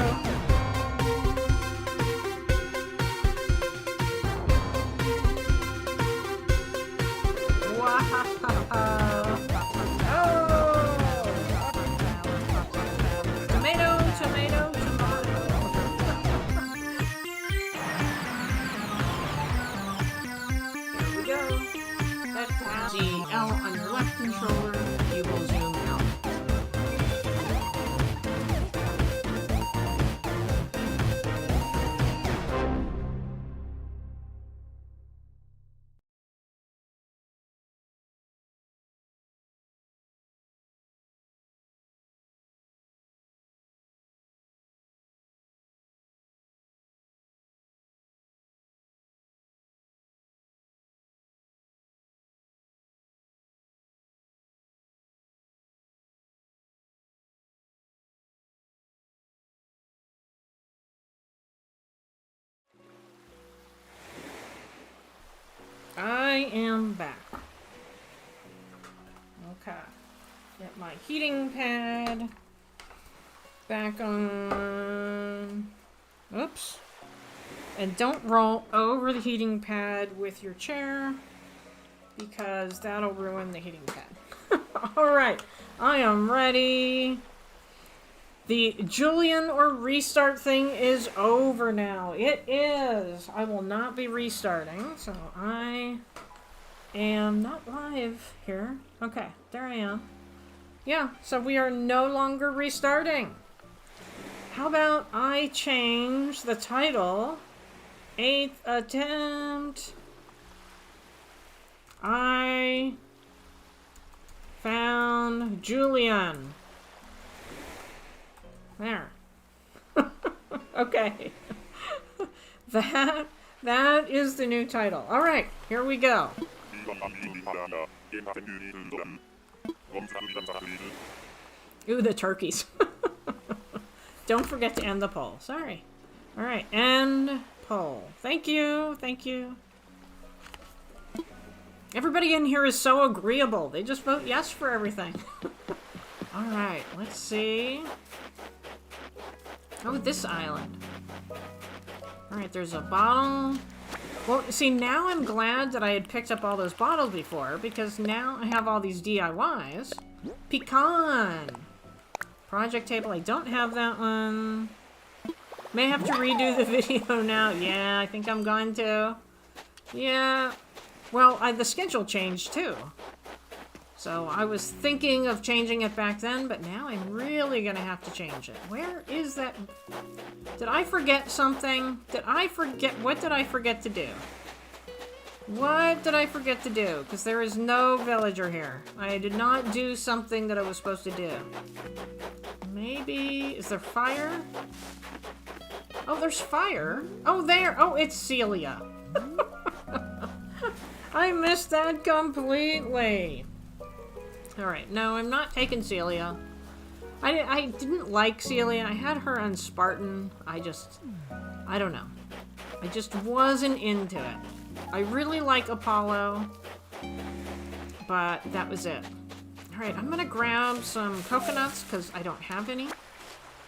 Wow. Oh! Tomato, tomato, tomato. Here we go. That's the L on your left controller, you will zoom out. my heating pad back on. Oops. And don't roll over the heating pad with your chair, because that'll ruin the heating pad. Alright, I am ready. The Julian or restart thing is over now. It is. I will not be restarting, so I am not live here. Okay, there I am. Yeah, so we are no longer restarting. How about I change the title? 8th attempt. I found Julian. There. Okay. That is the new title. All right, here we go. Ooh, the turkeys. Don't forget to end the poll. Sorry. All right, end poll. Thank you. Thank you. Everybody in here is so agreeable. They just vote yes for everything. All right, let's see. Oh, this island. All right, there's a bottle. Well, see, now I'm glad that I had picked up all those bottles before, because now I have all these DIYs. Pecan! Project table, I don't have that one. May have to redo the video now. Yeah, I think I'm going to. Yeah. Well, the schedule changed too. So I was thinking of changing it back then, but now I'm really gonna have to change it. Where is that? Did I forget something? What did I forget to do? What did I forget to do? Because there is no villager here. I did not do something that I was supposed to do. Maybe, is there fire? Oh, there's fire. Oh, there. Oh, it's Celia. I missed that completely. Alright, no, I'm not taking Celia. I didn't like Celia. I had her on Spartan. I don't know. I just wasn't into it. I really like Apollo, but that was it. Alright, I'm gonna grab some coconuts, because I don't have any.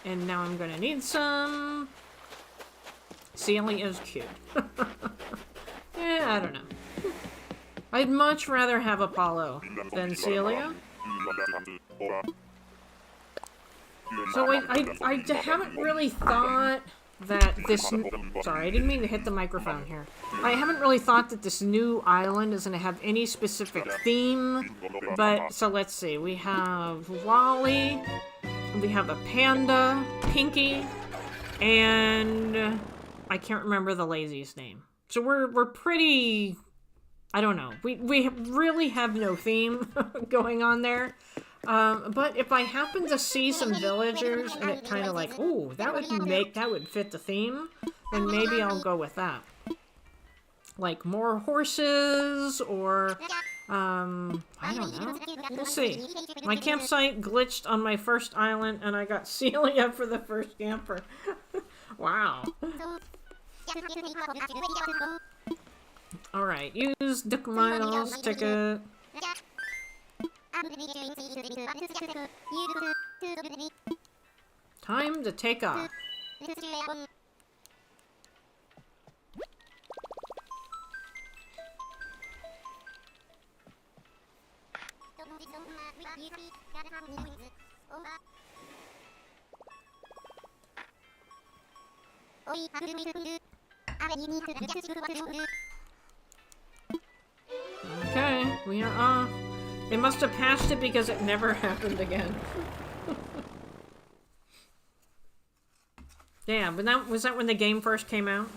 And now I'm gonna need some. Celia is cute. Yeah, I don't know. I'd much rather have Apollo than Celia. So I haven't really thought that this... Sorry, I didn't mean to hit the microphone here. I haven't really thought that this new island is going to have any specific theme. But, so let's see. We have Wally. We have a panda, Pinky, and I can't remember the lazy's name. So we're pretty... I don't know. We really have no theme going on there. But if I happen to see some villagers and it kind of like, ooh, that would fit the theme, then maybe I'll go with that. Like more horses or, I don't know. We'll see. My campsite glitched on my first island and I got Celia for the first camper. Wow. Alright, use Dick Miles ticket. Time to take off. Okay, we are off. They must have patched it because it never happened again. Yeah, but was that when the game first came out?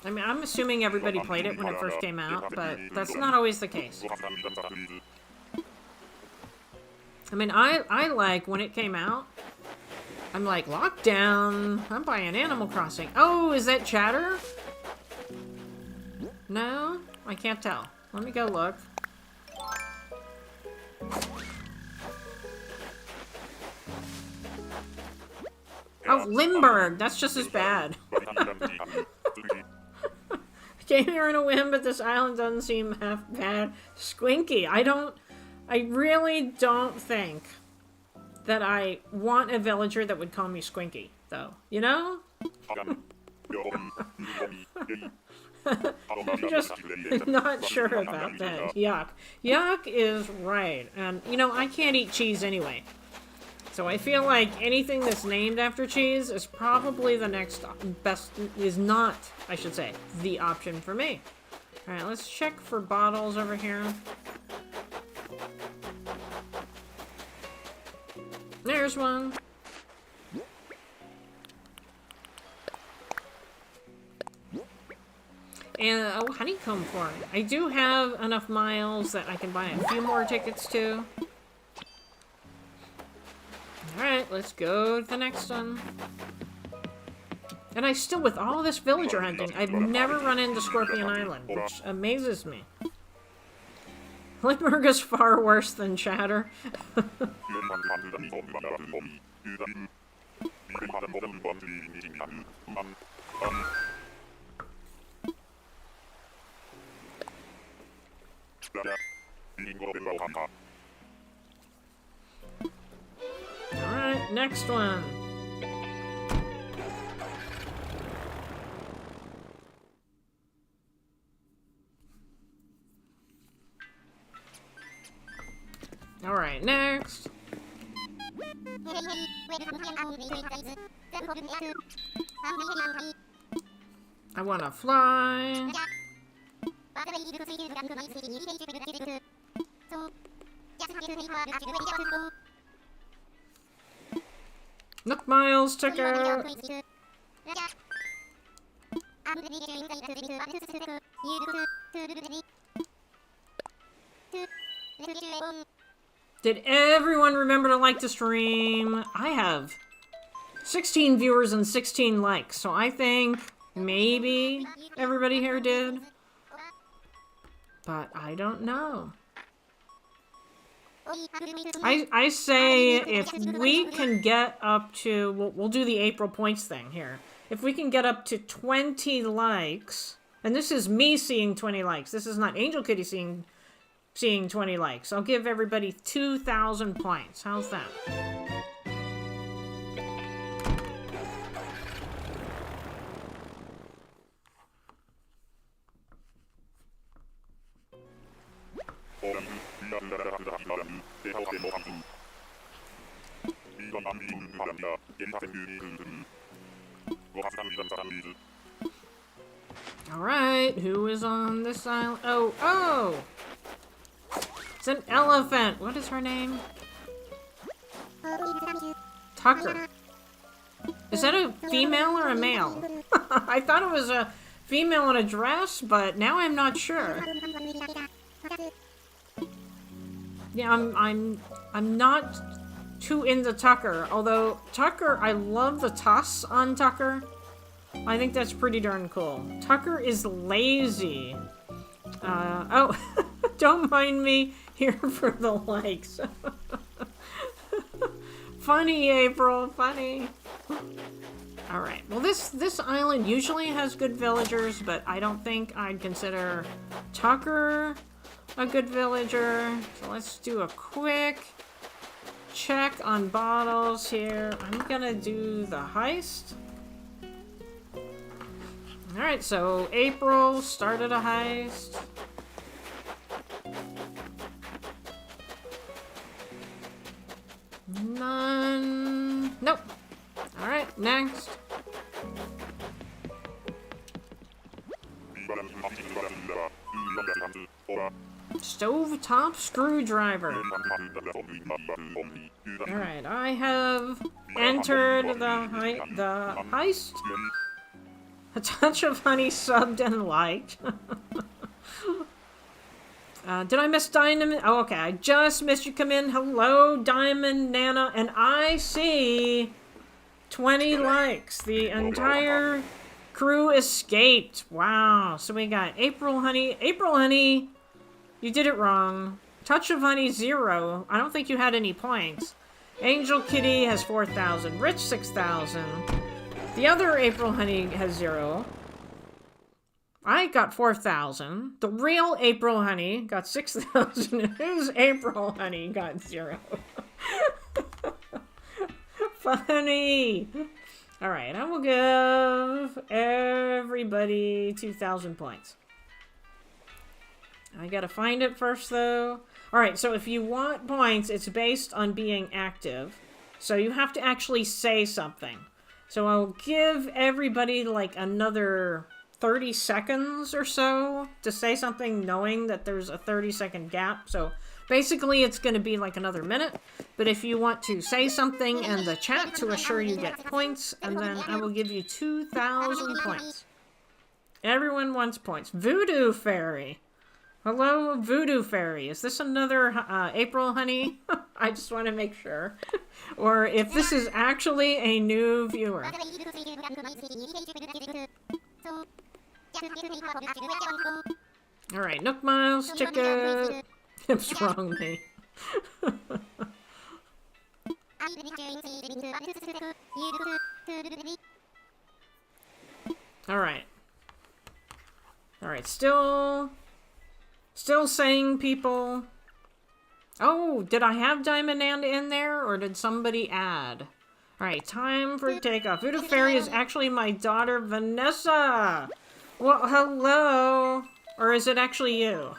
I mean, I'm assuming everybody played it when it first came out, but that's not always the case. I mean, I like, when it came out, I'm like, lockdown, I'm buying Animal Crossing. Oh, is that chatter? No? I can't tell. Let me go look. Oh, Limburg! That's just as bad. Came here in a whim, but this island doesn't seem half bad. Squinky. I really don't think that I want a villager that would call me Squinky, though. You know? I'm just not sure about that. Yuck. Yuck is right. And, you know, I can't eat cheese anyway. So I feel like anything that's named after cheese is probably the next best, is not, I should say, the option for me. Alright, let's check for bottles over here. There's one. And, oh, honeycomb farm. I do have enough miles that I can buy a few more tickets to. Alright, let's go to the next one. And I still, with all this villager hunting, I've never run into Scorpion Island, which amazes me. Limburga's far worse than Chatter. Alright, next one. Alright, next. I wanna fly. Nook Miles ticket. Did everyone remember to like the stream? I have 16 viewers and 16 likes, so I think maybe everybody here did. But I don't know. I say if we can get up to, we'll do the April points thing here. If we can get up to 20 likes, and this is me seeing 20 likes, this is not Angel Kitty seeing 20 likes. I'll give everybody 2,000 points. How's that? Alright, who is on this island? Oh! It's an elephant! What is her name? Tucker. Is that a female or a male? I thought it was a female in a dress, but now I'm not sure. Yeah, I'm not too into Tucker, although Tucker, I love the toss on Tucker. I think that's pretty darn cool. Tucker is lazy. Oh, don't mind me here for the likes. Funny, April, funny. Alright, well this island usually has good villagers, but I don't think I'd consider Tucker a good villager. So let's do a quick check on bottles here. I'm gonna do the heist. Alright, so April started a heist. None. Nope. Alright, next. Stovetop screwdriver. Alright, I have entered the heist. A touch of honey subbed and liked. Did I miss Diamond? Oh, okay. I just missed you come in. Hello, Diamond, Nana. And I see 20 likes. The entire crew escaped. Wow. So we got AprilHoney. AprilHoney, you did it wrong. Touch of Honey, 0. I don't think you had any points. Angel Kitty has 4,000. Rich, 6,000. The other AprilHoney has 0. I got 4,000. The real AprilHoney got 6,000. Who's AprilHoney got 0? Funny. All right, I will give everybody 2,000 points. I gotta find it first, though. All right, so if you want points, it's based on being active. So you have to actually say something. So I'll give everybody like another 30 seconds or so to say something, knowing that there's a 30-second gap. So basically it's going to be like another minute. But if you want to say something in the chat to assure you get points, and then I will give you 2,000 points. Everyone wants points. Voodoo Fairy. Hello, Voodoo Fairy. Is this another AprilHoney? I just want to make sure. Or if this is actually a new viewer. Alright, Nook Miles, ticket. What's wrong with me? Alright. Alright, still saying people. Oh, did I have Diamond Ant in there, or did somebody add? Alright, time for takeoff. Voodoo Fairy is actually my daughter, Vanessa! Well, hello! Or is it actually you?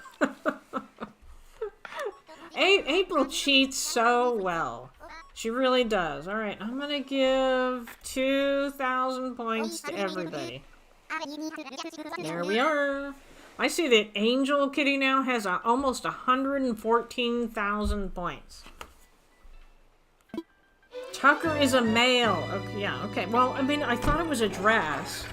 April cheats so well. She really does. Alright, I'm gonna give 2,000 points to everybody. There we are. I see that Angel Kitty now has almost 114,000 points. Tucker is a male. Okay, yeah, okay. Well, I mean, I thought it was a dress.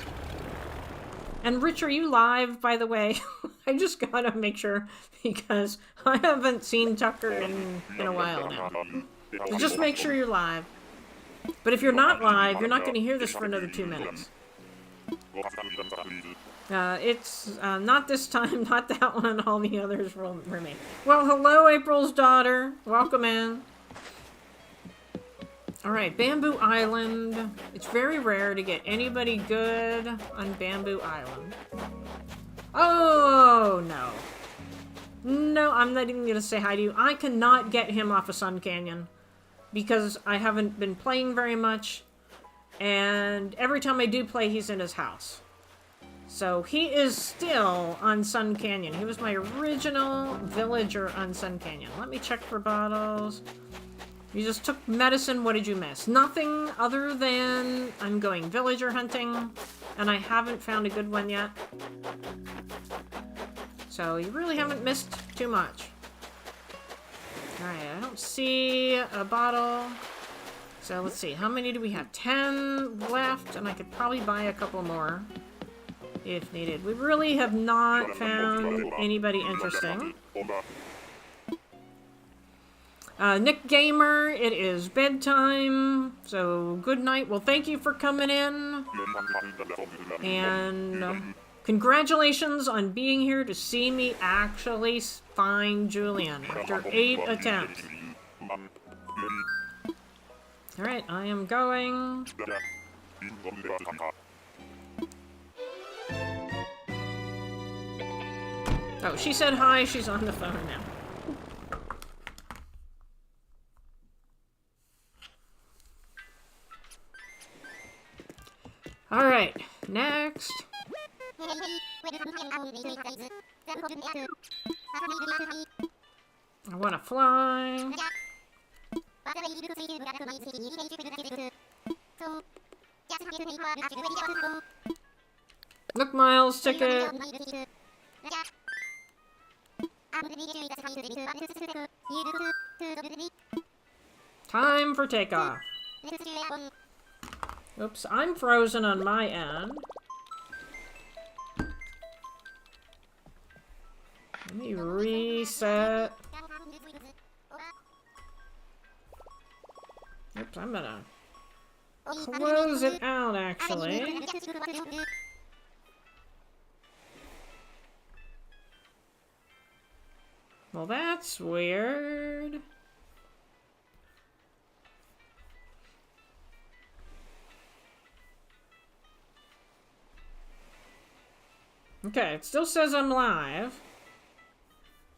And Rich, are you live, by the way? I just gotta make sure, because I haven't seen Tucker in a while now. So just make sure you're live. But if you're not live, you're not gonna hear this for another 2 minutes. It's not this time, not that one, all the others will remain. Well, hello, April's daughter. Welcome in. Alright, Bamboo Island. It's very rare to get anybody good on Bamboo Island. Oh, no. No, I'm not even going to say hi to you. I cannot get him off of Sun Canyon because I haven't been playing very much. And every time I do play, he's in his house. So he is still on Sun Canyon. He was my original villager on Sun Canyon. Let me check for bottles. You just took medicine. What did you miss? Nothing other than I'm going villager hunting, and I haven't found a good one yet. So you really haven't missed too much. Alright, I don't see a bottle. So let's see. How many do we have? 10 left, and I could probably buy a couple more if needed. We really have not found anybody interesting. Nick Gamer, it is bedtime, so good night. Well, thank you for coming in. And congratulations on being here to see me actually find Julian after 8 attempts. Alright, I am going. Oh, she said hi, she's on the phone now. Alright, next. I want to fly. Look, Miles, ticket. Time for takeoff. Oops, I'm frozen on my end. Let me reset. Oops, I'm gonna close it out, actually. Well, that's weird. Okay, it still says I'm live.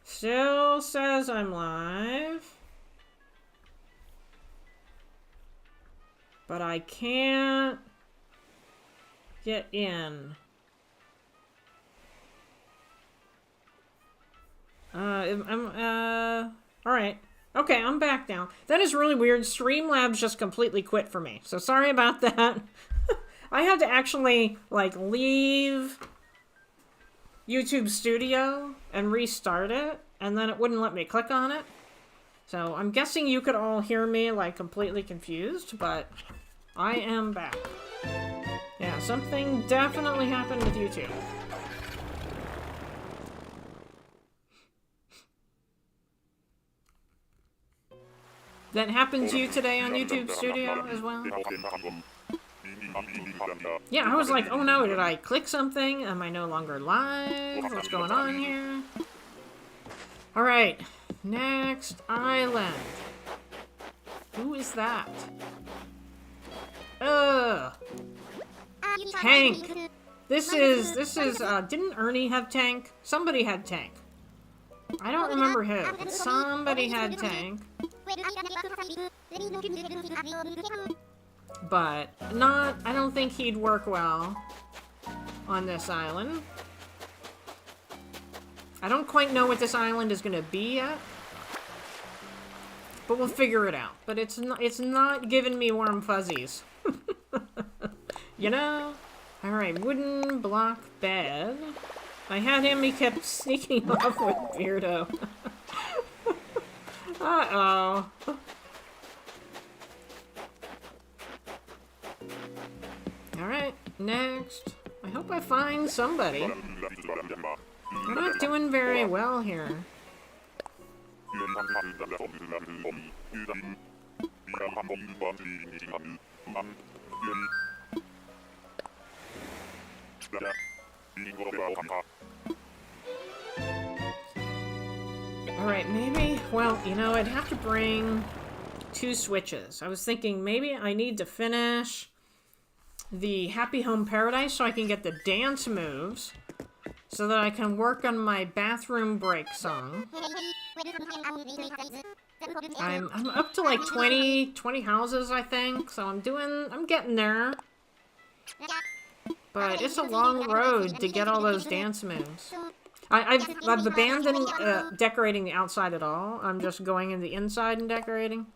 Still says I'm live. But I can't get in. Alright. Okay, I'm back now. That is really weird. Streamlabs just completely quit for me. So sorry about that. I had to actually, like, leave YouTube Studio and restart it, and then it wouldn't let me click on it. So I'm guessing you could all hear me, like, completely confused, but I am back. Yeah, something definitely happened with YouTube. That happened to you today on YouTube Studio as well? Yeah, I was like, oh no, did I click something? Am I no longer live? What's going on here? Alright, next island. Who is that? Tank! This is, didn't Ernie have Tank? Somebody had Tank. I don't remember who, but somebody had Tank. But I don't think he'd work well on this island. I don't quite know what this island is gonna be yet. But we'll figure it out. But it's not giving me warm fuzzies. You know? Alright, wooden block bed. I had him, he kept sneaking off with Beardo. Uh-oh. Alright, next. I hope I find somebody. We're not doing very well here. Alright, maybe, well, you know, I'd have to bring 2 switches. I was thinking maybe I need to finish the Happy Home Paradise so I can get the dance moves so that I can work on my bathroom break song. I'm up to like 20 houses, I think, so I'm getting there. But it's a long road to get all those dance moves. I've abandoned decorating the outside at all. I'm just going in the inside and decorating.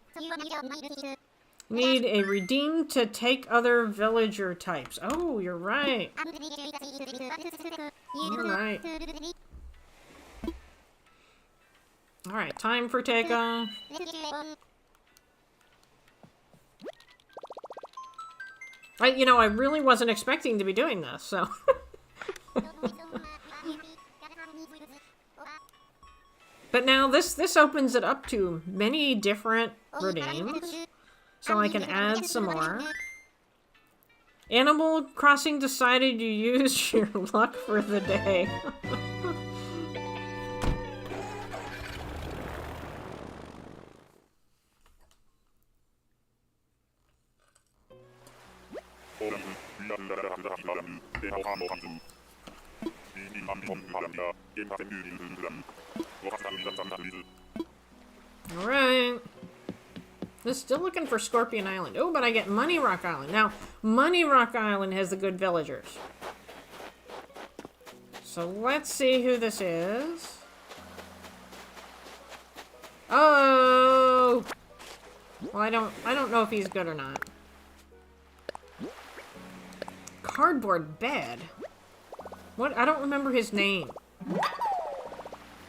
Need a redeem to take other villager types. Oh, you're right. Alright. Alright, time for takeoff. You know, I really wasn't expecting to be doing this, so... But now this opens it up to many different redeems, so I can add some more. Animal Crossing decided you used your luck for the day. Alright. Still looking for Scorpion Island. Oh, but I get Money Rock Island. Now, Money Rock Island has the good villagers. So let's see who this is. Oh! Well, I don't know if he's good or not. Cardboard bed? What? I don't remember his name.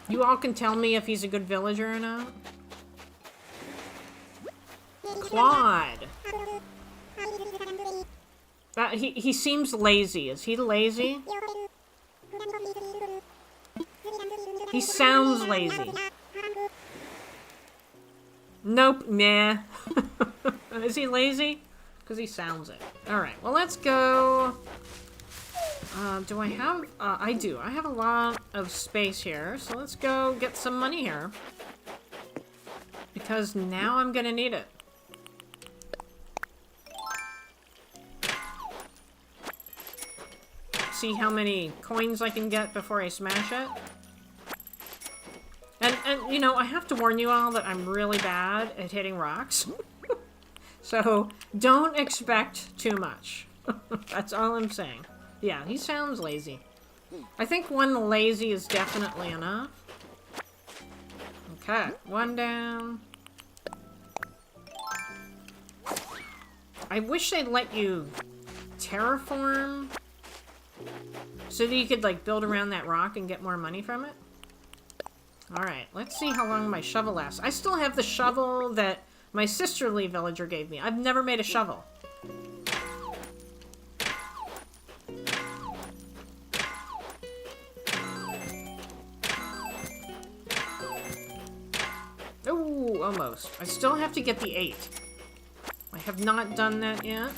You all can tell me if he's a good villager or not. Claude. He seems lazy. Is he lazy? He sounds lazy. Nope, nah. Is he lazy? Because he sounds it. Alright, well let's go. Do I have... I do. I have a lot of space here, so let's go get some money here. Because now I'm gonna need it. see how many coins I can get before I smash it. And you know, I have to warn you all that I'm really bad at hitting rocks. So, don't expect too much. That's all I'm saying. Yeah, he sounds lazy. I think one lazy is definitely enough. Okay, one down. I wish they'd let you terraform so that you could, like, build around that rock and get more money from it. Alright, let's see how long my shovel lasts. I still have the shovel that my sisterly villager gave me. I've never made a shovel. Ooh, almost. I still have to get the 8. I have not done that yet.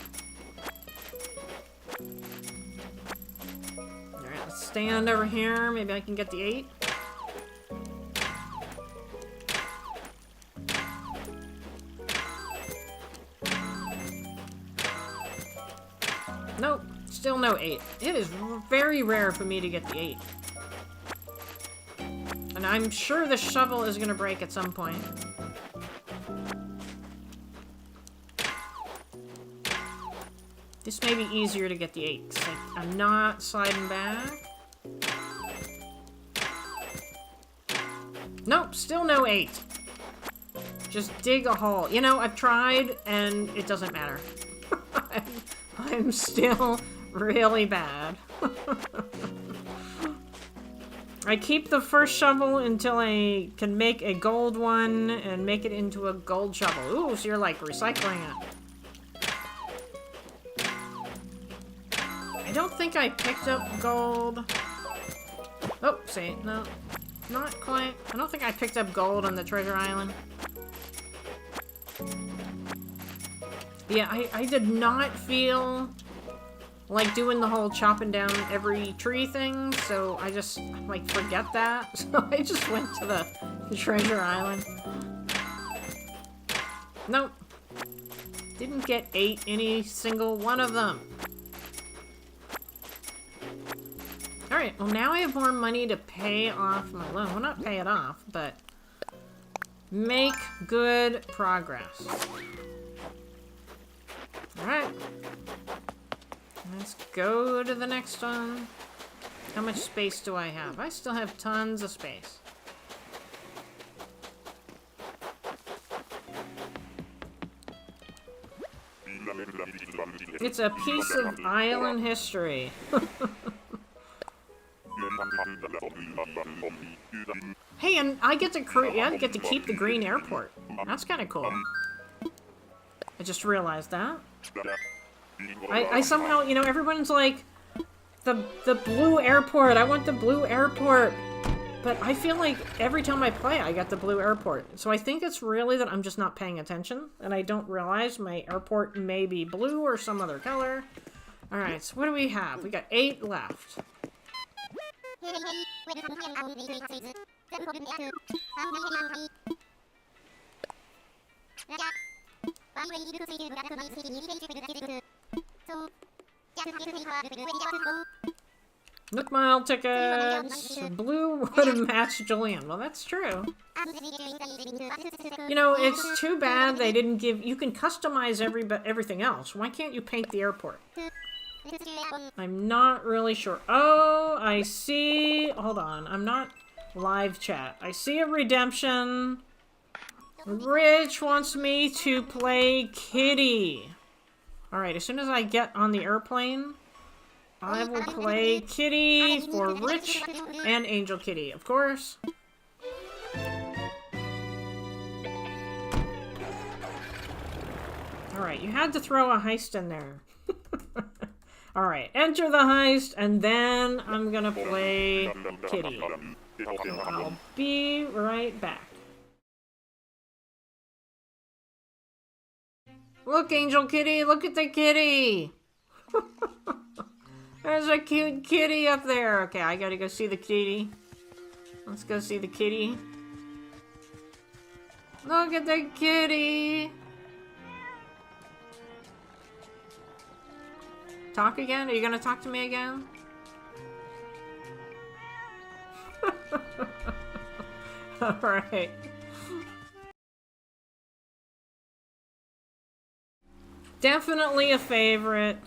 Alright, let's stand over here. Maybe I can get the 8. Nope, still no 8. It is very rare for me to get the 8. And I'm sure the shovel is going to break at some point. This may be easier to get the 8, 'cause I'm not sliding back. Nope, still no 8. Just dig a hole. You know, I've tried, and it doesn't matter. I'm still really bad. I keep the first shovel until I can make a gold one and make it into a gold shovel. Ooh, so you're like recycling it. I don't think I picked up gold. Oh, see, no, not quite. I don't think I picked up gold on the treasure island. Yeah, I did not feel like doing the whole chopping down every tree thing, so I just, like, forget that. So I just went to the treasure island. Nope. Didn't get 8 any single one of them. Alright, well now I have more money to pay off my loan. Well, not pay it off, but make good progress. Alright. Let's go to the next one. How much space do I have? I still have tons of space. It's a piece of island history. Hey, and I get to keep the green airport. That's kind of cool. I just realized that. I somehow, you know, everyone's like, the blue airport, I want the blue airport. But I feel like every time I play, I get the blue airport. So I think it's really that I'm just not paying attention, and I don't realize my airport may be blue or some other color. Alright, so what do we have? We got 8 left. Nook Mile tickets. Blue would have matched Julian. Well, that's true. You know, it's too bad they didn't give... You can customize everything else. Why can't you paint the airport? I'm not really sure. Oh, I see... Hold on. I'm not live chat. I see a redemption. Rich wants me to play Kitty. Alright, as soon as I get on the airplane, I will play Kitty for Rich and Angel Kitty, of course. Alright, you had to throw a heist in there. Alright, enter the heist, and then I'm gonna play Kitty. I'll be right back. Look, Angel Kitty, look at the kitty! There's a cute kitty up there. Okay, I gotta go see the kitty. Let's go see the kitty. Look at the kitty! Talk again? Are you gonna talk to me again? Alright. Definitely a favorite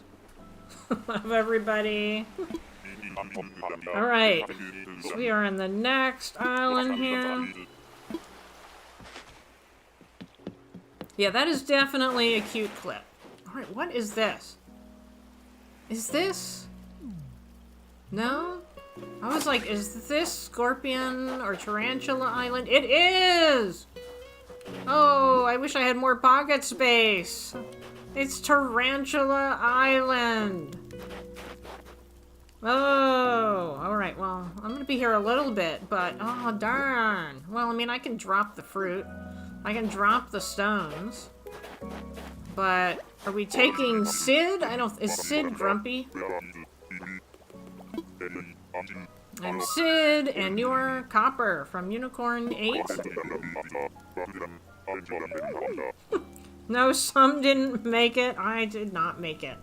of everybody. Alright. So we are in the next island here. Yeah, that is definitely a cute clip. Alright, what is this? Is this? No? I was like, is this Scorpion or Tarantula Island? It is! Oh, I wish I had more pocket space. It's Tarantula Island. Oh, alright, well, I'm gonna be here a little bit, but, oh, darn. Well, I mean, I can drop the fruit. I can drop the stones. But, are we taking Sid? Is Sid grumpy? I'm Sid, and you're Copper from Unicorn 8. No, some didn't make it. I did not make it.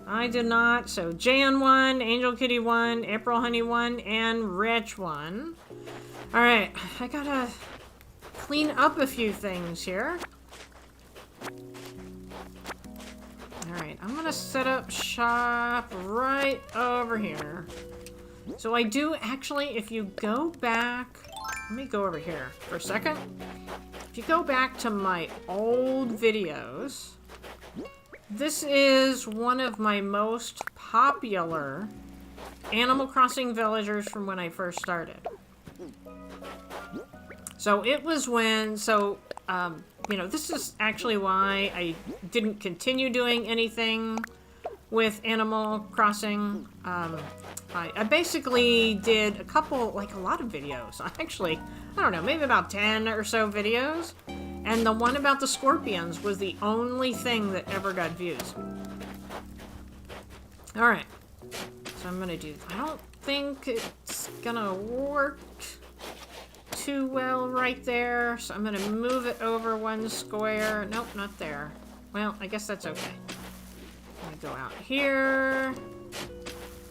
I did not. So, Jan won, Angel Kitty won, AprilHoney won, and Rich won. Alright, I gotta clean up a few things here. Alright, I'm gonna set up shop right over here. So I do actually, if you go back, let me go over here for a second. If you go back to my old videos, this is one of my most popular Animal Crossing villagers from when I first started. So it was when, you know, this is actually why I didn't continue doing anything with Animal Crossing. I basically did a lot of videos. Actually, I don't know, maybe about 10 or so videos. And the one about the scorpions was the only thing that ever got views. Alright. So I'm gonna do, I don't think it's gonna work too well right there. So I'm gonna move it over one square. Nope, not there. Well, I guess that's okay. I'm gonna go out here.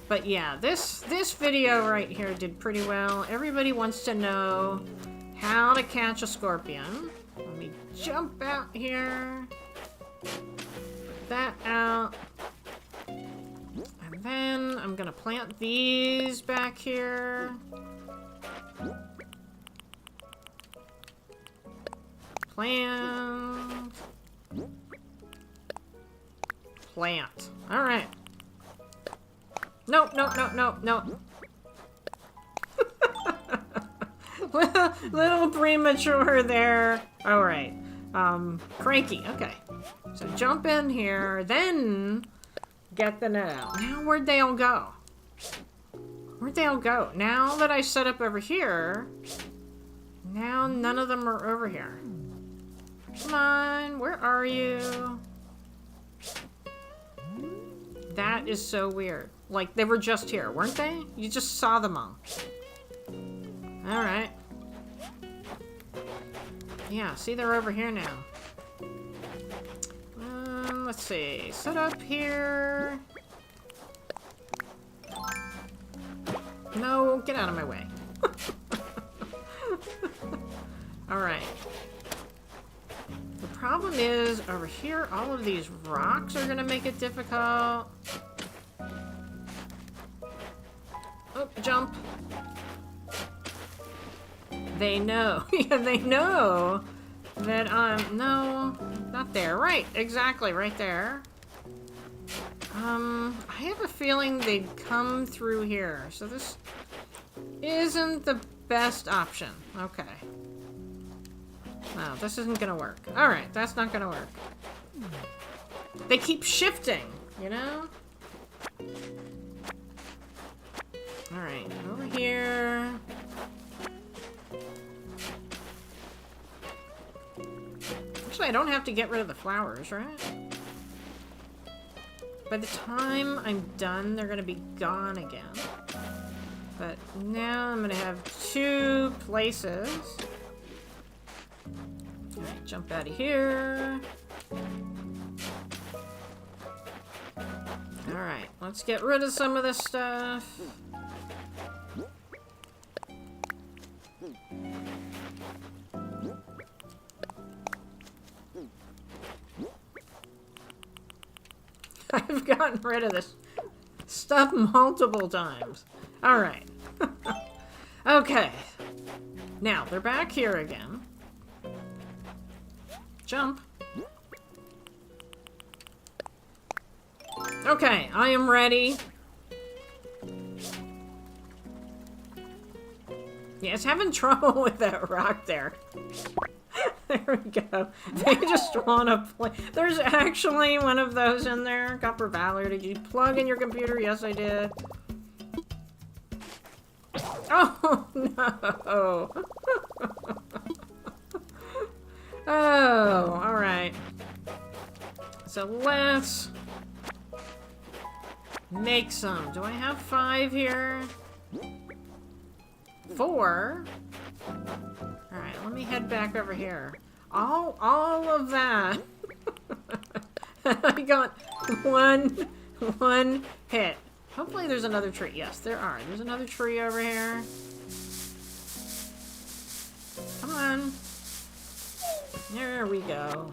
But yeah, this video right here did pretty well. Everybody wants to know how to catch a scorpion. Let me jump out here. Put that out. And then I'm gonna plant these back here. Plant. Plant. Alright. No, no, no, no, no. Little premature there. Alright. Cranky. Okay. So jump in here, then get the net out. Now where'd they all go? Where'd they all go? Now that I set up over here, now none of them are over here. Come on, where are you? That is so weird. Like, they were just here, weren't they? You just saw them all. Alright. Yeah, see, they're over here now. Let's see. Set up here. No, get out of my way. Alright. The problem is, over here, all of these rocks are gonna make it difficult. Oh, jump. They know. Yeah, they know that no, not there. Right, exactly, right there. I have a feeling they'd come through here, so this isn't the best option. Okay. No, this isn't gonna work. Alright, that's not gonna work. They keep shifting, you know? Alright, over here. Actually, I don't have to get rid of the flowers, right? By the time I'm done, they're gonna be gone again. But now I'm gonna have 2 places. Alright, jump out of here. Alright, let's get rid of some of this stuff. I've gotten rid of this stuff multiple times. Alright. Okay. Now, they're back here again. Jump. Okay, I am ready. Yeah, it's having trouble with that rock there. There we go. They just want to play. There's actually one of those in there. Copper Valor, did you plug in your computer? Yes, I did. Oh, no. Oh, alright. So let's make some. Do I have 5 here? 4? Alright, let me head back over here. All of that. I got one hit. Hopefully there's another tree. Yes, there are. There's another tree over here. Come on. There we go.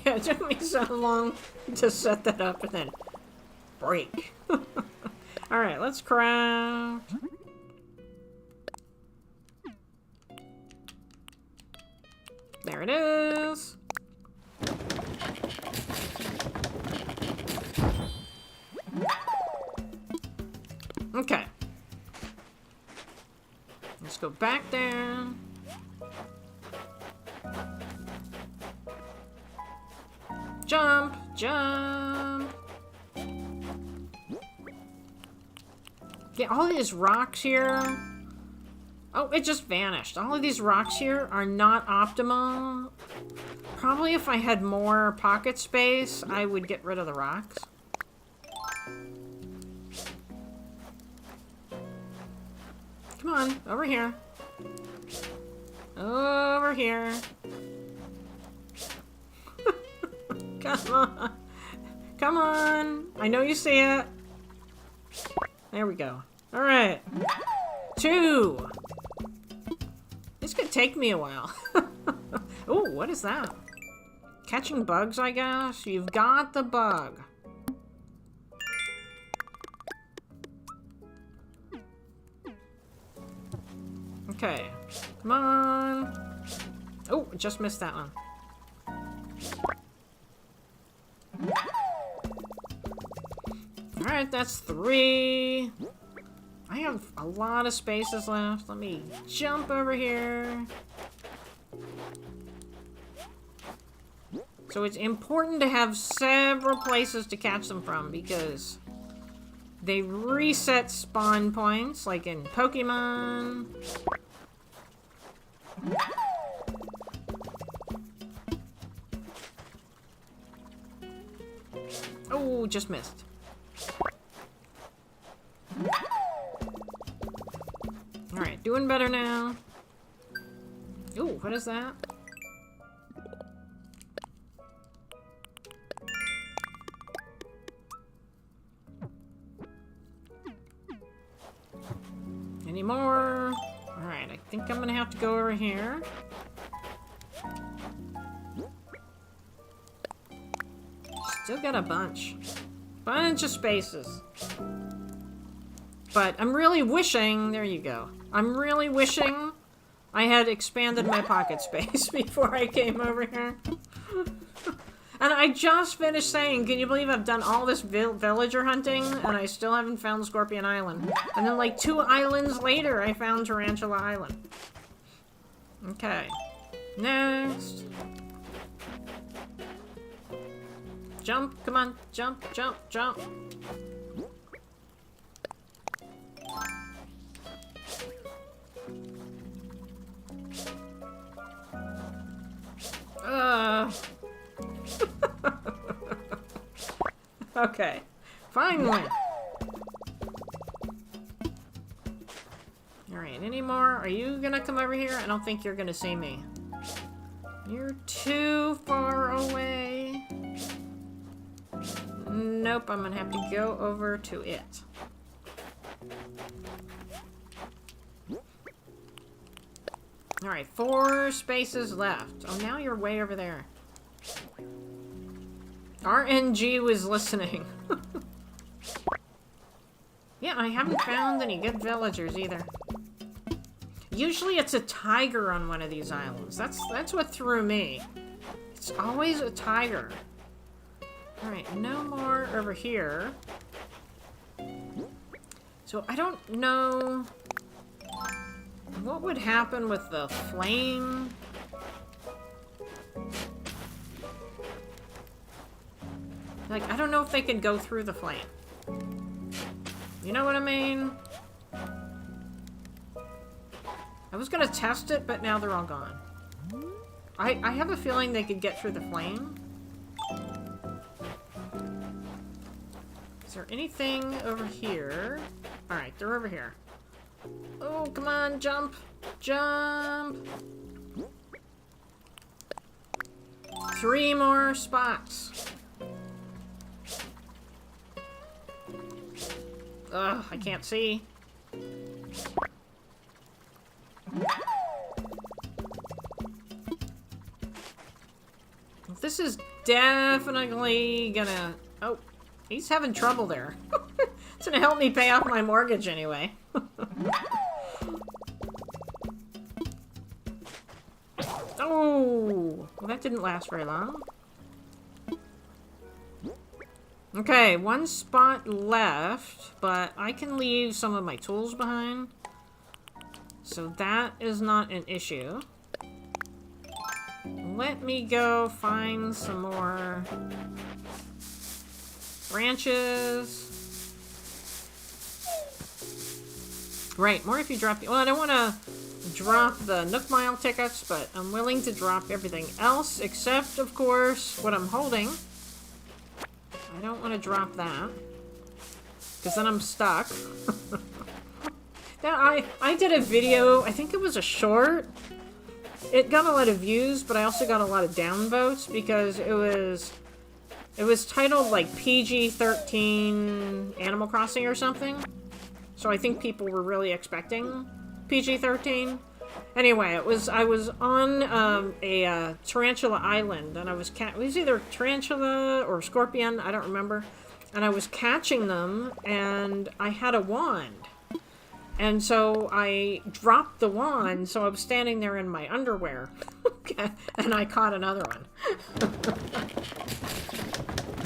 Yeah, it took me so long to set that up and then break. Alright, let's craft. There it is. Okay. Let's go back there. Jump, jump. Yeah, all these rocks here. Oh, it just vanished. All of these rocks here are not optimal. Probably if I had more pocket space, I would get rid of the rocks. Come on, over here. Over here. Come on. Come on. I know you see it. There we go. Alright. 2. This could take me a while. Oh, what is that? Catching bugs, I guess? You've got the bug. Okay. Come on. Oh, just missed that one. Alright, that's 3. I have a lot of spaces left. Let me jump over here. So it's important to have several places to catch them from because they reset spawn points, like in Pokemon. Oh, just missed. Alright, doing better now. Ooh, what is that? Any more? Alright, I think I'm gonna have to go over here. Still got a bunch of spaces. But I'm really wishing, there you go. I'm really wishing I had expanded my pocket space before I came over here. And I just finished saying, can you believe I've done all this villager hunting and I still haven't found Scorpion Island? And then like 2 islands later, I found Tarantula Island. Okay. Next. Jump, come on, jump, jump, jump. Okay, finally. Alright, any more? Are you gonna come over here? I don't think you're gonna see me. You're too far away. Nope, I'm gonna have to go over to it. Alright, 4 spaces left. Oh, now you're way over there. RNG was listening. Yeah, I haven't found any good villagers either. Usually it's a tiger on one of these islands. That's what threw me. It's always a tiger. Alright, no more over here. So I don't know what would happen with the flame. Like, I don't know if they can go through the flame. You know what I mean? I was gonna test it, but now they're all gone. I have a feeling they could get through the flame. Is there anything over here? Alright, they're over here. Oh, come on, jump! Jump! 3 more spots. Ugh, I can't see. This is definitely gonna... Oh, he's having trouble there. It's gonna help me pay off my mortgage anyway. Oh, well, that didn't last very long. Okay, 1 spot left, but I can leave some of my tools behind. So that is not an issue. Let me go find some more branches. Right, more if you drop... Well, I don't want to drop the Nook Mile tickets, but I'm willing to drop everything else, except, of course, what I'm holding. I don't want to drop that, because then I'm stuck. Now, I did a video, I think it was a short. It got a lot of views, but I also got a lot of downvotes, because it was titled, like, PG-13 Animal Crossing or something. So I think people were really expecting PG-13. Anyway, I was on a tarantula island, and it was either tarantula or scorpion, I don't remember. And I was catching them, and I had a wand. And so I dropped the wand, so I was standing there in my underwear. And I caught another one.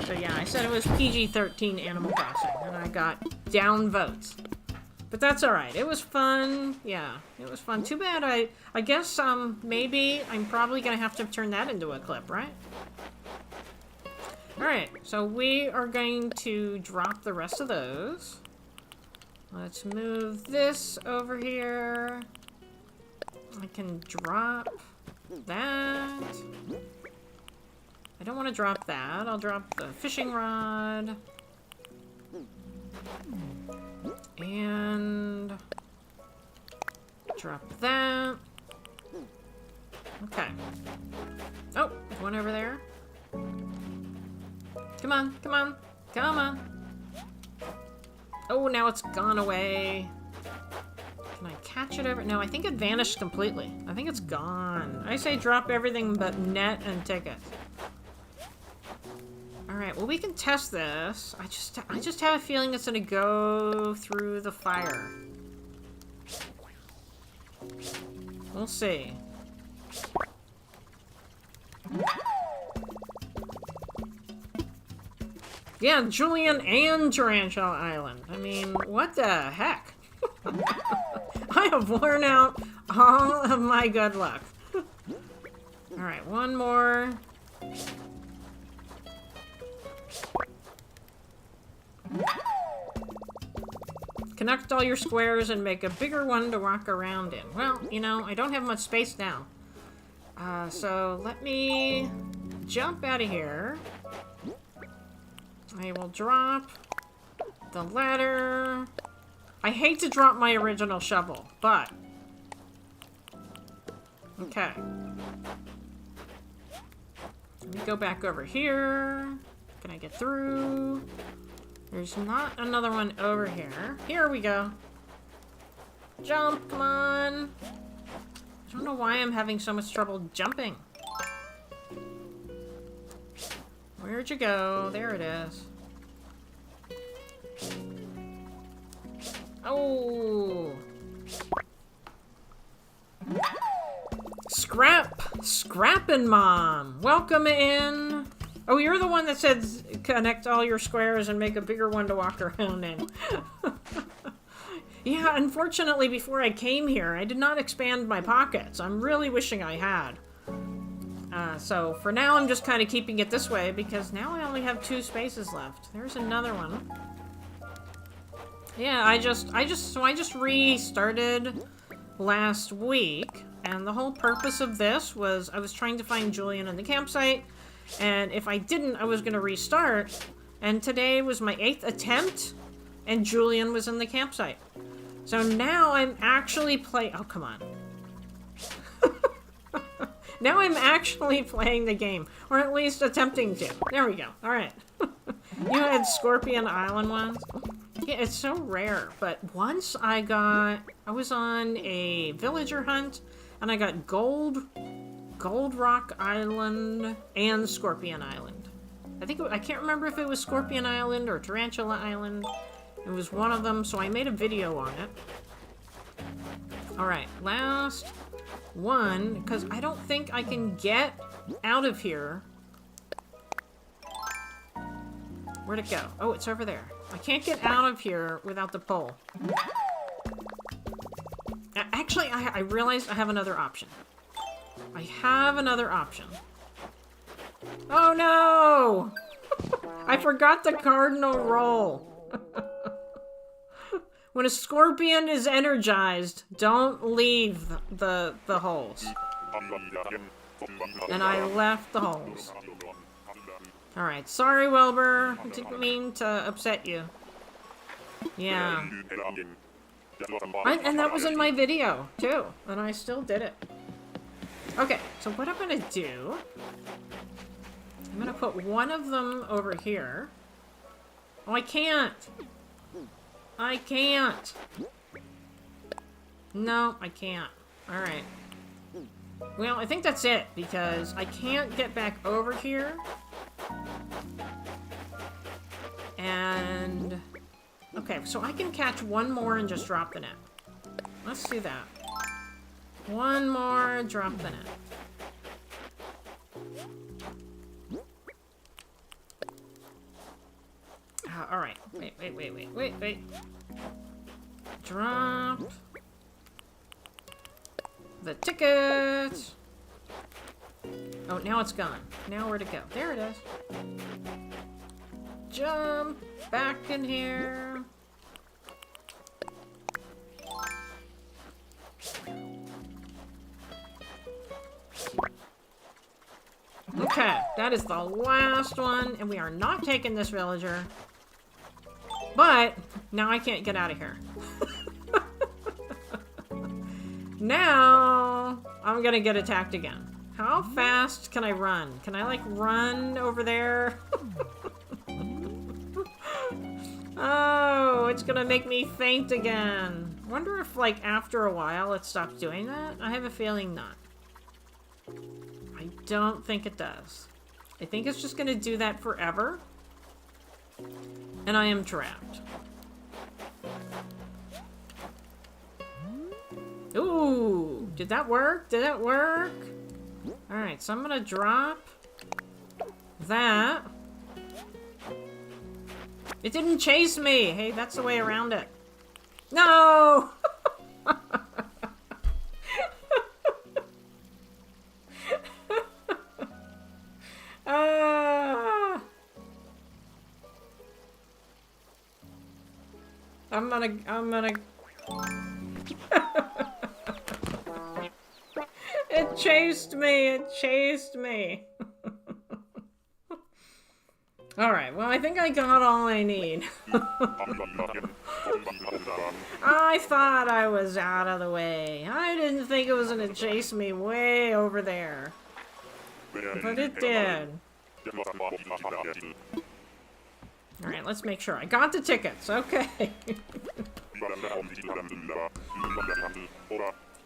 So yeah, I said it was PG-13 Animal Crossing, and I got down votes. But that's alright. It was fun. Yeah, it was fun. Too bad I guess, maybe I'm probably gonna have to turn that into a clip, right? Alright, so we are going to drop the rest of those. Let's move this over here. I can drop that. I don't want to drop that. I'll drop the fishing rod. And drop that. Okay. Oh, one over there. Come on, come on, come on. Oh, now it's gone away. Can I catch it over? No, I think it vanished completely. I think it's gone. I say drop everything but net and ticket. Alright, well, we can test this. I just have a feeling it's gonna go through the fire. We'll see. Yeah, Julian and Tarantula Island. I mean, what the heck? I have worn out all of my good luck. Alright, one more. Connect all your squares and make a bigger one to walk around in. Well, you know, I don't have much space now. So let me jump out of here. I will drop the ladder. I hate to drop my original shovel, but... Okay. Let me go back over here. Can I get through? There's not another one over here. Here we go. Jump, come on. I don't know why I'm having so much trouble jumping. Where'd you go? There it is. Oh! Scrappin' Mom! Welcome in! Oh, you're the one that said connect all your squares and make a bigger one to walk around in. Yeah, unfortunately, before I came here, I did not expand my pockets. I'm really wishing I had. So for now, I'm just kind of keeping it this way because now I only have 2 spaces left. There's another one. Yeah, I just restarted last week, and the whole purpose of this was I was trying to find Julian in the campsite, and if I didn't, I was going to restart, and today was my 8th attempt, and Julian was in the campsite. So now I'm actually oh, come on. Now I'm actually playing the game, or at least attempting to. There we go. All right. You had Scorpion Island ones? Yeah, it's so rare, but once I was on a villager hunt, and I got Gold Rock Island and Scorpion Island. I can't remember if it was Scorpion Island or Tarantula Island. It was one of them, so I made a video on it. Alright, last one, because I don't think I can get out of here. Where'd it go? Oh, it's over there. I can't get out of here without the pole. Actually, I realized I have another option. I have another option. Oh no! I forgot the cardinal roll. When a scorpion is energized, don't leave the holes. And I left the holes. Alright, sorry Wilbur. I didn't mean to upset you. Yeah. And that was in my video, too. And I still did it. Okay, so what I'm gonna do... I'm gonna put one of them over here. Oh, I can't! I can't! No, I can't. Alright. Well, I think that's it, because I can't get back over here. And... okay, so I can catch one more and just drop the net. Let's do that. One more, drop the net. Alright. Wait. Drop the ticket. Oh, now it's gone. Now where'd it go? There it is. Jump back in here. Okay, that is the last one, and we are not taking this villager. But now I can't get out of here. Now I'm gonna get attacked again. How fast can I run? Can I like run over there? Oh, it's gonna make me faint again. Wonder if like after a while it stops doing that? I have a feeling not. I don't think it does. I think it's just gonna do that forever. And I am trapped. Ooh, did that work? Did that work? Alright, so I'm gonna drop that. It didn't chase me! Hey, that's the way around it. No! I'm gonna... It chased me! It chased me! Alright, well, I think I got all I need. I thought I was out of the way. I didn't think it was gonna chase me way over there. But it did. Alright, let's make sure. I got the tickets, okay.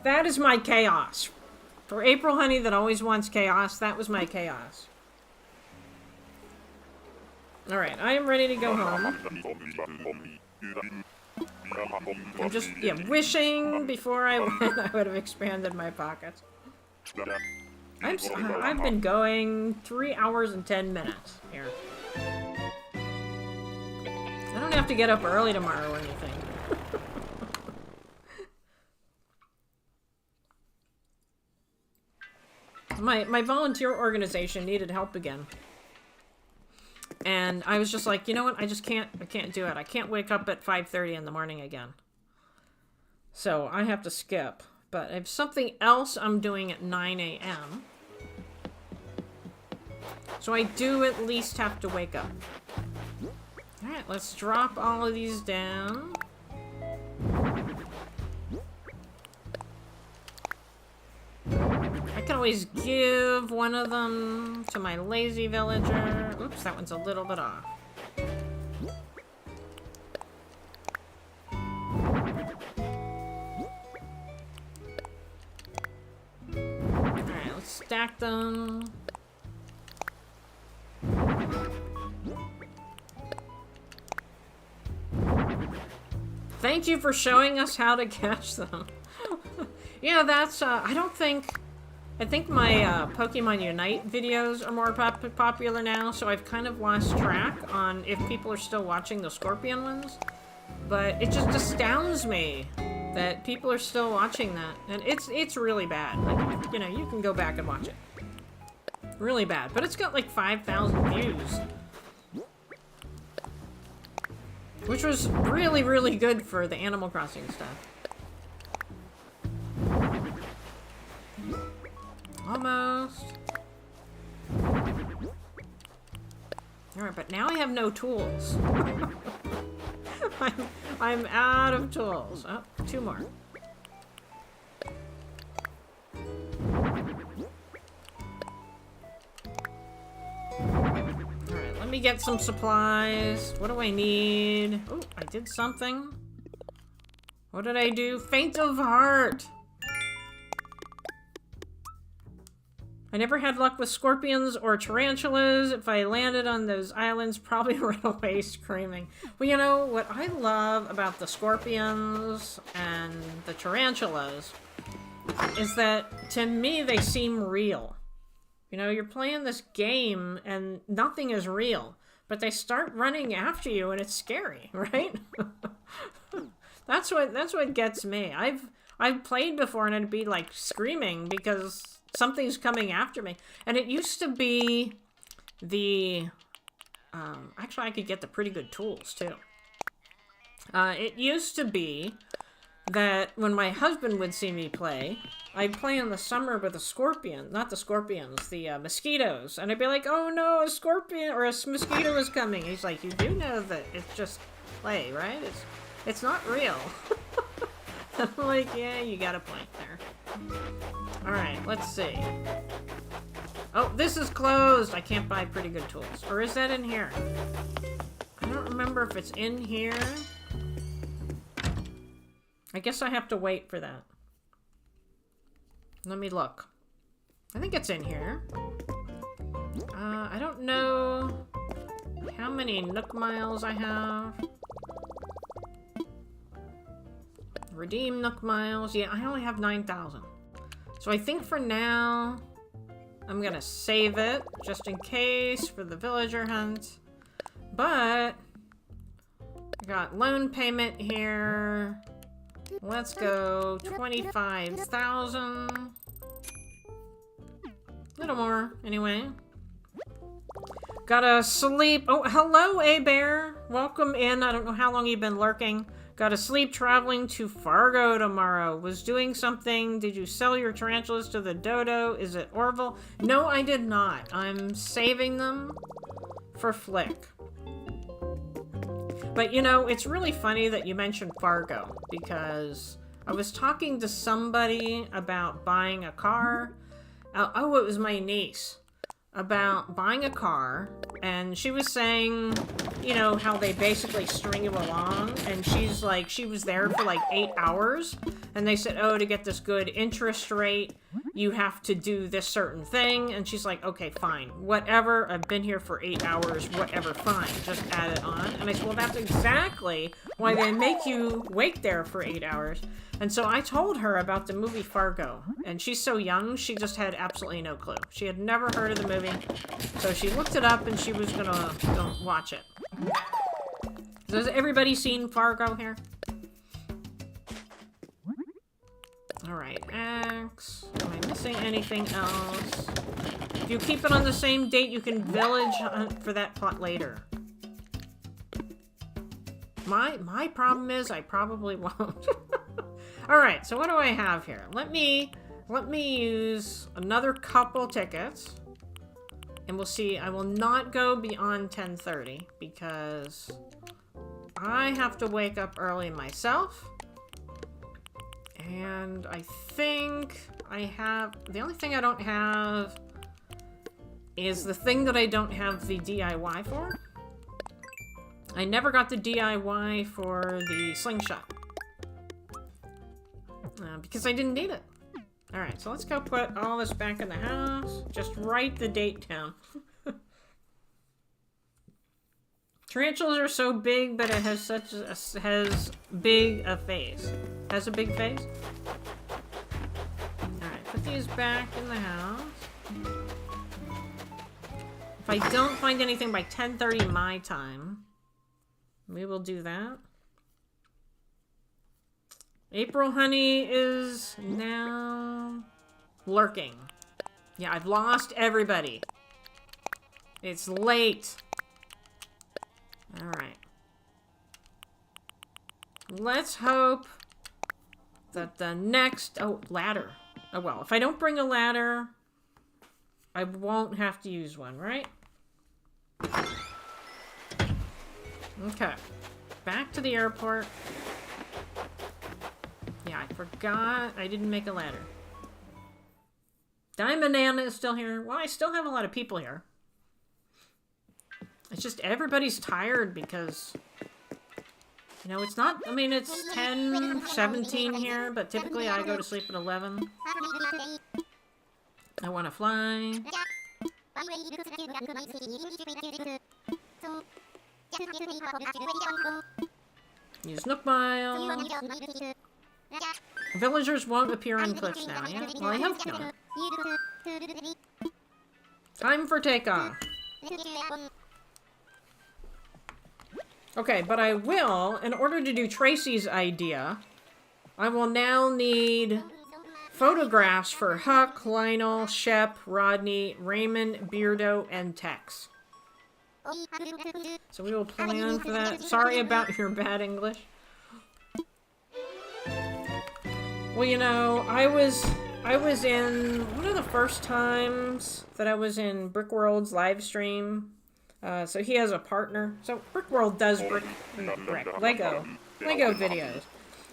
That is my chaos. For AprilHoney that always wants chaos, that was my chaos. Alright, I am ready to go home. I'm just, yeah, wishing before I went I would have expanded my pockets. I've been going 3 hours and 10 minutes here. I don't have to get up early tomorrow or anything. My volunteer organization needed help again. And I was just like, you know what? I can't do it. I can't wake up at 5:30 in the morning again. So I have to skip. But I have something else I'm doing at 9 a.m. So I do at least have to wake up. Alright, let's drop all of these down. I can always give one of them to my lazy villager. Oops, that one's a little bit off. Alright, let's stack them. Thank you for showing us how to catch them. Yeah, that's, I think my Pokemon Unite videos are more popular now, so I've kind of lost track on if people are still watching the Scorpion ones. But it just astounds me that people are still watching that. And it's really bad. Like, you know, you can go back and watch it. Really bad. But it's got like 5,000 views. Which was really, really good for the Animal Crossing stuff. Almost. Alright, but now I have no tools. I'm out of tools. Oh, 2 more. Alright, let me get some supplies. What do I need? Oh, I did something. What did I do? Faint of heart! I never had luck with scorpions or tarantulas. If I landed on those islands, probably run away screaming. Well, you know, what I love about the scorpions and the tarantulas is that, to me, they seem real. You know, you're playing this game and nothing is real, but they start running after you and it's scary, right? That's what gets me. I've played before and it'd be like screaming because something's coming after me. And it used to be the... actually, I could get the pretty good tools, too. It used to be that when my husband would see me play, I'd play in the summer with a scorpion. Not the scorpions, the mosquitoes. And I'd be like, oh no, a scorpion or a mosquito is coming. He's like, you do know that it's just play, right? It's not real. I'm like, yeah, you got a point there. Alright, let's see. Oh, this is closed! I can't buy pretty good tools. Or is that in here? I don't remember if it's in here. I guess I have to wait for that. Let me look. I think it's in here. I don't know how many Nook miles I have. Redeem Nook miles. Yeah, I only have 9,000. So I think for now, I'm gonna save it, just in case, for the villager hunt. But, I got loan payment here. Let's go 25,000. A little more, anyway. Gotta sleep. Oh, hello, A-Bear. Welcome in. I don't know how long you've been lurking. Gotta sleep traveling to Fargo tomorrow. Was doing something. Did you sell your tarantulas to the dodo? Is it Orville? No, I did not. I'm saving them for Flick. But, you know, it's really funny that you mentioned Fargo, because I was talking to somebody about buying a car. Oh, it was my niece. About buying a car, and she was saying, you know, how they basically string you along, and she's like, she was there for like 8 hours, and they said, oh, to get this good interest rate, you have to do this certain thing. And she's like, okay, fine, whatever. I've been here for 8 hours, whatever, fine. Just add it on. And I said, well, that's exactly why they make you wait there for 8 hours. And so I told her about the movie Fargo. And she's so young, she just had absolutely no clue. She had never heard of the movie. So she looked it up and she was gonna watch it. So has everybody seen Fargo here? Alright, X. Am I missing anything else? If you keep it on the same date, you can village hunt for that plot later. My problem is I probably won't. Alright, so what do I have here? Let me use another couple tickets. And we'll see. I will not go beyond 10:30 because I have to wake up early myself. And I think I have... The only thing I don't have is the thing that I don't have the DIY for. I never got the DIY for the slingshot. Because I didn't need it. Alright, so let's go put all this back in the house. Just write the date down. Tarantulas are so big, but it has has big a face. Has a big face? Alright, put these back in the house. If I don't find anything by 10:30 my time, we will do that. AprilHoney is now lurking. Yeah, I've lost everybody. It's late. Alright. Let's hope that the next... Oh, ladder. Oh, well, if I don't bring a ladder, I won't have to use one, right? Okay. Back to the airport. Yeah, I forgot I didn't make a ladder. Diamond Banana is still here. Well, I still have a lot of people here. It's just everybody's tired because, you know, it's not, I mean, it's 10:17 here, but typically I go to sleep at 11. I want to fly. Use Nook Mile. Villagers won't appear on cliffs now, yeah? Well, I hope not. Time for takeoff. Okay, but I will, in order to do Tracy's idea, I will now need photographs for Huck, Lionel, Shep, Rodney, Raymond, Beardo, and Tex. So we will plan for that. Sorry about your bad English. Well, you know, I was in one of the first times that I was in Brickworld's live stream. So he has a partner. So Brickworld does Lego videos.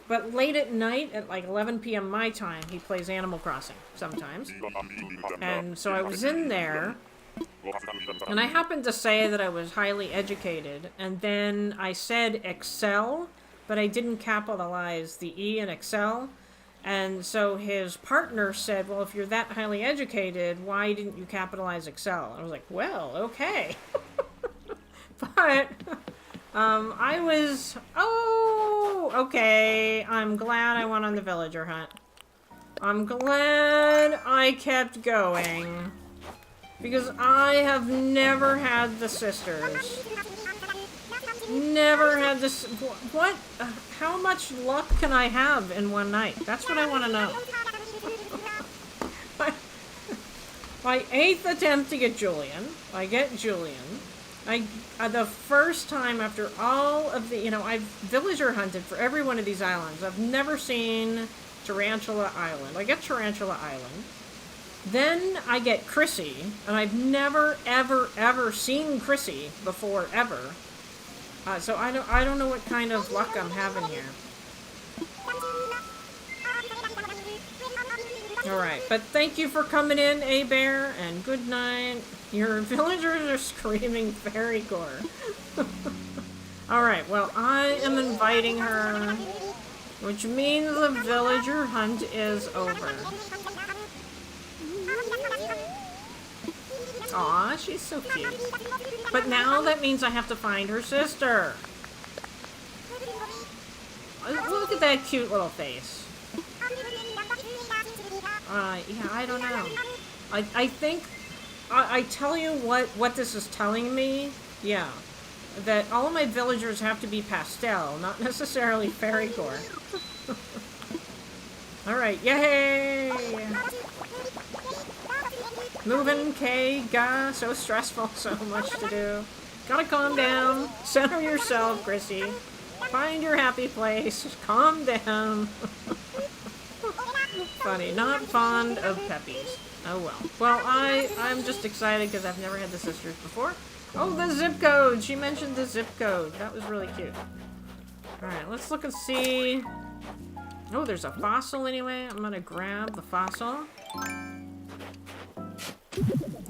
But late at night, at like 11 p.m. my time, he plays Animal Crossing sometimes. And so I was in there, and I happened to say that I was highly educated, and then I said Excel, but I didn't capitalize the E in Excel. And so his partner said, well, if you're that highly educated, why didn't you capitalize Excel? I was like, well, okay. But, I was, oh, okay, I'm glad I went on the villager hunt. I'm glad I kept going. Because I have never had the sisters. Never had this, what, how much luck can I have in one night? That's what I want to know. My 8th attempt to get Julian. I get Julian. The first time after all of the, you know, I've villager hunted for every one of these islands. I've never seen Tarantula Island. I get Tarantula Island. Then I get Chrissy, and I've never, ever, ever seen Chrissy before, ever. So I don't know what kind of luck I'm having here. Alright, but thank you for coming in, A-Bear, and good night. Your villagers are screaming fairy core. Alright, well, I am inviting her, which means the villager hunt is over. Aw, she's so cute. But now that means I have to find her sister. Look at that cute little face. Yeah, I don't know. I think... I tell you what this is telling me. Yeah. That all of my villagers have to be pastel, not necessarily fairy core. Alright, yay! Moving, K, ga, so stressful, so much to do. Gotta calm down. Center yourself, Chrissy. Find your happy place. Calm down. Funny, not fond of peppies. Oh well. Well, I'm just excited because I've never had the sisters before. Oh, the zip code! She mentioned the zip code. That was really cute. Alright, let's look and see. Oh, there's a fossil anyway. I'm gonna grab the fossil.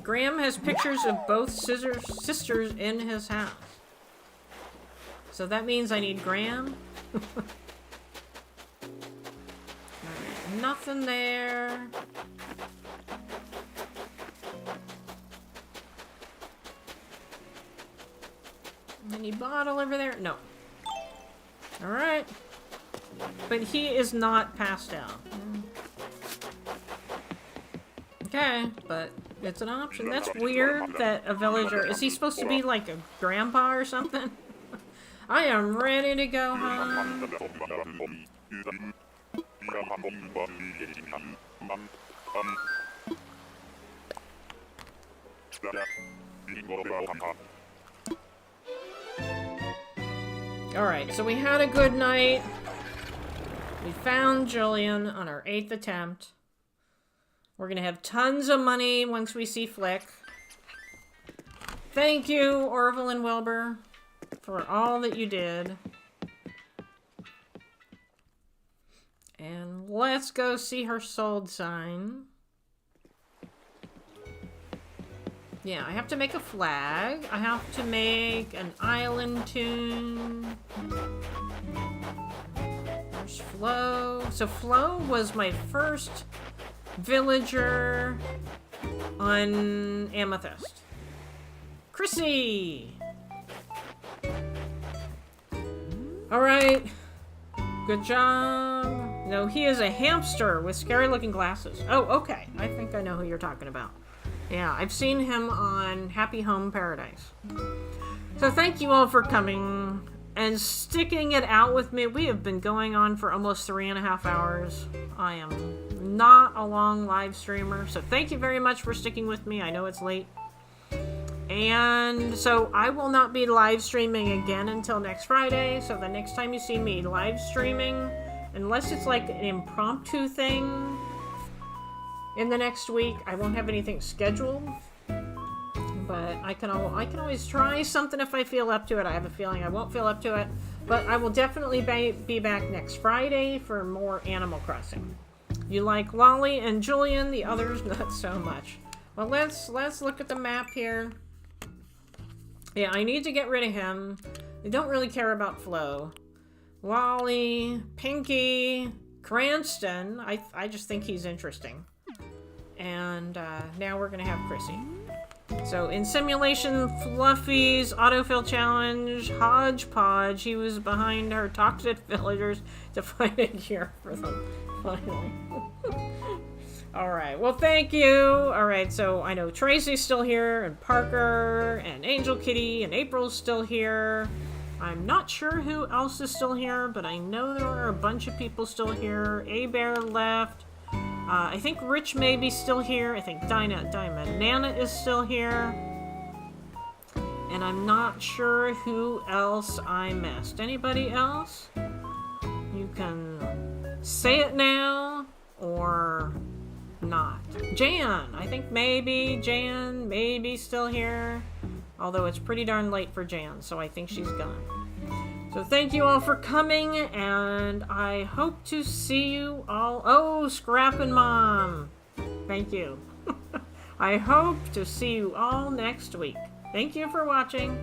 Graham has pictures of both sisters in his house. So that means I need Graham. Alright, nothing there. Any bottle over there? No. Alright. But he is not pastel. Okay, but it's an option. That's weird that a villager... Is he supposed to be like a grandpa or something? I am ready to go home. Alright, so we had a good night. We found Julian on our 8th attempt. We're gonna have tons of money once we see Flick. Thank you, Orville and Wilbur, for all that you did. And let's go see her sold sign. Yeah, I have to make a flag. I have to make an island tune. There's Flo. So Flo was my first villager on Amethyst. Chrissy! Alright. Good job. No, he is a hamster with scary looking glasses. Oh, okay. I think I know who you're talking about. Yeah, I've seen him on Happy Home Paradise. So thank you all for coming and sticking it out with me. We have been going on for almost 3.5 hours. I am not a long live streamer, so thank you very much for sticking with me. I know it's late. And so I will not be live streaming again until next Friday. So the next time you see me live streaming, unless it's like an impromptu thing in the next week, I won't have anything scheduled. But I can always try something if I feel up to it. I have a feeling I won't feel up to it. But I will definitely be back next Friday for more Animal Crossing. You like Lolly and Julian, the others not so much. Well, let's look at the map here. Yeah, I need to get rid of him. I don't really care about Flo. Lolly, Pinky, Cranston. I just think he's interesting. And now we're going to have Chrissy. So in Simulation, Fluffy's Autofill Challenge, Hodgepodge, he was behind our toxic villagers to find a cure for them, finally. Alright, well thank you! Alright, so I know Tracy's still here, and Parker, and Angel Kitty, and April's still here. I'm not sure who else is still here, but I know there are a bunch of people still here. A-Bear left. I think Rich may be still here. I think Nana is still here. And I'm not sure who else I missed. Anybody else? You can say it now, or not. Jan! I think maybe Jan may be still here. Although it's pretty darn late for Jan, so I think she's gone. So thank you all for coming, and I hope to see you all... Oh, Scrappin' Mom! Thank you. I hope to see you all next week. Thank you for watching.